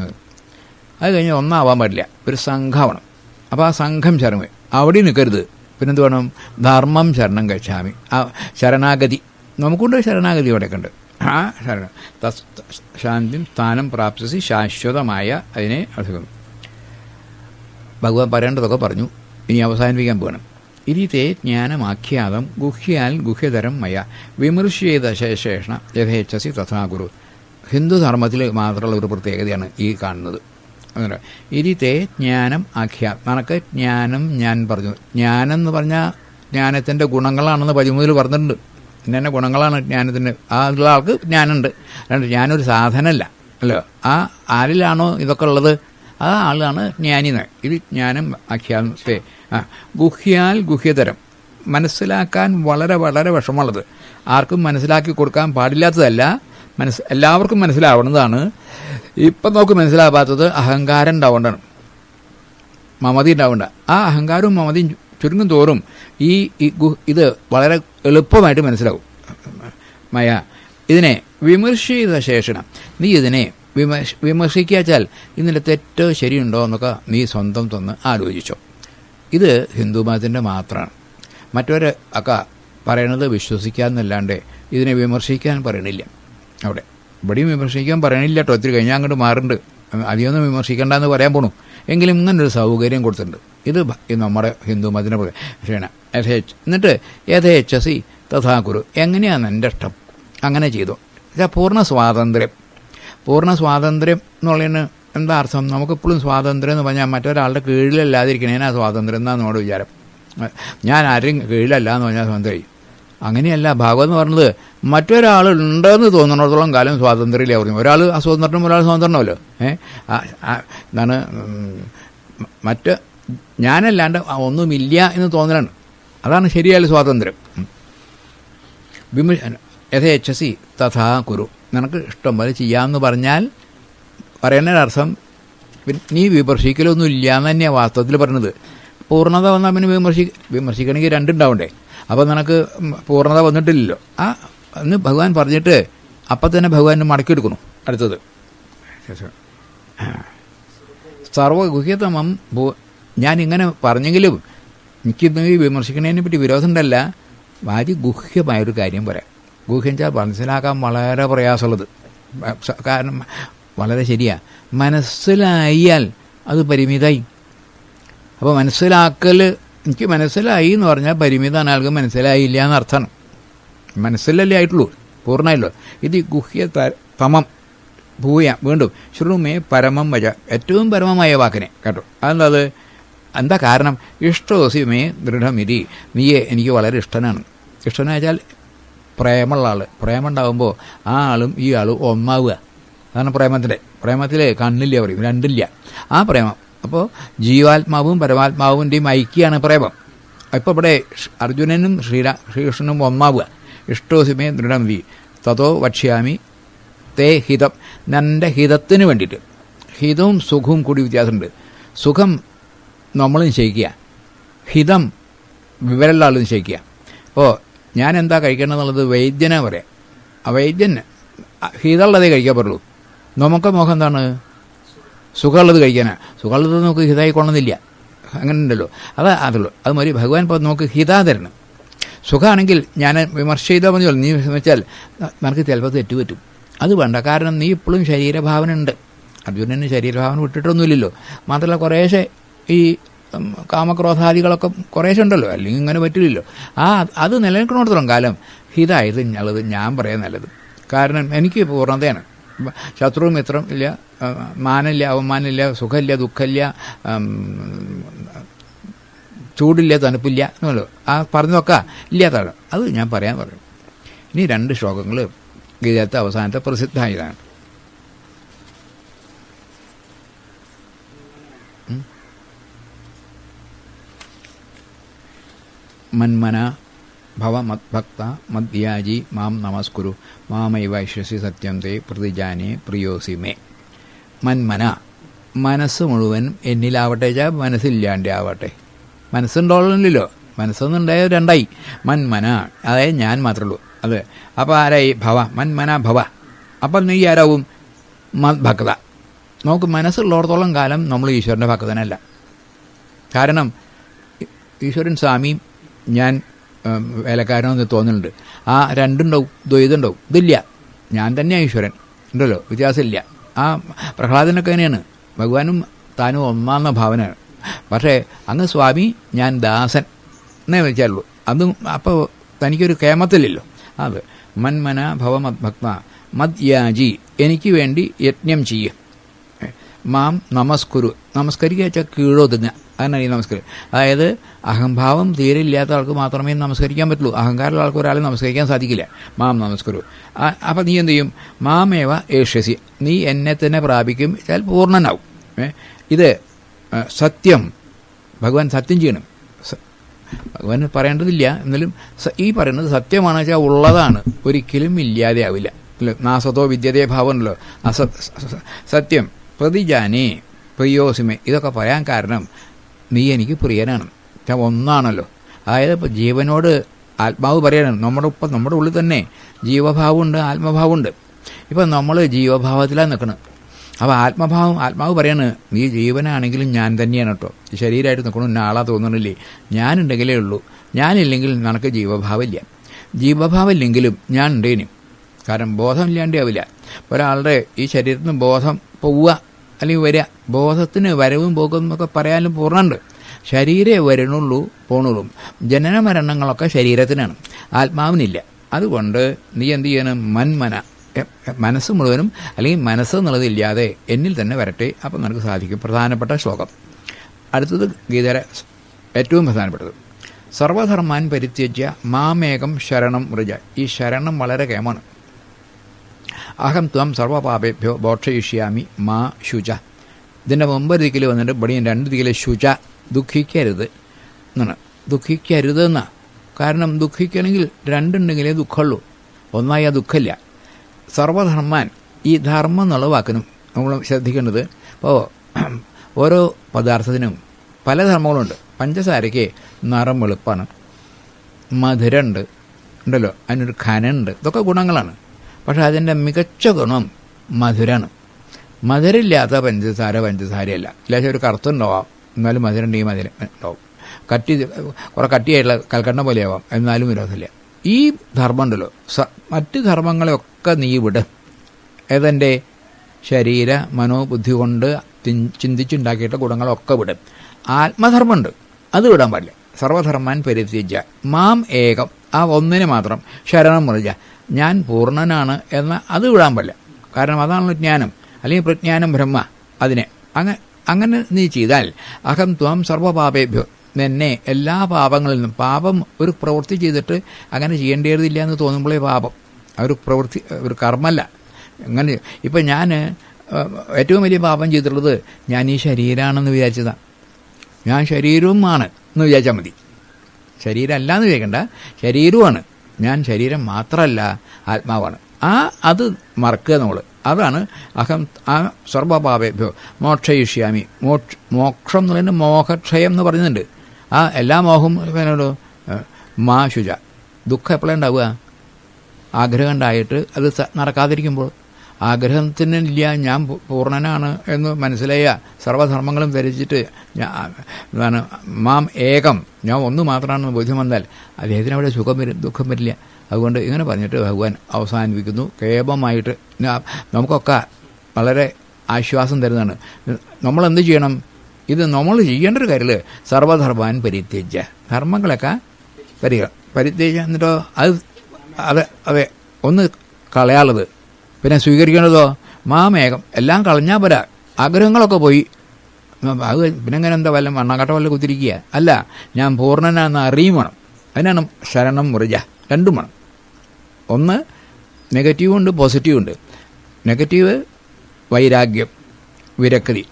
അത് കഴിഞ്ഞ് ഒന്നാവാൻ പാടില്ല, ഒരു സംഘമാവണം. അപ്പോൾ ആ സംഘം ശരണം, അവിടെ നിൽക്കരുത്. പിന്നെന്ത് വേണം? ധർമ്മം ശരണം ഗച്ഛാമി. ആ ശരണാഗതി നമുക്കുണ്ട്, ശരണാഗതി ഇവിടെയൊക്കെ ഉണ്ട്. ആ ശരണം ശാന്തി സ്ഥാനം പ്രാപ്തി ശാശ്വതമായ അതിനെ അധികം ഭഗവാൻ പറയേണ്ടതൊക്കെ പറഞ്ഞു. ഇനി അവസാനിപ്പിക്കാൻ പോകണം. ഇരിത്തെ ജ്ഞാനമാഖ്യാതം ഗുഹ്യാൽ ഗുഹ്യതരം മയ വിമർശേത ശേഷേഷണ യഥേച്ഛസി തഥാകുരു. ഹിന്ദുധർമ്മത്തിൽ മാത്രമുള്ള ഒരു പ്രത്യേകതയാണ് ഈ കാണുന്നത്. അങ്ങനെ ഇരിത്തെ ജ്ഞാനം ആഖ്യാ, നിനക്ക് ജ്ഞാനം ഞാൻ പറഞ്ഞു. ജ്ഞാനം എന്ന് പറഞ്ഞാൽ ജ്ഞാനത്തിൻ്റെ ഗുണങ്ങളാണെന്ന് 13 പറഞ്ഞിട്ടുണ്ട്. ഇന്ന ഗുണങ്ങളാണ് ജ്ഞാനത്തിന്. ഉള്ള ആൾക്ക് ജ്ഞാനമുണ്ട്. അല്ലാണ്ട് ജ്ഞാനൊരു സാധനമല്ല അല്ലോ. ആ ആരിലാണോ ഇതൊക്കെ ഉള്ളത് ആ ആളാണ് ജ്ഞാനിന്ന്. ഇത് ജ്ഞാനം ആഖ്യാനത്തെ ഗുഹ്യാൽ ഗുഹ്യതരം, മനസ്സിലാക്കാൻ വളരെ വളരെ വിഷമമുള്ളത്, ആർക്കും മനസ്സിലാക്കി കൊടുക്കാൻ പാടില്ലാത്തതല്ല, എല്ലാവർക്കും മനസ്സിലാവുന്നതാണ്. ഇപ്പം നമുക്ക് മനസ്സിലാവാത്തത് അഹങ്കാരം ഉണ്ടാവേണ്ടതാണ്, മമതി ഉണ്ടാവേണ്ട. ആ അഹങ്കാരവും മമതിയും ചുരുങ്ങും തോറും ഇത് വളരെ എളുപ്പമായിട്ട് മനസ്സിലാവും. മയ ഇതിനെ വിമർശിത ശേഷണം, നീ ഇതിനെ വിമർശിക്കാച്ചാൽ ഇതിൻ്റെ തെറ്റോ ശരിയുണ്ടോ എന്നൊക്കെ നീ സ്വന്തം തന്ന് ആലോചിച്ചോ. ഇത് ഹിന്ദുമതത്തിൻ്റെ മാത്രമാണ്. മറ്റവർ ഒക്കെ പറയണത് വിശ്വസിക്കാമെന്നല്ലാണ്ട് ഇതിനെ വിമർശിക്കാൻ പറയണില്ല. അവിടെ ഇവിടെയും വിമർശിക്കാൻ പറയണില്ല കേട്ടോ. ഒത്തിരി കഴിഞ്ഞാൽ അങ്ങോട്ട് മാറുന്നുണ്ട്. അധികമൊന്നും വിമർശിക്കേണ്ടെന്ന് പറയാൻ പോണു. എങ്കിലും ഇങ്ങനൊരു സൗകര്യം കൊടുത്തിട്ടുണ്ട്. ഇത് നമ്മുടെ ഹിന്ദുമതത്തിൻ്റെ ക്ഷേണ എന്നിട്ട് യഥേച്ഛസി തഥാകുരു. എങ്ങനെയാണ് എൻ്റെ ഇഷ്ടം അങ്ങനെ ചെയ്തു. പൂർണ്ണ സ്വാതന്ത്ര്യം. പൂർണ്ണ സ്വാതന്ത്ര്യം എന്നുള്ളതിന് എന്താ അർത്ഥം? നമുക്കെപ്പോഴും സ്വാതന്ത്ര്യം എന്ന് പറഞ്ഞാൽ മറ്റൊരാളുടെ കീഴിലല്ലാതിരിക്കണേനാ സ്വാതന്ത്ര്യം എന്നാണ് നമ്മുടെ വിചാരം. ഞാൻ ആരും കീഴിലല്ല എന്ന് പറഞ്ഞാൽ സ്വാതന്ത്ര്യം. അങ്ങനെയല്ല. ഭാഗവത് എന്ന് പറഞ്ഞത് മറ്റൊരാളുണ്ടെന്ന് തോന്നുന്നിടത്തോളം കാലം സ്വാതന്ത്ര്യമില്ല പറഞ്ഞു. ഒരാൾ അസ്വതന്ത്രനും ഒരാൾ സ്വതന്ത്രനമല്ലോ. എന്താണ് മറ്റ് ഞാനല്ലാണ്ട് ഒന്നുമില്ല എന്ന് തോന്നലാണ്. അതാണ് ശരിയായ സ്വാതന്ത്ര്യം. യഥേച്ഛസി തഥാ കുരു. നിനക്ക് ഇഷ്ടം പോലെ ചെയ്യാമെന്ന് പറഞ്ഞാൽ പറയുന്നൊരർത്ഥം നീ വിമർശിക്കലൊന്നും ഇല്ല എന്ന് തന്നെയാണ് വാസ്തവത്തിൽ പറഞ്ഞത്. പൂർണ്ണത വന്നാൽ പിന്നെ വിമർശിക്കണമെങ്കിൽ രണ്ടുണ്ടാവണ്ടേ. അപ്പോൾ നിനക്ക് പൂർണ്ണത വന്നിട്ടില്ലല്ലോ. അന്ന് ഭഗവാൻ പറഞ്ഞിട്ട് അപ്പം തന്നെ ഭഗവാൻ മടക്കിയെടുക്കുന്നു. അടുത്തത് സർവഗുഹ്യതമം. ഞാനിങ്ങനെ പറഞ്ഞെങ്കിലും എനിക്കിന്ന് വിമർശിക്കുന്നതിനെ പറ്റി വിരോധമുണ്ടല്ല. ഭാര്യ ഗുഹ്യമായൊരു കാര്യം പറയാം. ഗുഹ്യം വെച്ചാൽ മനസ്സിലാക്കാൻ വളരെ പ്രയാസമുള്ളത്. കാരണം വളരെ ശരിയാ. മനസ്സിലായാൽ അത് പരിമിതമായി. അപ്പോൾ മനസ്സിലാക്കൽ എനിക്ക് മനസ്സിലായി എന്ന് പറഞ്ഞാൽ പരിമിതമാണ്. ആൾക്ക് മനസ്സിലായില്ല എന്നർത്ഥമാണ്. മനസ്സിലല്ലേ ആയിട്ടുള്ളൂ, പൂർണ്ണമായല്ലോ. ഇത് ഗുഹ്യതമം ഭൂയ. വീണ്ടും ശ്രുമേ പരമം വച. ഏറ്റവും പരമമായ വാക്കിനെ കേട്ടോ. അതെന്താ? എന്താ കാരണം? ഇഷ്ടോസിമേ ദൃഢമിരി. നീയെ എനിക്ക് വളരെ ഇഷ്ടനാണ്. ഇഷ്ടമെന്ന് വെച്ചാൽ പ്രേമമുള്ള ആൾ. പ്രേമം ഉണ്ടാകുമ്പോൾ ആ ആളും ഈ ആളും ഒന്നാവുക. അതാണ് പ്രേമത്തിൽ കണ്ണില്ല പറയും, രണ്ടില്ല. ആ പ്രേമം അപ്പോൾ ജീവാത്മാവും പരമാത്മാവിൻ്റെയും ഐക്യമാണ് പ്രേമം. ഇപ്പോൾ ഇവിടെ അർജുനനും ശ്രീകൃഷ്ണനും ഒന്നാവുക. ഇഷ്ടോസിമേ ദൃഢം വി തതോ വക്ഷ്യാമി തേ ഹിതം. എൻ്റെ ഹിതത്തിന് വേണ്ടിയിട്ട്. ഹിതവും സുഖവും കൂടി വ്യത്യാസമുണ്ട്. സുഖം നമ്മളും നിശ്ചയിക്കുക, ഹിതം വിവരമുള്ള ആളും നിശ്ചയിക്കുക. അപ്പോൾ ഞാൻ എന്താ കഴിക്കണം എന്നുള്ളത് വൈദ്യനെ പറയാം. ആ വൈദ്യൻ ഹിതമുള്ളതേ കഴിക്കാൻ പറ്റുള്ളൂ. നമുക്ക് മോഹം എന്താണ്? സുഖമുള്ളത് കഴിക്കാനാണ്. സുഖമുള്ളത് നമുക്ക് ഹിതമായിക്കൊള്ളുന്നില്ല. അങ്ങനെ ഉണ്ടല്ലോ. അതുള്ളൂ. അത് മതി. ഭഗവാൻ ഇപ്പോൾ നമുക്ക് ഹിതാ തരണം. സുഖമാണെങ്കിൽ ഞാൻ വിമർശ ചെയ്താൽ മതിയല്ലോ. നീ വിഷമിച്ചാൽ നമുക്ക് ചിലപ്പോൾ തെറ്റുപറ്റും. അത് വേണ്ട. കാരണം നീ ഇപ്പോഴും ശരീരഭാവന ഉണ്ട്. അർജുനന് ശരീരഭാവന വിട്ടിട്ടൊന്നുമില്ലല്ലോ. മാത്രമല്ല കുറേശ്ശെ ഈ കാമക്രോധാദികളൊക്കെ കുറേശ്ശെ ഉണ്ടല്ലോ. അല്ലെങ്കിൽ ഇങ്ങനെ പറ്റില്ലല്ലോ. അത് നിലനിൽക്കണോടത്തോളം കാലം ഹിതായത് ഉള്ളത് ഞാൻ പറയാൻ നല്ലത്. കാരണം എനിക്ക് പൂർണ്ണതയാണ്. ശത്രു മിത്രം ഇല്ല, മാനമില്ല, അവമാനമില്ല, സുഖമില്ല, ദുഃഖമില്ല, ചൂടില്ല, തണുപ്പില്ല എന്നല്ലോ. ആ പറഞ്ഞതൊക്കെ ഇല്ലാത്തതാണ്. അത് ഞാൻ പറയാൻ പറയും. ഇനി 2 ശ്ലോകങ്ങൾ ഗീതത്തെ അവസാനത്തെ പ്രസിദ്ധമായതാണ്. മന്മന ഭവ മദ്ഭക്ത മദ്യാജി മാം നമസ്കുരു മാമൈവൈഷ്യസി സത്യം തേ പ്രതിജാനേ പ്രിയോസി മേ. മന്മന, മനസ്സ് മുഴുവൻ എന്നിലാവട്ടെ. മനസ്സില്ലാണ്ടേ ആവട്ടെ. മനസ്സുണ്ടോളല്ലോ. മനസ്സൊന്നുണ്ടായ 2ആയി. മന്മന അതായത് ഞാൻ മാത്രമേ ഉള്ളൂ. അത് അപ്പോൾ ആരായി? ഭവ. മന്മന ഭവ. അപ്പം നീ ആരാവും? മദ്ഭക്ത. നമുക്ക് മനസ്സുള്ളിടത്തോളം കാലം നമ്മൾ ഈശ്വരൻ്റെ ഭക്തനല്ല. കാരണം ഈശ്വരൻ സ്വാമി ഞാൻ വേലക്കാരനെന്ന് തോന്നുന്നുണ്ട്. ആ രണ്ടുണ്ടാവും, ദ്വൈതമുണ്ടാവും. ഇതില്ല, ഞാൻ തന്നെയാണ് ഈശ്വരൻ ഉണ്ടല്ലോ, വ്യത്യാസമില്ല. ആ പ്രഹ്ലാദനൊക്കെ അങ്ങനെയാണ്, ഭഗവാനും താനും ഒന്നാന്ന ഭാവനയാണ്. പക്ഷേ അങ്ങ് സ്വാമി ഞാൻ ദാസൻ എന്നേ വെച്ചാലുള്ളൂ. അതും അപ്പോൾ തനിക്കൊരു കേമത്തില്ലല്ലോ. അത് മന്മന ഭവമദ്ഭക്ത മദ്യാജി, എനിക്ക് വേണ്ടി യജ്ഞം ചെയ്യും. മാം നമസ്കുരു, നമസ്കരിക്കുക വെച്ചാൽ കീഴൊതുങ്ങുക, അതിനാണ് ഈ നമസ്കാരം. അതായത് അഹംഭാവം തീരെ ഇല്ലാത്ത ആൾക്ക് മാത്രമേ നമസ്കരിക്കാൻ പറ്റുള്ളൂ. അഹങ്കാരമുള്ള ആൾക്ക് ഒരാളെ നമസ്കരിക്കാൻ സാധിക്കില്ല. മാം നമസ്കുരു. അപ്പം നീ എന്ത് ചെയ്യും? മാമേവ ഏഷ്യസി, നീ എന്നെ തന്നെ പ്രാപിക്കും വെച്ചാൽ പൂർണ്ണനാവും. ഇത് സത്യം, ഭഗവാൻ സത്യം ചെയ്യണം. ഭഗവാൻ പറയേണ്ടതില്ല, എന്നാലും ഈ പറയുന്നത് സത്യമാണ് വെച്ചാൽ ഉള്ളതാണ്, ഒരിക്കലും ഇല്ലാതെ ആവില്ല. നാസതോ വിദ്യതേ ഭാവമല്ലോ. സത്യം പ്രതിജാനേ പ്രിയോസിമേ, ഇതൊക്കെ പറയാൻ കാരണം നീ എനിക്ക് പ്രിയനാണ്, ഒന്നാണല്ലോ. അതായത് ഇപ്പോൾ ജീവനോട് ആത്മാവ് പറയണം, നമ്മുടെ ഉള്ളിൽ തന്നെ ജീവഭാവമുണ്ട്, ആത്മഭാവമുണ്ട്. ഇപ്പം നമ്മൾ ജീവഭാവത്തിലാണ് നിൽക്കണം. അപ്പോൾ ആത്മാവ് പറയാണ്, നീ ജീവനാണെങ്കിലും ഞാൻ തന്നെയാണ് കേട്ടോ, ശരീരമായിട്ട് നിൽക്കണം, എന്നെ ആളാ തോന്നണില്ലേ, ഞാനുണ്ടെങ്കിലേ ഉള്ളൂ, ഞാനില്ലെങ്കിൽ നിനക്ക് ജീവഭാവമില്ല. ജീവഭാവം ഇല്ലെങ്കിലും ഞാൻ ഉണ്ടേനും, കാരണം ബോധം ഇല്ലാണ്ടാവില്ല. ഒരാളുടെ ഈ ശരീരത്തിൽ നിന്ന് ബോധം പോവുക അല്ലെങ്കിൽ വരിക, ബോധത്തിന് വരവും പോകും എന്നൊക്കെ പറയാനും പൂർണ്ണമുണ്ട്. ശരീരേ വരണുള്ളൂ പോണുള്ളൂ. ജനന മരണങ്ങളൊക്കെ ശരീരത്തിനാണ്, ആത്മാവിനില്ല. അതുകൊണ്ട് നീ എന്ത് ചെയ്യണം? മന്മന, മനസ്സ് മുഴുവനും അല്ലെങ്കിൽ മനസ്സ് എന്നുള്ളതില്ലാതെ എന്നിൽ തന്നെ വരട്ടെ, അപ്പം നിനക്ക് സാധിക്കും. പ്രധാനപ്പെട്ട ശ്ലോകം. അടുത്തത് ഗീതയുടെ ഏറ്റവും പ്രധാനപ്പെട്ടത്, സർവധർമാൻ പരിത്യജ്യ മാമേകം ശരണം മൃജ. ഈ ശരണം വളരെ കേമാണ്. അഹം ത്വം സർവപാപേഭ്യോ ബോക്ഷയിഷ്യാമി മാ ശുച. ഇതിൻ്റെ മുമ്പ് ദിക്കിൽ വന്നിട്ട് ബടിയും 2 ദിക്കിൽ ശുച, ദുഃഖിക്കരുത് എന്നാണ്. ദുഃഖിക്കരുത് എന്നാ. കാരണം ദുഃഖിക്കണമെങ്കിൽ 2 ഉണ്ടെങ്കിലേ ദുഃഖമുള്ളൂ, ഒന്നായി ആ ദുഃഖമില്ല. സർവധർമാൻ, ഈ ധർമ്മം എന്നുള്ള വാക്കിനും നമ്മൾ ശ്രദ്ധിക്കേണ്ടത്, ഇപ്പോൾ ഓരോ പദാർത്ഥത്തിനും പല ധർമ്മങ്ങളുണ്ട്. പഞ്ചസാരയ്ക്ക് നിറം വെളുപ്പാണ്, മധുരമുണ്ട് ഉണ്ടല്ലോ, അതിനൊരു ഖനമുണ്ട്, ഇതൊക്കെ ഗുണങ്ങളാണ്. പക്ഷെ അതിൻ്റെ മികച്ച ഗുണം മധുരമാണ്. മധുരമില്ലാത്ത പഞ്ചസാരയല്ല. ലേശം ഒരു കറുത്തുണ്ടാവാം, എന്നാലും മധുരം ഉണ്ടെങ്കിൽ മധുരം ഉണ്ടാവും. കുറേ കട്ടിയായിട്ടുള്ള കൽക്കണ്ട പോലെയാവാം, എന്നാലും വിരോധമില്ല. ഈ ധർമ്മം ഉണ്ടല്ലോ, മറ്റ് ധർമ്മങ്ങളെയൊക്കെ നീ വിട്. ഏതെൻ്റെ ശരീര മനോബുദ്ധി കൊണ്ട് ചിന്തിച്ചുണ്ടാക്കിയിട്ട് ഗുണങ്ങളൊക്കെ വിടും. ആത്മധർമ്മമുണ്ട്, അത് വിടാൻ പാടില്ല. സർവധർമാൻ പരിത്യജ്യ മാം ഏകം, ആ ഒന്നിനെ മാത്രം ശരണം മൃജ, ഞാൻ പൂർണ്ണനാണ് എന്ന അത് വിടാൻ പാടില്ല. കാരണം അതാണല്ലോ ജ്ഞാനം, അല്ലെങ്കിൽ പ്രജ്ഞാനം ബ്രഹ്മ. അതിനെ അങ്ങനെ നീ ചെയ്താൽ അഹം ത്വം സർവപാപേഭ്യോ, എന്നെ എല്ലാ പാപങ്ങളിൽ നിന്നും, പാപം ഒരു പ്രവൃത്തി ചെയ്തിട്ട് അങ്ങനെ ചെയ്യേണ്ടതില്ല എന്ന് തോന്നുമ്പോഴേ പാപം, ഒരു പ്രവൃത്തി, ഒരു കർമ്മല്ല. അങ്ങനെ ഇപ്പം ഞാൻ ഏറ്റവും വലിയ പാപം ചെയ്തിട്ടുള്ളത് ഞാൻ ഈ ശരീരമാണെന്ന് വിചാരിച്ചതാണ്. ഞാൻ ശരീരവുമാണ് എന്ന് വിചാരിച്ചാൽ മതി. ശരീരമല്ല എന്ന് വിചാരിക്കണ്ട, ശരീരവുമാണ് ഞാൻ. ശരീരം മാത്രമല്ല, ആത്മാവാണ്. അത് മറക്കുക നമ്മൾ. അതാണ് അഹം സർവപാപേഭ്യോ മോക്ഷയിഷ്യാമി. മോക്ഷം എന്ന് പറയുന്നത് മോഹക്ഷയം എന്ന് പറയുന്നുണ്ട്. ആ എല്ലാ മോഹവും എന്നോട് മാ ശുച. ദുഃഖം എപ്പോഴാണ് ഉണ്ടാവുക? ആഗ്രഹം ഉണ്ടായിട്ട് അത് നടക്കാതിരിക്കുമ്പോൾ. ആഗ്രഹത്തിനില്ല, ഞാൻ പൂർണ്ണനാണ് എന്ന് മനസ്സിലായ, സർവ്വധർമ്മങ്ങളും ധരിച്ചിട്ട് എന്താണ് മാം ഏകം, ഞാൻ ഒന്ന് മാത്രമാണെന്ന് ബോധ്യം വന്നാൽ അദ്ദേഹത്തിന് അവിടെ സുഖം വരും, ദുഃഖം വരില്ല. അതുകൊണ്ട് ഇങ്ങനെ പറഞ്ഞിട്ട് ഭഗവാൻ അവസാനിപ്പിക്കുന്നു. കേവലമായിട്ട് നമുക്കൊക്കെ വളരെ ആശ്വാസം തരുന്നതാണ്. നമ്മളെന്ത് ചെയ്യണം? ഇത് നമ്മൾ ചെയ്യേണ്ട ഒരു കാര്യമില്ല. സർവധർമാൻ പരിത്യജ്യ, ധർമ്മങ്ങളൊക്കെ പരിത്യജ്യ. എന്നിട്ടോ അതെ ഒന്ന് കളയാനുള്ളത്, പിന്നെ സ്വീകരിക്കേണ്ടതോ മാമേകം, എല്ലാം കളഞ്ഞാൽ പോരാ. ആഗ്രഹങ്ങളൊക്കെ പോയി, അത് പിന്നെ ഇങ്ങനെ എന്താ വല്ല മണ്ണാക്കാട്ട വല്ല കുത്തിരിക്കുക അല്ല, ഞാൻ പൂർണ്ണനാണെന്ന് അറിയും വേണം. അതിനാണ് ശരണം മുറിജ. 2 വേണം. ഒന്ന് നെഗറ്റീവും ഉണ്ട്, പോസിറ്റീവും ഉണ്ട്. നെഗറ്റീവ് വൈരാഗ്യം, വിരക്തി.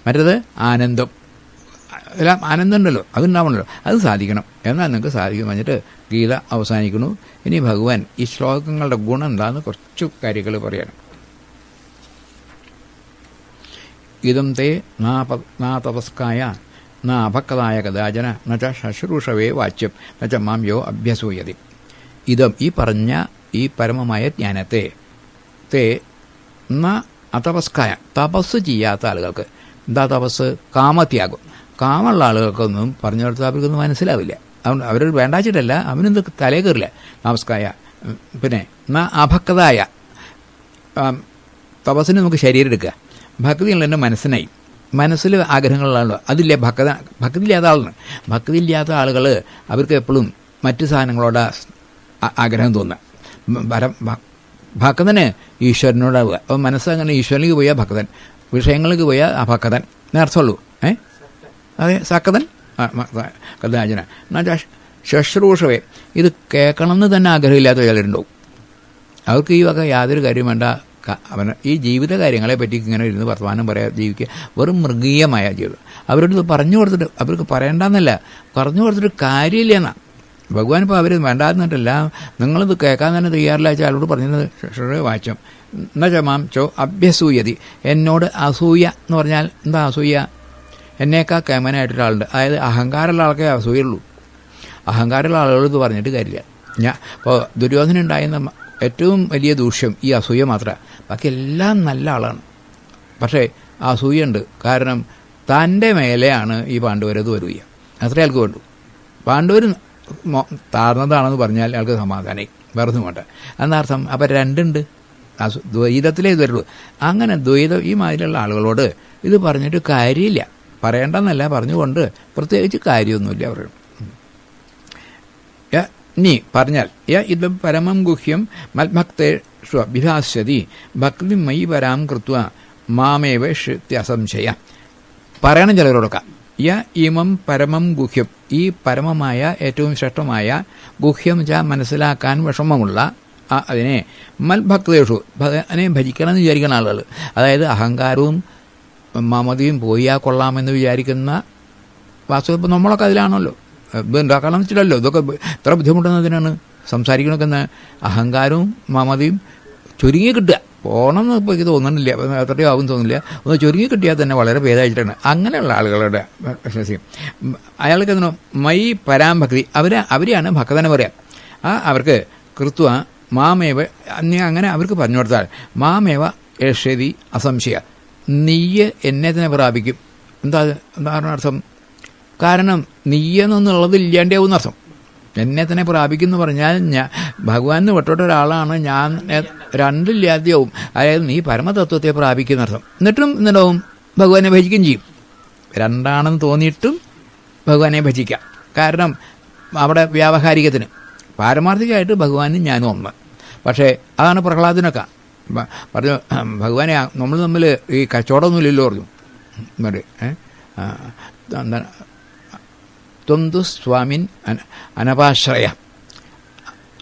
മറ്റേത് ആനന്ദം. എല്ലാം ആനന്ദം ഉണ്ടല്ലോ, അതുണ്ടാവണല്ലോ, അത് സാധിക്കണം. എന്നാൽ നിങ്ങൾക്ക് സാധിക്കും. എന്നിട്ട് ഗീത അവസാനിക്കുന്നു. ഇനി ഭഗവാൻ ഈ ശ്ലോകങ്ങളുടെ ഗുണം എന്താണെന്ന് കുറച്ച് കാര്യങ്ങൾ പറയണം. ഇതം തേ നാ തപസ്കായ നാ അഭക്തായ കഥാചന നച്ച ശുശ്രൂഷവേ വാച്യം നച്ച മാം യോ അഭ്യസൂയതി. ഇതം, ഈ പറഞ്ഞ ഈ പരമമായ ജ്ഞാനത്തെ അതപസ്കായ, തപസ് ചെയ്യാത്ത ആളുകൾക്ക്. എന്താ തപസ്? കാമത്യാഗം. കാമുള്ള ആളുകൾക്കൊന്നും പറഞ്ഞു കൊടുത്താൽ അവർക്കൊന്നും മനസ്സിലാവില്ല. അവർ വേണ്ടാച്ചിട്ടല്ല, അവനെന്ത് തലേ കയറില്ല. നമസ്കായ പിന്നെ അഭക്തതായ തപസ്സിന് നമുക്ക് ശരീരം എടുക്കുക, ഭക്തിയുള്ള എൻ്റെ മനസ്സിനായി. മനസ്സിൽ ആഗ്രഹങ്ങളുള്ളതാണല്ലോ, അതില്ല ഭക്തി ഇല്ലാത്ത ആളാണ്. ഭക്തി ഇല്ലാത്ത ആളുകൾ അവർക്ക് എപ്പോഴും മറ്റു സാധനങ്ങളോട് ആഗ്രഹം തോന്നുക. ഭക്തന് ഈശ്വരനോടാവുക. അപ്പോൾ മനസ്സങ്ങനെ ഈശ്വരനിലേക്ക് പോയാൽ ഭക്തൻ, വിഷയങ്ങൾക്ക് പോയാൽ അഭക്തൻ എന്നർത്ഥമുള്ളൂ. അതെ, സക്കതൻ കഥാചന എന്നുവെച്ചാൽ ശുശ്രൂഷവേ. ഇത് കേൾക്കണമെന്ന് തന്നെ ആഗ്രഹമില്ലാത്ത ചിലരുണ്ടാവും. അവർക്ക് ഈ വക യാതൊരു കാര്യം വേണ്ട. ഈ ജീവിത കാര്യങ്ങളെ പറ്റി ഇങ്ങനെ ഇരുന്ന് വർത്തമാനം പറയാൻ ജീവിക്കുക വെറും മൃഗീയമായ ജീവിതം. അവരോട് ഇത് പറഞ്ഞു കൊടുത്തിട്ട് അവർക്ക് പറയണ്ടെന്നല്ല, പറഞ്ഞു കൊടുത്തിട്ട് കാര്യമില്ല എന്നാ. ഭഗവാൻ ഇപ്പോൾ അവർ വേണ്ടാന്നിട്ടല്ല, നിങ്ങളിത് കേൾക്കാൻ തന്നെ തയ്യാറില്ല വെച്ചാൽ ആളോട് പറഞ്ഞത് വായിച്ചോ. എന്നുവെച്ചാൽ മാം ചോ അഭ്യസൂയതി, എന്നോട് അസൂയ എന്ന് പറഞ്ഞാൽ എന്താ അസൂയ? എന്നേക്കാൾ കേമനായിട്ടൊരാളുണ്ട്. അതായത് അഹങ്കാരമുള്ള ആൾക്കേ അസൂയുള്ളൂ. അഹങ്കാരമുള്ള ആളുകൾ ഇത് പറഞ്ഞിട്ട് കാര്യമില്ല. ഇപ്പോൾ ദുര്യോധന ഉണ്ടായിരുന്ന ഏറ്റവും വലിയ ദൂഷ്യം ഈ അസൂയ മാത്രമാണ്. ബാക്കി എല്ലാം നല്ല ആളാണ്. പക്ഷേ അസൂയുണ്ട്. കാരണം തൻ്റെ മേലെയാണ് ഈ പാണ്ഡവരത് വരിക. അത്രേ ആൾക്ക് വേണ്ടു. പാണ്ഡവർ താഴ്ന്നതാണെന്ന് പറഞ്ഞാൽ ആൾക്ക് സമാധാനമായി, വേറൊന്നും വേണ്ട എന്നർത്ഥം. അപ്പം രണ്ടുണ്ട്, ദ്വൈതത്തിലേ ഇത് വരുള്ളൂ. അങ്ങനെ ദ്വൈതം ഈ മാതിരിയുള്ള ആളുകളോട് ഇത് പറഞ്ഞിട്ട് കാര്യമില്ല. പറയേണ്ടെന്നല്ല, പറഞ്ഞുകൊണ്ട് പ്രത്യേകിച്ച് കാര്യമൊന്നുമില്ല പറയണം. നീ പറഞ്ഞാൽ ഇത് പരമം ഗുഹ്യം മത്ഭക്തേഷു അഭിഭാസ്യതി ഭക്തി മയി പരാം കൃത്വ മാമേവ അസംശയ. പറയണം ചിലരോടൊക്കെ. ഇമം പരമം ഗുഹ്യം, ഈ പരമമായ ഏറ്റവും ശ്രേഷ്ഠമായ ഗുഹ്യം വെച്ചാൽ മനസ്സിലാക്കാൻ വിഷമമുള്ള അതിനെ മത്ഭക്തേഷു അതിനെ ഭജിക്കണമെന്ന് വിചാരിക്കുന്ന ആളുകൾ, അതായത് അഹങ്കാരവും മമതയും പോയാൽ കൊള്ളാമെന്ന് വിചാരിക്കുന്ന വാസ്തവം. ഇപ്പം നമ്മളൊക്കെ അതിലാണല്ലോ. ഇത് ഉണ്ടാക്കണം വെച്ചിട്ടല്ലോ ഇതൊക്കെ ഇത്ര ബുദ്ധിമുട്ടുന്നതിനാണ് സംസാരിക്കണമൊക്കെ. അഹങ്കാരവും മമതയും ചുരുങ്ങി കിട്ടുക, പോകണമെന്ന് ഇപ്പോൾ എനിക്ക് തോന്നുന്നില്ല, അത്രയും ആവും തോന്നില്ല. ഒന്ന് ചുരുങ്ങി കിട്ടിയാൽ തന്നെ വളരെ ഭേദമായിട്ടാണ് അങ്ങനെയുള്ള ആളുകളുടെ വിശ്വാസം. അയാൾക്ക് എന്തിനോ മൈ പരാംഭക്തി, അവരെയാണ് ഭക്തനെ പറയാം. അവർക്ക് കൃത്വ മാമേവ, അങ്ങനെ അവർക്ക് പറഞ്ഞു കൊടുത്താൽ മാമേവ ഏഷ്യതി അസംശയ, നീയ് എന്നെ തന്നെ പ്രാപിക്കും. എന്താണ് അർത്ഥം? കാരണം നീയെന്നുള്ളത് ഇല്ലാണ്ടാവും അർത്ഥം. എന്നെ തന്നെ പ്രാപിക്കും എന്ന് പറഞ്ഞാൽ ഭഗവാൻ വിട്ടോട്ട ഒരാളാണ് ഞാൻ, രണ്ടില്ലാതെയാവും. അതായത് നീ പരമതത്വത്തെ പ്രാപിക്കുന്ന അർത്ഥം. എന്നിട്ടും എന്താവും ഭഗവാനെ ഭജിക്കുകയും ചെയ്യും. രണ്ടാണെന്ന് തോന്നിയിട്ടും ഭഗവാനെ ഭജിക്കാം. കാരണം അവിടെ വ്യാവഹാരികത്തിന്, പാരമാർത്ഥികമായിട്ട് ഭഗവാനും ഞാനും ഒന്ന്. പക്ഷേ അതാണ് പ്രഹ്ലാദനൊക്കെ പറഞ്ഞു, ഭഗവാനെ നമ്മൾ തമ്മിൽ ഈ കച്ചവടമൊന്നുമില്ലല്ലോ പറഞ്ഞു. എന്താണ് ത്വന്തു സ്വാമിൻ അനപാശ്രയ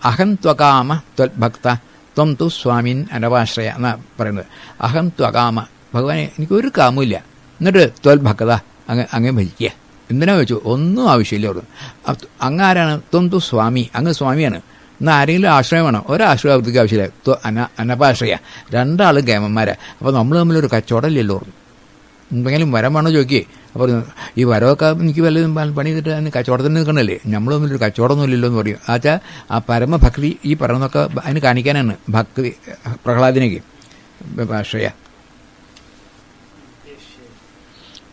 അഹം ത്വകാമ ത്വൽഭക്ത ത്വം തു സ്വാമിൻ അനപാശ്രയ എന്നാ പറയുന്നത്. അഹം ത്വകാമ, ഭഗവാനെ എനിക്കൊരു കാമുമില്ല, എന്നിട്ട് ത്വൽഭക്ത അങ്ങ് ഭജിക്കുക. എന്തിനാ വെച്ചു? ഒന്നും ആവശ്യമില്ല പറഞ്ഞു. അങ്ങാരാണ്? ത്വം തു സ്വാമി, അങ്ങ് സ്വാമിയാണ്. എന്നാൽ ആരെങ്കിലും ആശ്രയം വേണം, ഒരാശ്രയത്തിന് ആവശ്യമില്ല. അനപാശ്രയ, രണ്ടാളും കേമന്മാരാ. അപ്പോൾ നമ്മൾ തമ്മിലൊരു കച്ചവടമില്ലല്ലോ പറഞ്ഞു. എന്തെങ്കിലും വരം വേണോ ചോദിക്കേ? അപ്പോൾ ഈ വരമൊക്കെ എനിക്ക് വല്ലതും പണി ചെയ്തിട്ട് അതിന് കച്ചവടത്തിന് നിൽക്കണല്ലേ, നമ്മൾ തമ്മിലൊരു കച്ചവടമൊന്നും ഇല്ലല്ലോ എന്ന് പറയും. ആച്ചാൽ ആ പരമഭക്തി ഈ പറയുന്നതൊക്കെ അതിന് കാണിക്കാനാണ് ഭക്തി പ്രഹ്ലാദിനേക്ക് ആശ്രയ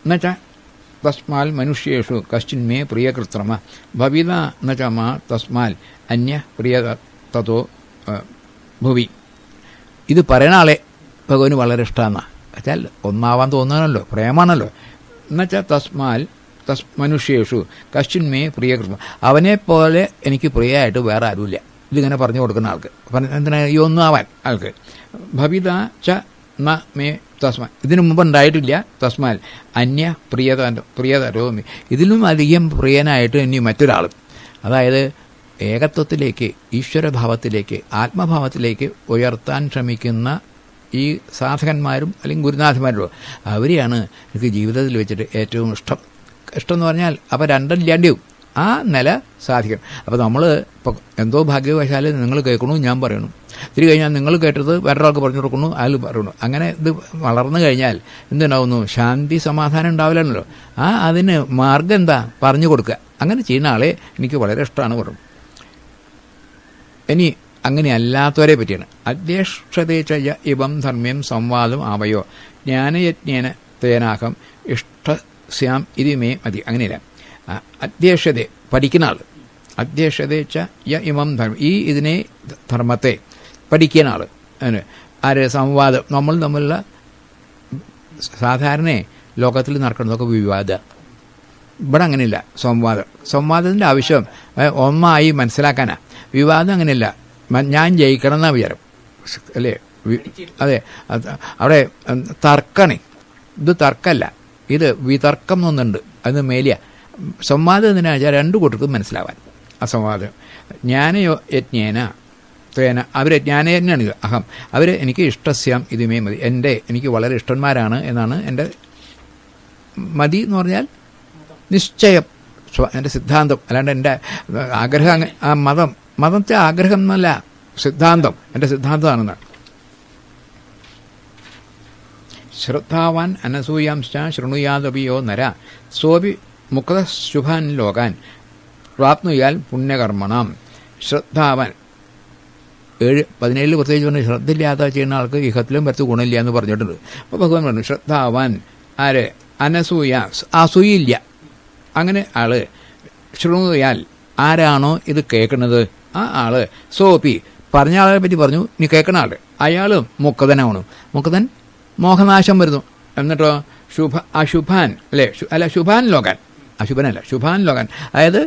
എന്നുവെച്ചാൽ തസ്മാൽ മനുഷ്യേഷു കശ്ചിന്മേ പ്രിയകൃത്രമ ഭവിത എന്നുവെച്ചാൽ മാ തസ്മാൽ അന്യ പ്രിയ തതോ ഭുവി. ഇത് പറയുന്ന ആളെ ഭഗവാന് വളരെ ഇഷ്ടമാണ്. വെച്ചാൽ ഒന്നാവാൻ തോന്നുകയാണല്ലോ, പ്രേമാണല്ലോ. എന്നുവെച്ചാൽ തസ്മാൽ മനുഷ്യേഷു കശ്ചിന്മേ പ്രിയകൃത്മ, അവനെപ്പോലെ എനിക്ക് പ്രിയമായിട്ട് വേറെ ആരുമില്ല. ഇതിങ്ങനെ പറഞ്ഞു കൊടുക്കുന്ന ആൾക്ക്, എന്തിനാ ഈ ഒന്നും ആവാൻ ആൾക്ക്. ഭവിത ച ന മേ തസ്മാൽ, ഇതിനു മുമ്പ് ഉണ്ടായിട്ടില്ല. തസ്മാൽ അന്യ പ്രിയതരോമി, ഇതിലും അധികം പ്രിയനായിട്ട് ഇനി മറ്റൊരാളും. അതായത് ഏകത്വത്തിലേക്ക്, ഈശ്വരഭാവത്തിലേക്ക്, ആത്മഭാവത്തിലേക്ക് ഉയർത്താൻ ശ്രമിക്കുന്ന ഈ സാധകന്മാരും അല്ലെങ്കിൽ ഗുരുനാഥന്മാരും, അവരെയാണ് എനിക്ക് ജീവിതത്തിൽ വെച്ചിട്ട് ഏറ്റവും ഇഷ്ടം. എന്ന് പറഞ്ഞാൽ അപ്പോൾ രണ്ടില്ലാണ്ടാവും ആ നില സാധിക്കണം. അപ്പോൾ നമ്മൾ ഇപ്പോൾ എന്തോ ഭാഗ്യവശാൽ നിങ്ങൾ കേൾക്കണു, ഞാൻ പറയണു, തിരി കഴിഞ്ഞാൽ നിങ്ങൾ കേട്ടത് വേറൊരാൾക്ക് പറഞ്ഞു കൊടുക്കണു, അയാൾ പറയണു. അങ്ങനെ ഇത് വളർന്നു കഴിഞ്ഞാൽ എന്തുണ്ടാവുന്നു? ശാന്തി സമാധാനം ഉണ്ടാവില്ലല്ലോ. അതിന് മാർഗം എന്താ? പറഞ്ഞു കൊടുക്കുക. അങ്ങനെ ചെയ്യുന്ന ആളെ എനിക്ക് വളരെ ഇഷ്ടമാണ് പറഞ്ഞു. ഇനി അങ്ങനെ അല്ലാത്തവരെ പറ്റിയാണ്. അധ്യക്ഷതേച്ച ഇവം ധർമ്മ്യം സംവാദം ആവയോ ജ്ഞാനയജ്ഞേന തേനാഹം ഇഷ്ടസ്യാം ഇതിമേ മതി. അങ്ങനെയില്ല. അധ്യക്ഷത പഠിക്കുന്ന ആൾ, അധ്യക്ഷതേച്ച ഇമം ധർമ്മം, ഈ ഇതിനെ ധർമ്മത്തെ പഠിക്കുന്ന ആൾ. അതിന് ആര്? സംവാദം. നമ്മൾ തമ്മിലുള്ള സാധാരണ ലോകത്തിൽ നടക്കുന്നതൊക്കെ വിവാദം. ഇവിടെ അങ്ങനെയില്ല. സംവാദത്തിൻ്റെ ആവശ്യം ഒന്നായി മനസ്സിലാക്കാനാണ്. വിവാദം അങ്ങനെയില്ല. ഞാൻ ജയിക്കണം എന്നാണ് വിചാരം, അല്ലേ? അതെ, അവിടെ തർക്കണേ. ഇത് തർക്കമല്ല, ഇത് വിതർക്കം എന്നൊന്നുണ്ട്. അത് മേലിയ സംവാദം എന്തിനാ വെച്ചാൽ രണ്ടു കൂട്ടർക്കും മനസ്സിലാവാൻ. ആ സംവാദം ജ്ഞാനയോ യജ്ഞേന തേന, അവർ ജ്ഞാനയജ്ഞാണ് അഹം, അവർ എനിക്ക് ഇഷ്ടസ്യം ഇതുമേ മതി, എനിക്ക് വളരെ ഇഷ്ടന്മാരാണ് എന്നാണ് എൻ്റെ മതി എന്ന് പറഞ്ഞാൽ നിശ്ചയം, എൻ്റെ സിദ്ധാന്തം. അല്ലാണ്ട് എൻ്റെ ആഗ്രഹം, ആ മതത്തെ ആഗ്രഹം എന്നല്ല, സിദ്ധാന്തം എൻ്റെ സിദ്ധാന്തമാണെന്നാണ്. ശ്രദ്ധാവാൻ അനസൂയാംശ്ച ശൃണുയാദപിയോ നര സോപി മുക്തശുഭാൻ ലോകാൻ പ്രാപ്നുയാൽ പുണ്യകർമ്മണം. ശ്രദ്ധാവാൻ 17 പ്രത്യേകിച്ച് പറഞ്ഞു, ശ്രദ്ധയില്ലാതെ ചെയ്യുന്ന ആൾക്ക് ഇഹത്തിലും വരത്ത് ഗുണമില്ല എന്ന് പറഞ്ഞിട്ടുണ്ട്. അപ്പോൾ ഭഗവാൻ പറഞ്ഞു ശ്രദ്ധാവാൻ ആര്? അനസൂയ, അസൂയില്ല. അങ്ങനെ ആള് ശൃണുയാൽ, ആരാണോ ഇത് കേൾക്കുന്നത് ആ ആള് സോപി, പറഞ്ഞ ആളെ പറ്റി പറഞ്ഞു, ഇനി കേൾക്കണ ആള് അയാളും മുക്തനാവണം. മുക്തൻ മോഹനാശം വരുന്നു. എന്നിട്ടോ അശുഭാൻ അല്ലേ? അല്ല, ശുഭാൻ ലോകാൻ, അശുഭനല്ല, ശുഭാൻ ലോകാൻ. അതായത്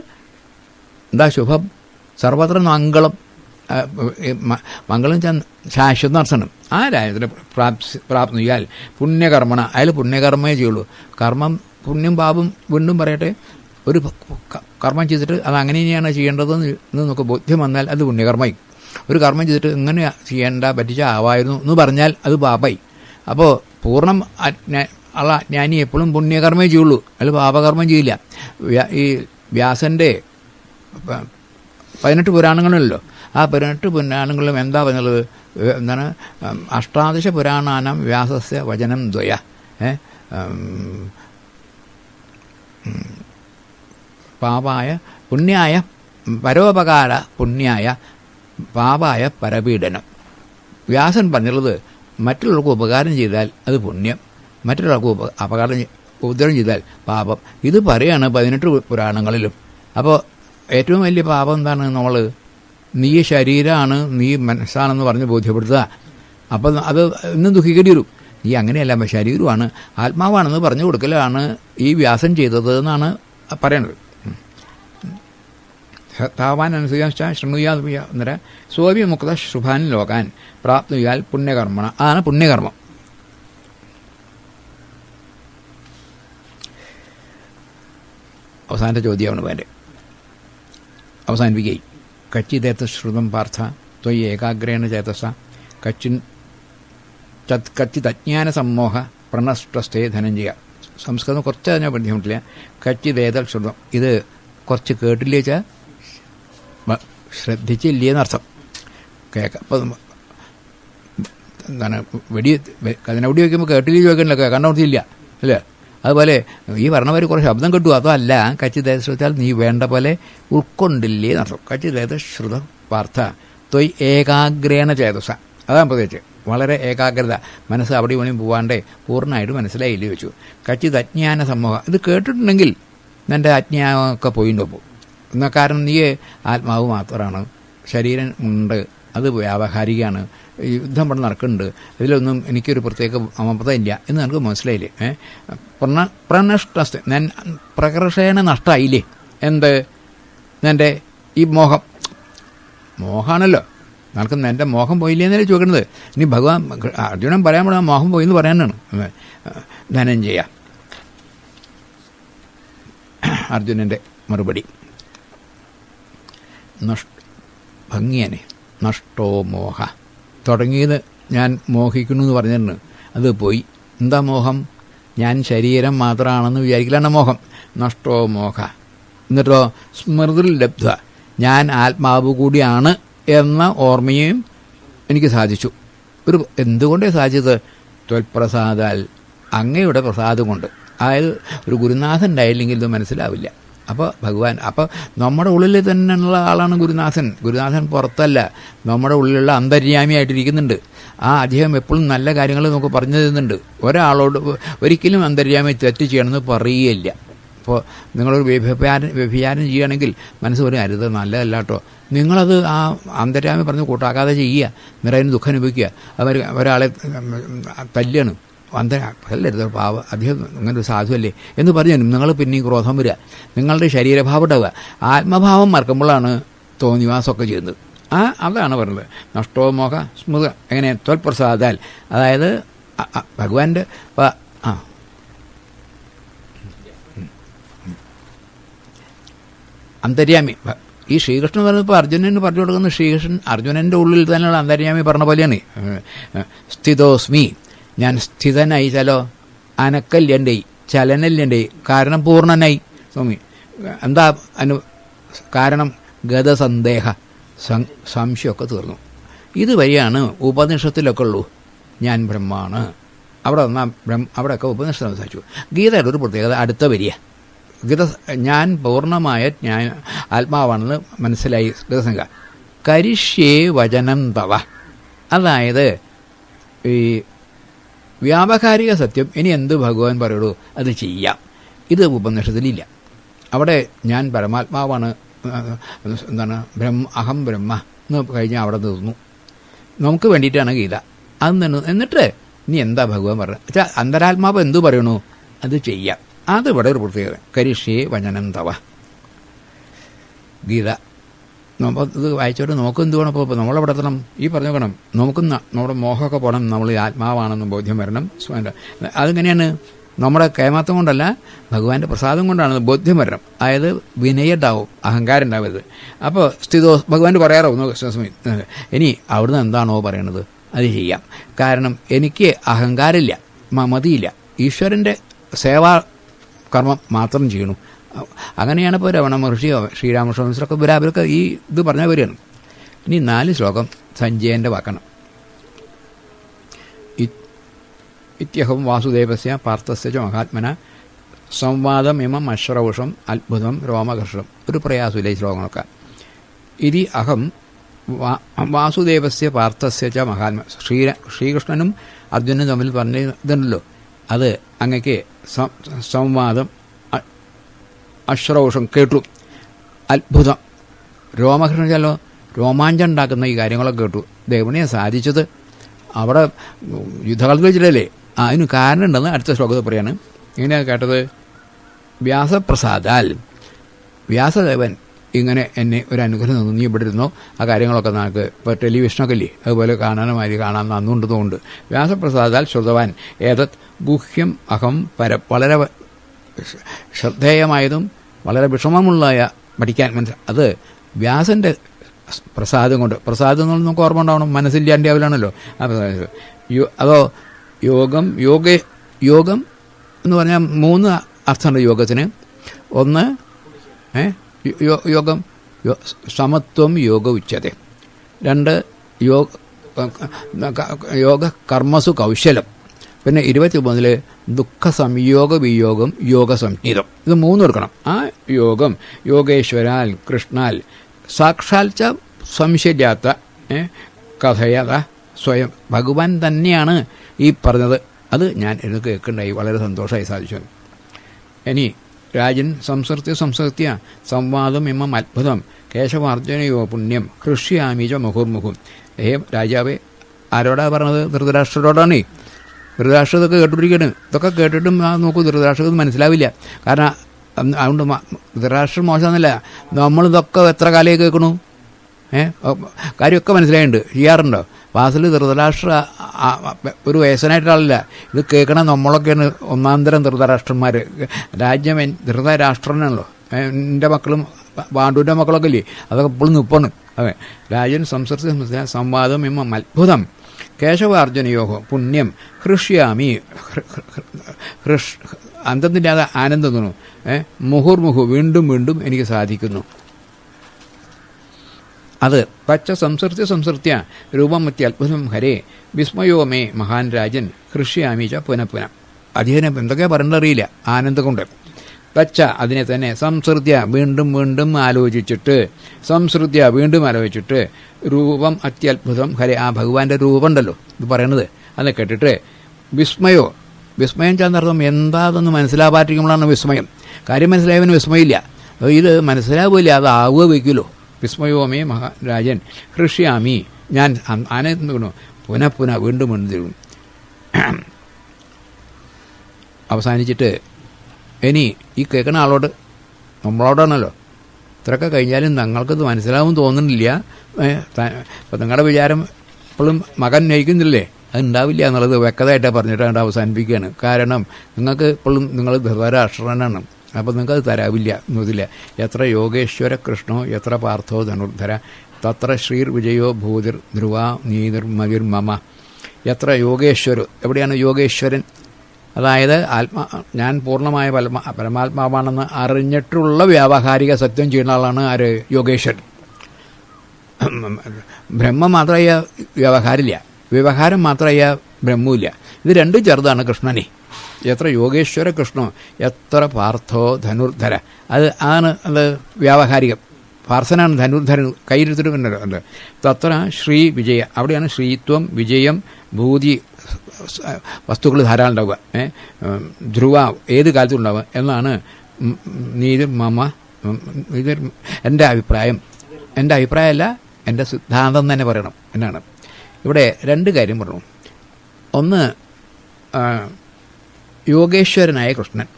എന്താ ശുഭം? സർവത്ര മംഗളം. മംഗളം ശാശ്വത നർസനം. ആ രാജ്യത്തിന് പ്രാപ്തിയാൽ പുണ്യകർമ്മണ, അയാൾ പുണ്യകർമ്മേ ചെയ്യുള്ളൂ. കർമ്മം പുണ്യം പാപം വീണ്ടും പറയട്ടെ, ഒരു കർമ്മം ചെയ്തിട്ട് അത് അങ്ങനെ തന്നെയാണ് ചെയ്യേണ്ടതെന്ന് നമുക്ക് ബോധ്യം വന്നാൽ അത് പുണ്യകർമ്മമായി. ഒരു കർമ്മം ചെയ്തിട്ട് ഇങ്ങനെ ചെയ്യേണ്ട പറ്റിച്ച ആവായിരുന്നു എന്ന് പറഞ്ഞാൽ അത് പാപമായി. അപ്പോൾ പൂർണ്ണം ഉള്ള അജ്ഞാനി എപ്പോഴും പുണ്യകർമ്മേ ചെയ്യുള്ളൂ, അയാൾ പാപകർമ്മം ചെയ്യില്ല. ഈ വ്യാസൻ്റെ 18 പുരാണങ്ങളുണ്ടല്ലോ, ആ 18 പുരാണങ്ങളിലും എന്താ പറഞ്ഞത്? എന്താണ്? അഷ്ടാദശ പുരാണാനം വ്യാസസ്യ വചനം ദ്വയ, പാപായ പുണ്യായ പരോപകാര പുണ്യായ പാപായ പരപീഡനം. വ്യാസൻ പറഞ്ഞുള്ളത് മറ്റുള്ളവർക്ക് ഉപകാരം ചെയ്താൽ അത് പുണ്യം, മറ്റുള്ളവർക്ക് ഉപദ്രവം ചെയ്താൽ പാപം. ഇത് പറയാണ് 18 പുരാണങ്ങളിലും. അപ്പോൾ ഏറ്റവും വലിയ പാപം എന്താണ്? നമ്മൾ നീ ശരീരമാണ്, നീ മനസ്സാണെന്ന് പറഞ്ഞ് ബോധ്യപ്പെടുത്തുക. അപ്പം അത് ഇന്നും ദുഃഖിക്കേണ്ടി വരും. നീ അങ്ങനെയല്ല, ശരീരമാണ് ആത്മാവാണെന്ന് പറഞ്ഞു കൊടുക്കലാണ് ഈ വ്യാസൻ ചെയ്തത് എന്നാണ് പറയണത്. താവാൻ അനുസരിച്ച ശൃണുയാന്നര സോവിമുക്ത ശുഭാൻ ലോകാൻ പ്രാപ്തിയാൽ പുണ്യകർമ്മണ, അതാണ് പുണ്യകർമ്മം. അവസാനത്തെ ചോദ്യമാണ് വേണ്ടത്. അവസാനിപ്പിക്കുകയും കച്ചിദേത്ത ശ്രുതം പാർത്ഥ ത്വയി ഏകാഗ്രേണ ചേതസ കച്ചിതജ്ഞാന സമ്മോഹ പ്രണഷ്ടസ്ഥേ ധനഞ്ജയ. സംസ്കൃതം കുറച്ച് അതിനെ ബുദ്ധിമുട്ടില്ല. കച്ചിദേതൽ ശ്രുതം, ഇത് കുറച്ച് കേട്ടില്ലേ വെച്ചാൽ ശ്രദ്ധിച്ചില്ലേന്നർത്ഥം. അപ്പം എന്താണ് അതിനെ വെടി വയ്ക്കുമ്പോൾ കേട്ടില്ലേ ചോദിക്കണല്ലോ, കേൾക്കാണ്ടില്ല അല്ലേ? അതുപോലെ ഈ പറഞ്ഞവർ കുറേ ശബ്ദം കിട്ടും, അതല്ല കച്ചിദേത ശ്രുതാൽ നീ വേണ്ട പോലെ ഉൾക്കൊണ്ടില്ലേ എന്നർത്ഥം. കച്ചിദേത ശ്രുതം പാർത്ഥ ത്വയ് ഏകാഗ്രേണ ചേതസ, അതാണ് പ്രത്യേകിച്ച്. വളരെ ഏകാഗ്രത, മനസ്സ് അവിടെ വേണേയും പോവാണ്ടേ പൂർണ്ണമായിട്ട് മനസ്സിലായില്ലേ വെച്ചു. കച്ചിതജ്ഞാന സമൂഹം, ഇത് കേട്ടിട്ടുണ്ടെങ്കിൽ നിൻ്റെ അജ്ഞാനമൊക്കെ പോയിട്ടൊപ്പം. എന്നാൽ കാരണം നീ ആത്മാവ് മാത്രമാണ്, ശരീരം ഉണ്ട്, അത് വ്യാവഹാരികമാണ്, യുദ്ധം ഇവിടെ നടക്കുന്നുണ്ട്, ഇതിലൊന്നും എനിക്കൊരു പ്രത്യേക മമതയില്ല എന്ന് നമുക്ക് മനസ്സിലായില്ലേ? പ്രണഷ്ട പ്രകർഷേണ നഷ്ടമായില്ലേ? എന്ത്? എൻ്റെ ഈ മോഹമാണല്ലോ, നമുക്ക് എൻ്റെ മോഹം പോയില്ലേ എന്നല്ലേ ചോദിക്കുന്നത്. ഇനി ഭഗവാൻ അർജുനൻ പറയാൻ പാടാ മോഹം പോയി എന്ന് പറയാനാണ്. ധനഞ്ജയ അർജുനൻ്റെ മറുപടി ഭംഗിയനെ നഷ്ടോ മോഹ. തുടങ്ങിയത് ഞാൻ മോഹിക്കുന്നു എന്ന് പറഞ്ഞിട്ടുണ്ട്, അത് പോയി. എന്താ മോഹം? ഞാൻ ശരീരം മാത്രമാണെന്ന് വിചാരിക്കലാണ് മോഹം. നഷ്ടോ മോഹ. എന്നിട്ടോ സ്മൃതിൽ ലബ്ധ, ഞാൻ ആത്മാവ് കൂടിയാണ് എന്ന ഓർമ്മയും എനിക്ക് സാധിച്ചു. എന്തുകൊണ്ടേ സാധിച്ചത്? ത്വൽപ്രസാദാൽ, അങ്ങയുടെ പ്രസാദം കൊണ്ട്. അതായത് ഒരു ഗുരുനാഥൻ ഉണ്ടായില്ലെങ്കിൽ ഇത് മനസ്സിലാവില്ല. അപ്പോൾ ഭഗവാൻ, അപ്പോൾ നമ്മുടെ ഉള്ളിൽ തന്നെയുള്ള ആളാണ് ഗുരുനാഥൻ. ഗുരുനാഥൻ പുറത്തല്ല, നമ്മുടെ ഉള്ളിലുള്ള അന്തര്യാമിയായിട്ടിരിക്കുന്നുണ്ട്. അദ്ദേഹം എപ്പോഴും നല്ല കാര്യങ്ങൾ നമുക്ക് പറഞ്ഞു തരുന്നുണ്ട്. ഒരാളോട് ഒരിക്കലും അന്തര്യാമി തെറ്റ് ചെയ്യണമെന്ന് പറയുകയില്ല. ഇപ്പോൾ നിങ്ങളൊരു വ്യഭിചാരം ചെയ്യുകയാണെങ്കിൽ മനസ്സ് പറയും അരുത് നല്ലതല്ല കേട്ടോ. നിങ്ങളത് ആ അന്തര്യാമി പറഞ്ഞ് കൂട്ടാക്കാതെ ചെയ്യുക, നിറയെ ദുഃഖം അനുഭവിക്കുക. ഒരാളെ തല്ലാണ്, അല്ലരുത് പാവ അദ്ദേഹം ഇങ്ങനൊരു സാധുവല്ലേ എന്ന് പറഞ്ഞു നിങ്ങൾ പിന്നെയും ക്രോധം വരിക, നിങ്ങളുടെ ശരീരഭാവം ഉണ്ടാവുക. ആത്മഭാവം മറക്കുമ്പോഴാണ് തോന്നിവാസമൊക്കെ ചെയ്യുന്നത്. അതാണ് പറഞ്ഞത്. നഷ്ടോ മോഹ സ്മൃത എങ്ങനെ ത്വൽപ്രസാദാൽ, അതായത് ഭഗവാന്റെ അന്തര്യാമി. ഈ ശ്രീകൃഷ്ണൻ പറഞ്ഞപ്പോൾ അർജുനന് പറഞ്ഞു കൊടുക്കുന്ന ശ്രീകൃഷ്ണൻ അർജുനൻ്റെ ഉള്ളിൽ തന്നെയുള്ള അന്തര്യാമി പറഞ്ഞ പോലെയാണ്. സ്ഥിതോസ്മി, ഞാൻ സ്ഥിതനായി, ചലോ അനക്കല്യൻ്റെ ചലനല്യൻ്റെ കാരണം പൂർണ്ണനായി. സ്വാമി എന്താ കാരണം ഗതസന്ദേഹ സംശയമൊക്കെ തീർന്നു. ഇതുവരെയാണ് ഉപനിഷത്തിലൊക്കെ ഉള്ളൂ ഞാൻ ബ്രഹ്മാണ്. അവിടെ വന്നാൽ അവിടെയൊക്കെ ഉപനിഷത്ത് സംസാരിച്ചു. ഗീതയുടെ ഒരു പ്രത്യേകത അടുത്ത വരിക. ഗീത ഞാൻ പൂർണ്ണമായ ഞാൻ ആത്മാവാണെന്ന് മനസ്സിലായി. ഗതസംഖ്യ കരിഷ്യേ വചനം തവ, അതായത് ഈ വ്യാവഹാരിക സത്യം ഇനി എന്ത് ഭഗവാൻ പറയുള്ളൂ അത് ചെയ്യാം. ഇത് ഉപനിഷത്തിലില്ല. അവിടെ ഞാൻ പരമാത്മാവാണ്, എന്താണ് അഹം ബ്രഹ്മ എന്ന് കഴിഞ്ഞാൽ അവിടെ തീർന്നു. നമുക്ക് വേണ്ടിയിട്ടാണ് ഗീത. അത് എന്നിട്ട് ഇനി എന്താ ഭഗവാൻ പറഞ്ഞത് വെച്ചാൽ അന്തരാത്മാവ് എന്തു പറയണു അത് ചെയ്യാം. അത് ഇവിടെ ഒരു പ്രത്യേകത. കരിഷ്യേ വചനം തവ ഗീത. ഇത് വായിച്ചോട്ട് നമുക്ക് എന്ത് വേണം? ഇപ്പോൾ നമ്മളെവിടെ എത്തണം? ഈ പറഞ്ഞു നോക്കണം, നമുക്ക് നമ്മുടെ മോഹമൊക്കെ പോകണം, നമ്മൾ ആത്മാവാണെന്ന് ബോധ്യം വരണം. അതെങ്ങനെയാണ്? നമ്മുടെ കൈമാത്തം കൊണ്ടല്ല, ഭഗവാന്റെ പ്രസാദം കൊണ്ടാണ് ബോധ്യം വരണം. അതായത് വിനയുണ്ടാവും, അഹങ്കാരം ഉണ്ടാവരുത്. അപ്പോൾ സ്ഥിതോ ഭഗവാൻ പറയാറാവുന്നു ഇനി അവിടുന്ന് എന്താണോ പറയണത് അത് ചെയ്യാം. കാരണം എനിക്ക് അഹങ്കാരമില്ല, മമതിയില്ല, ഈശ്വരൻ്റെ സേവാ കർമ്മം മാത്രം ചെയ്യണു. അങ്ങനെയാണ് ഇപ്പോൾ രമണ മഹർഷിയോ ശ്രീരാമകൃഷ്ണമൊക്കെ അവരൊക്കെ ഈ ഇത് പറഞ്ഞാൽ വരികയാണ്. ഇനി 4 ശ്ലോകം സഞ്ജയൻ്റെ വാക്കാണ്. ഇത്യഹം വാസുദേവസ്യ പാർത്ഥസ്യ ച മഹാത്മന സംവാദം ഇമം അശ്രൗഷം അത്ഭുതം രോമകർഷം. ഒരു പ്രയാസമില്ല ഈ ശ്ലോകങ്ങളൊക്കെ. ഇതി അഹം വാസുദേവസ്യ പാർത്ഥസ്യ ച മഹാത്മ. ശ്രീകൃഷ്ണനും അർജുനനും തമ്മിൽ പറഞ്ഞ ഇതുണ്ടല്ലോ, അത് അങ്ങക്ക് സംവാദം അശ്രൗഷം കേട്ടു. അത്ഭുതം രോമകൃഷ്ണൻ ചല്ലോ രോമാഞ്ചം ഉണ്ടാക്കുന്ന ഈ കാര്യങ്ങളൊക്കെ കേട്ടു. ദേവനെയാണ് സാധിച്ചത് അവിടെ യുദ്ധകാലത്ത് വെച്ചിട്ടല്ലേ. അതിന് കാരണം ഉണ്ടെന്ന് അടുത്ത ശ്ലോകത്തിൽ പറയാണ്. ഇങ്ങനെയാണ് കേട്ടത്. വ്യാസപ്രസാദാൽ, വ്യാസദേവൻ ഇങ്ങനെ എന്നെ ഒരു അനുഗ്രഹം തന്നു, നീ ഇവിടെ ഇരുന്നോ, ആ കാര്യങ്ങളൊക്കെ നമുക്ക് ഇപ്പോൾ ടെലിവിഷനൊക്കെ ഇല്ലേ അതുപോലെ കാണാനുമാതിരി കാണാൻ നന്നുകൊണ്ടതുകൊണ്ട് വ്യാസപ്രസാദാൽ ശ്രുതവാൻ ഏതത് ഗുഹ്യം അഹം വളരെ ശ്രദ്ധേയമായതും വളരെ വിഷമമുള്ളതായ പഠിക്കാൻ അത് വ്യാസൻ്റെ പ്രസാദം കൊണ്ട്. പ്രസാദം എന്നുള്ളത് നമുക്ക് ഓർമ്മ ഉണ്ടാവണം, മനസ്സില്ലാണ്ട് ആവില്ലാണല്ലോ. അതോ യോഗം എന്ന് പറഞ്ഞാൽ 3 അർത്ഥമുണ്ട് യോഗത്തിന്. ഒന്ന് യോഗം സമത്വം യോഗ ഉച്ചത. 2 യോഗ കർമ്മസു കൗശലം. പിന്നെ 23 ദുഃഖ സംയോഗ വിയോഗം യോഗ സംഹിതം. ഇത് 3 എടുക്കണം. ആ യോഗം യോഗേശ്വരാൽ കൃഷ്ണാൽ സാക്ഷാൽ ച സംശയില്ലാത്ത കഥയത സ്വയം ഭഗവാൻ തന്നെയാണ് ഈ പറഞ്ഞത്. അത് ഞാൻ എനിക്ക് കേൾക്കുന്നുണ്ടായി, വളരെ സന്തോഷമായി സാധിച്ചു. ഇനി രാജൻ സംസൃത്യ സംവാദം ഇമം അത്ഭുതം കേശവാർജുനയോ പുണ്യം ഹൃഷ്യാമീച മുഹുർമുഹും. രാജാവേ ആരോടാ പറഞ്ഞത്? ധൃതരാഷ്ട്രരോടാണ്. ധൃതരാഷ്ട്രതൊക്കെ കേട്ടിരിക്കുകയാണ്. ഇതൊക്കെ കേട്ടിട്ടും നോക്കൂ ധൃതരാഷ്ട്രത് മനസ്സിലാവില്ല. കാരണം അതുകൊണ്ട് ധൃതരാഷ്ട്രം മോശമെന്നല്ല, നമ്മളിതൊക്കെ എത്ര കാലമായി കേൾക്കണു. കാര്യമൊക്കെ മനസ്സിലായിട്ടുണ്ട്, ചെയ്യാറുണ്ടോ? വാസൽ ധൃതരാഷ്ട്ര ഒരു വയസ്സനായിട്ടാളില്ല, ഇത് കേൾക്കണം നമ്മളൊക്കെയാണ് ഒന്നാന്തരം ധൃതരാഷ്ട്രന്മാർ. രാജ്യം ധൃതരാഷ്ട്രനാണല്ലോ. എൻ്റെ മക്കളും പാണ്ഡുവിൻ്റെ മക്കളൊക്കെ ഇല്ലേ, അതൊക്കെ ഇപ്പോഴും നിൽപ്പാണ്. അതെ, രാജൻ സംസർച്ച സംവാദം ഇമം അത്ഭുതം കേശവാർജുനയോഹോ പുണ്യം ഹൃഷ്യാമി. അന്തത്തിൻ്റെ ആനന്ദം തോന്നുന്നു. മുഹുർമുഹു വീണ്ടും വീണ്ടും എനിക്ക് സാധിക്കുന്നു. അത് പച്ച സംസൃത്യ രൂപം മത്തി അത്ഭുതം ഹരേ വിസ്മയോ മേ മഹാൻ രാജൻ ഹൃഷ്യാമീച്ച പുനഃ. അദ്ദേഹം എന്തൊക്കെയാണ് പറയേണ്ടറിയില്ല ആനന്ദം കൊണ്ട്. പച്ച അതിനെ തന്നെ സംസൃത്യ വീണ്ടും വീണ്ടും ആലോചിച്ചിട്ട് വീണ്ടും ആലോചിച്ചിട്ട് രൂപം അത്യത്ഭുതം ഹരേ. ആ ഭഗവാന്റെ രൂപം ഉണ്ടല്ലോ ഇത് പറയണത്, അത് കേട്ടിട്ട് വിസ്മയം. വിസ്മയം ചേർന്നർത്ഥം എന്താണെന്ന് മനസ്സിലാവാതിരിക്കുമ്പോഴാണ് വിസ്മയം. കാര്യം മനസ്സിലായവന് വിസ്മയില്ല. ഇത് മനസ്സിലാവില്ല, അത് ആവുക വയ്ക്കുമല്ലോ. വിസ്മയോമേ മഹാരാജൻ ഹൃഷ്യാമി, ഞാൻ ആനന്ദിക്കണു പുനഃ വീണ്ടും വീണ്ടും. അവസാനിച്ചിട്ട് ഇനി ഈ കേൾക്കുന്ന ആളോട്, നമ്മളോടാണല്ലോ, ഇത്രയൊക്കെ കഴിഞ്ഞാലും ഞങ്ങൾക്കത് മനസ്സിലാവും തോന്നുന്നില്ല. ഇപ്പം നിങ്ങളുടെ വിചാരം ഇപ്പോഴും മകൻ നയിക്കുന്നില്ലേ, അത് ഉണ്ടാവില്ല എന്നുള്ളത് വ്യക്തമായിട്ടാണ് പറഞ്ഞിട്ട് അവസാനിപ്പിക്കുകയാണ്. കാരണം നിങ്ങൾക്ക് ഇപ്പോഴും നിങ്ങൾ ധൃതരാഷ്ട്രനാണ്, അപ്പോൾ നിങ്ങൾക്കത് തരാവില്ല എന്നതില്ല. എത്ര യോഗേശ്വര കൃഷ്ണോ എത്ര പാർത്ഥോ ധനുർധര തത്ര ശ്രീർ വിജയോ ഭൂതിർ ധ്രുവ നീതിർമതിർ മമ. എത്ര യോഗേശ്വര, എവിടെയാണ് യോഗേശ്വരൻ? അതായത് ഞാൻ പൂർണ്ണമായ പരമാത്മാവാണെന്ന് അറിഞ്ഞിട്ടുള്ള വ്യാവഹാരിക സത്യം ചെയ്യുന്ന ആളാണ് ആര്? യോഗേശ്വരൻ. ബ്രഹ്മം മാത്രമായ വ്യവഹാരമില്ല, വ്യവഹാരം മാത്രമായ ബ്രഹ്മമില്ല. ഇത് രണ്ടും ചെറുതാണ് കൃഷ്ണനെ. എത്ര യോഗേശ്വര കൃഷ്ണോ എത്ര പാർത്ഥോ ധനുർധര, അത് വ്യാവഹാരികം. പാർസനാണ് ധനുർധരൻ, കയ്യിലെടുത്തിട്ട്. തത്ര ശ്രീ വിജയ, അവിടെയാണ് ശ്രീത്വം, വിജയം, ഭൂതി, വസ്തുക്കൾ ധാരാളം ഉണ്ടാവുക. ധ്രുവ ഏത് കാലത്തും ഉണ്ടാവുക എന്നാണ് നീതി മമ. ഇത് എൻ്റെ അഭിപ്രായം, എൻ്റെ അഭിപ്രായമല്ല, എൻ്റെ സിദ്ധാന്തം തന്നെ പറയണം എന്നാണ്. ഇവിടെ രണ്ട് കാര്യം പറഞ്ഞു. ഒന്ന്, യോഗേശ്വരനായ കൃഷ്ണൻ,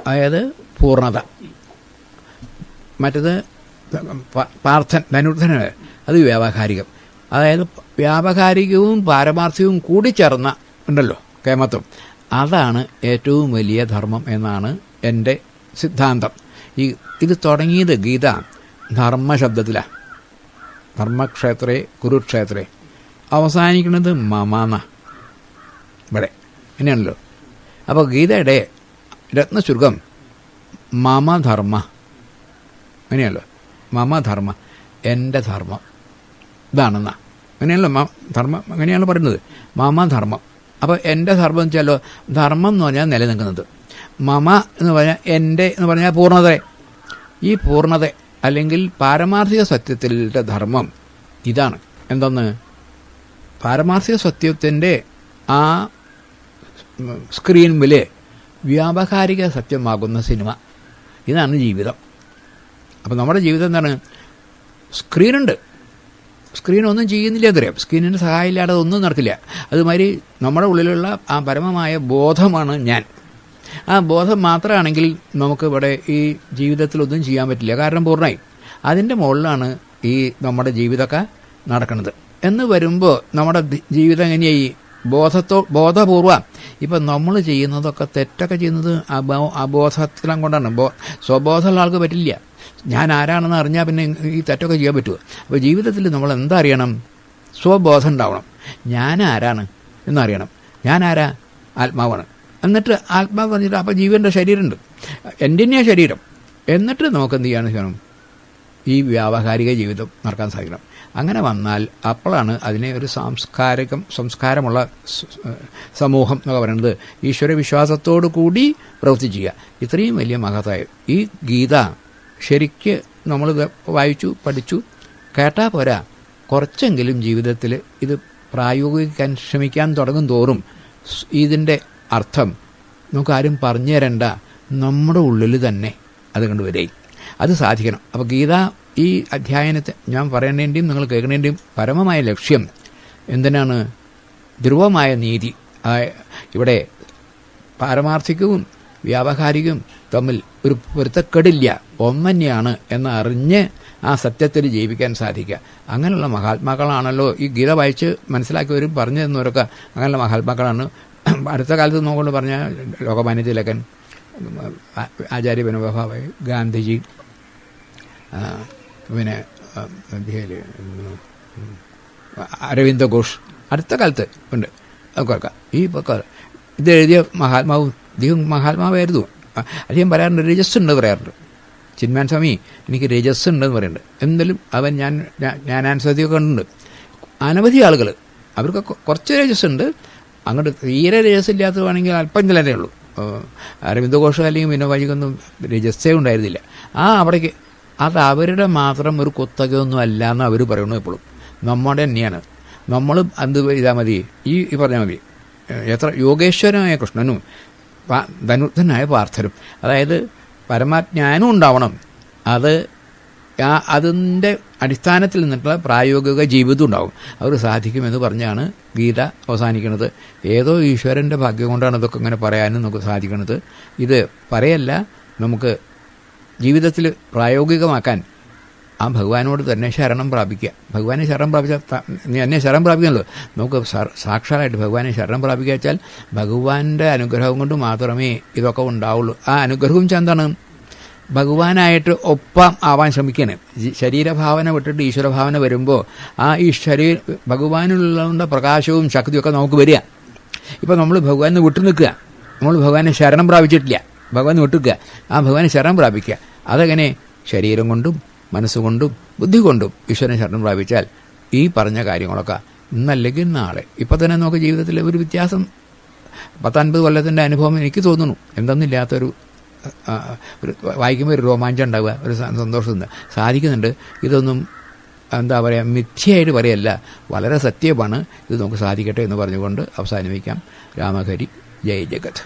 അതായത് പൂർണ്ണത. മറ്റത് പാർത്ഥൻ ധനുർധന, അത് വ്യാവഹാരികം. അതായത് വ്യാവഹാരികവും പാരമാർത്ഥികവും കൂടിച്ചേർന്ന ഉണ്ടല്ലോ കേമത്വം, അതാണ് ഏറ്റവും വലിയ ധർമ്മം എന്നാണ് എൻ്റെ സിദ്ധാന്തം. ഇത് തുടങ്ങിയത് ഗീത ധർമ്മശബ്ദത്തിലാണ്, ധർമ്മക്ഷേത്രേ കുരുക്ഷേത്രേ, അവസാനിക്കുന്നത് മമാന്ന ഇവിടെ അങ്ങനെയാണല്ലോ. അപ്പോൾ ഗീതയുടെ രത്നചുരുക്കം മമധർമ്മ, അങ്ങനെയല്ലോ. മമധർമ്മ, എൻ്റെ ധർമ്മം ഇതാണെന്നാ, അങ്ങനെയല്ലോ ധർമ്മം, അങ്ങനെയാണ് പറയുന്നത്. മമധർമ്മം. അപ്പോൾ എൻ്റെ ധർമ്മം എന്ന് വെച്ചാലോ, ധർമ്മം എന്ന് പറഞ്ഞാൽ നിലനിൽക്കുന്നത്, മമ എന്ന് പറഞ്ഞാൽ എൻ്റെ എന്ന് പറഞ്ഞാൽ പൂർണ്ണത. ഈ പൂർണ്ണത അല്ലെങ്കിൽ പാരമാർത്ഥിക സത്യത്തിൻ്റെ ധർമ്മം ഇതാണ്. എന്തെന്ന്? പാരമാർത്ഥിക സത്യത്തിൻ്റെ ആ സ്ക്രീനിൽ വ്യാവഹാരിക സത്യമാകുന്ന സിനിമ, ഇതാണ് ജീവിതം. അപ്പോൾ നമ്മുടെ ജീവിതം എന്താണ്? സ്ക്രീനുണ്ട്, സ്ക്രീനൊന്നും ചെയ്യുന്നില്ല, അറിയാം. സ്ക്രീനിൻ്റെ സഹായമില്ലാതെ ഒന്നും നടക്കില്ല. അതുമാതിരി നമ്മുടെ ഉള്ളിലുള്ള ആ പരമമായ ബോധമാണ് ഞാൻ. ആ ബോധം മാത്രമാണെങ്കിൽ നമുക്ക് ഇവിടെ ഈ ജീവിതത്തിലൊന്നും ചെയ്യാൻ പറ്റില്ല, കാരണം പൂർണ്ണമായി. അതിൻ്റെ മുകളിലാണ് ഈ നമ്മുടെ ജീവിതമൊക്കെ നടക്കുന്നത് എന്ന് വരുമ്പോൾ നമ്മുടെ ജീവിതം എങ്ങനെയായി? ബോധപൂർവം. ഇപ്പം നമ്മൾ ചെയ്യുന്നതൊക്കെ തെറ്റൊക്കെ ചെയ്യുന്നത് അബോധത്തിലും കൊണ്ടാണ്. സ്വബോധമുള്ള ആൾക്ക് പറ്റില്ല. ഞാൻ ആരാണെന്ന് അറിഞ്ഞാൽ പിന്നെ ഈ തെറ്റൊക്കെ ചെയ്യാൻ പറ്റുമോ? അപ്പോൾ ജീവിതത്തിൽ നമ്മൾ എന്താ അറിയണം? സ്വബോധം ഉണ്ടാവണം. ഞാൻ ആരാണ് എന്നറിയണം. ഞാൻ ആരാ? ആത്മാവാണ്. എന്നിട്ട് ആത്മാവ് പറഞ്ഞിട്ട് അപ്പോൾ ജീവൻ്റെ ശരീരമുണ്ട്, എൻ്റെ തന്നെയാണ് ശരീരം. എന്നിട്ട് നമുക്ക് എന്ത് ചെയ്യണം? ഈ വ്യാവഹാരിക ജീവിതം നടക്കാൻ സാധിക്കണം. അങ്ങനെ വന്നാൽ അപ്പോഴാണ് അതിനെ ഒരു സംസ്കാരമുള്ള സമൂഹം എന്നൊക്കെ പറയുന്നത്. ഈശ്വരവിശ്വാസത്തോടു കൂടി പ്രവർത്തിക്കുക. ഇത്രയും വലിയ മഹത്തായ ഈ ഗീത ശരിക്ക് നമ്മൾ വായിച്ചു പഠിച്ചു കേട്ടാൽ പോരാ, കുറച്ചെങ്കിലും ജീവിതത്തിൽ ഇത് പ്രായോഗിക്കാൻ ശ്രമിക്കാൻ തുടങ്ങും തോറും ഇതിൻ്റെ അർത്ഥം നമുക്കാരും പറഞ്ഞു തരണ്ട, നമ്മുടെ ഉള്ളിൽ തന്നെ അത് കണ്ടുവരേ. അത് സാധിക്കണം. അപ്പോൾ ഗീത ഈ അധ്യായനത്തെ ഞാൻ പറയേണ്ടതിൻ്റെയും നിങ്ങൾ കേൾക്കേണ്ടതിൻ്റെയും പരമമായ ലക്ഷ്യം എന്തിനാണ്? ധ്രുവമായ നീതി. ഇവിടെ പാരമാർത്ഥികവും വ്യാവഹാരികവും തമ്മിൽ ഒരു പൊരുത്തക്കേടില്ല, ഒന്നന്നെയാണ് എന്നറിഞ്ഞ് ആ സത്യത്തിൽ ജീവിക്കാൻ സാധിക്കുക. അങ്ങനെയുള്ള മഹാത്മാക്കളാണല്ലോ ഈ ഗീത വായിച്ച് മനസ്സിലാക്കിയവരും പറഞ്ഞു തന്നവരൊക്കെ അങ്ങനെയുള്ള മഹാത്മാക്കളാണ്. അടുത്ത കാലത്ത് നോക്കൊണ്ട് പറഞ്ഞാൽ ലോകമാന്യ തിലകൻ, ആചാര്യ വിനോബ ഭാവെ, ഗാന്ധിജി, പിന്നെ അരവിന്ദ ഘോഷ് അടുത്ത കാലത്ത് ഉണ്ട്. അതൊക്കെ ഈ ഇത് എഴുതിയ മഹാത്മാവും അദ്ദേഹം മഹാത്മാവായിരുന്നു. അദ്ദേഹം പറയാറുണ്ട്, രജസ് ഉണ്ട് പറയാറുണ്ട്. ചിന്മയാൻ സ്വാമി എനിക്ക് രജസ് ഉണ്ടെന്ന് പറയുന്നുണ്ട്. എന്നാലും അവൻ ജ്ഞാനാനുസതിയൊക്കെ ഉണ്ട്. അനവധി ആളുകൾ അവർക്ക് കുറച്ച് രജസ് ഉണ്ട്, അങ്ങോട്ട് തീരെ രജസ്സില്ലാത്തതാണെങ്കിൽ അല്പം ചിലരേ ഉള്ളൂ. അരവിന്ദ ഘോഷ് അല്ലെങ്കിൽ വിനോബാജിക്കൊന്നും രജസ്സേ ഉണ്ടായിരുന്നില്ല. അവിടേക്ക് അത് അവരുടെ മാത്രം ഒരു കുത്തകയൊന്നും അല്ല എന്ന് അവർ പറയണു. എപ്പോഴും നമ്മുടെ തന്നെയാണ്. നമ്മളും എന്ത് ചെയ്താൽ മതി? ഈ പറഞ്ഞാൽ മതി. എത്ര യോഗേശ്വരനായ കൃഷ്ണനും ധനുർദ്ധനായ പാർത്ഥരും. അതായത് പരമാജ്ഞാനം ഉണ്ടാവണം. അതിൻ്റെ അടിസ്ഥാനത്തിൽ നിന്നിട്ടുള്ള പ്രായോഗിക ജീവിതം ഉണ്ടാവും. അവർ സാധിക്കുമെന്ന് പറഞ്ഞാണ് ഗീത അവസാനിക്കുന്നത്. ഏതോ ഈശ്വരൻ്റെ ഭാഗ്യം കൊണ്ടാണ് ഇതൊക്കെ ഇങ്ങനെ പറയാനും നമുക്ക് സാധിക്കുന്നത്. ഇത് പറയല്ല, നമുക്ക് ജീവിതത്തിൽ പ്രായോഗികമാക്കാൻ ആ ഭഗവാനോട് തന്നെ ശരണം പ്രാപിക്കുക. ഭഗവാനെ ശരണം പ്രാപിച്ചാൽ നീ എന്നെ ശരണം പ്രാപിക്കണല്ലോ. നമുക്ക് സാക്ഷാലായിട്ട് ഭഗവാനെ ശരണം പ്രാപിക്കുക വെച്ചാൽ ഭഗവാന്റെ അനുഗ്രഹം കൊണ്ട് മാത്രമേ ഇതൊക്കെ ഉണ്ടാവുള്ളൂ. ആ അനുഗ്രഹം എന്താണ്? ഭഗവാനായിട്ട് ഒപ്പം ആവാൻ ശ്രമിക്കുകയാണ്. ശരീരഭാവന വിട്ടിട്ട് ഈശ്വരഭാവന വരുമ്പോൾ ആ ഈ ഭഗവാനുള്ള പ്രകാശവും ശക്തിയും ഒക്കെ നമുക്ക് വരിക. ഇപ്പം നമ്മൾ ഭഗവാനെ വിട്ടു നിൽക്കുക, നമ്മൾ ഭഗവാനെ ശരണം പ്രാപിച്ചിട്ടില്ല, ഭഗവാനെ വിട്ടുനിൽക്കുക. ആ ഭഗവാനെ ശരണം പ്രാപിക്കുക. അതെങ്ങനെ? ശരീരം കൊണ്ടും മനസ്സുകൊണ്ടും ബുദ്ധി കൊണ്ടും ഈശ്വരനെ ശരണം പ്രാപിച്ചാൽ ഈ പറഞ്ഞ കാര്യങ്ങളൊക്കെ ഇന്നല്ലെങ്കിൽ നാളെ. ഇപ്പം തന്നെ നമുക്ക് ജീവിതത്തിൽ ഒരു വ്യത്യാസം 10-50 കൊല്ലത്തിൻ്റെ അനുഭവം എനിക്ക് തോന്നുന്നു. എന്തെന്നില്ലാത്തൊരു വായിക്കുമ്പോൾ ഒരു രോമാഞ്ചം ഉണ്ടാവുക, ഒരു സന്തോഷം സാധിക്കുന്നുണ്ട്. ഇതൊന്നും എന്താ പറയുക, മിഥ്യയായിട്ട് പറയല്ല, വളരെ സത്യമാണ്. ഇത് നമുക്ക് സാധിക്കട്ടെ എന്ന് പറഞ്ഞുകൊണ്ട് അവസാനിപ്പിക്കാം. രാമഹരി, ജയ് ജഗത്.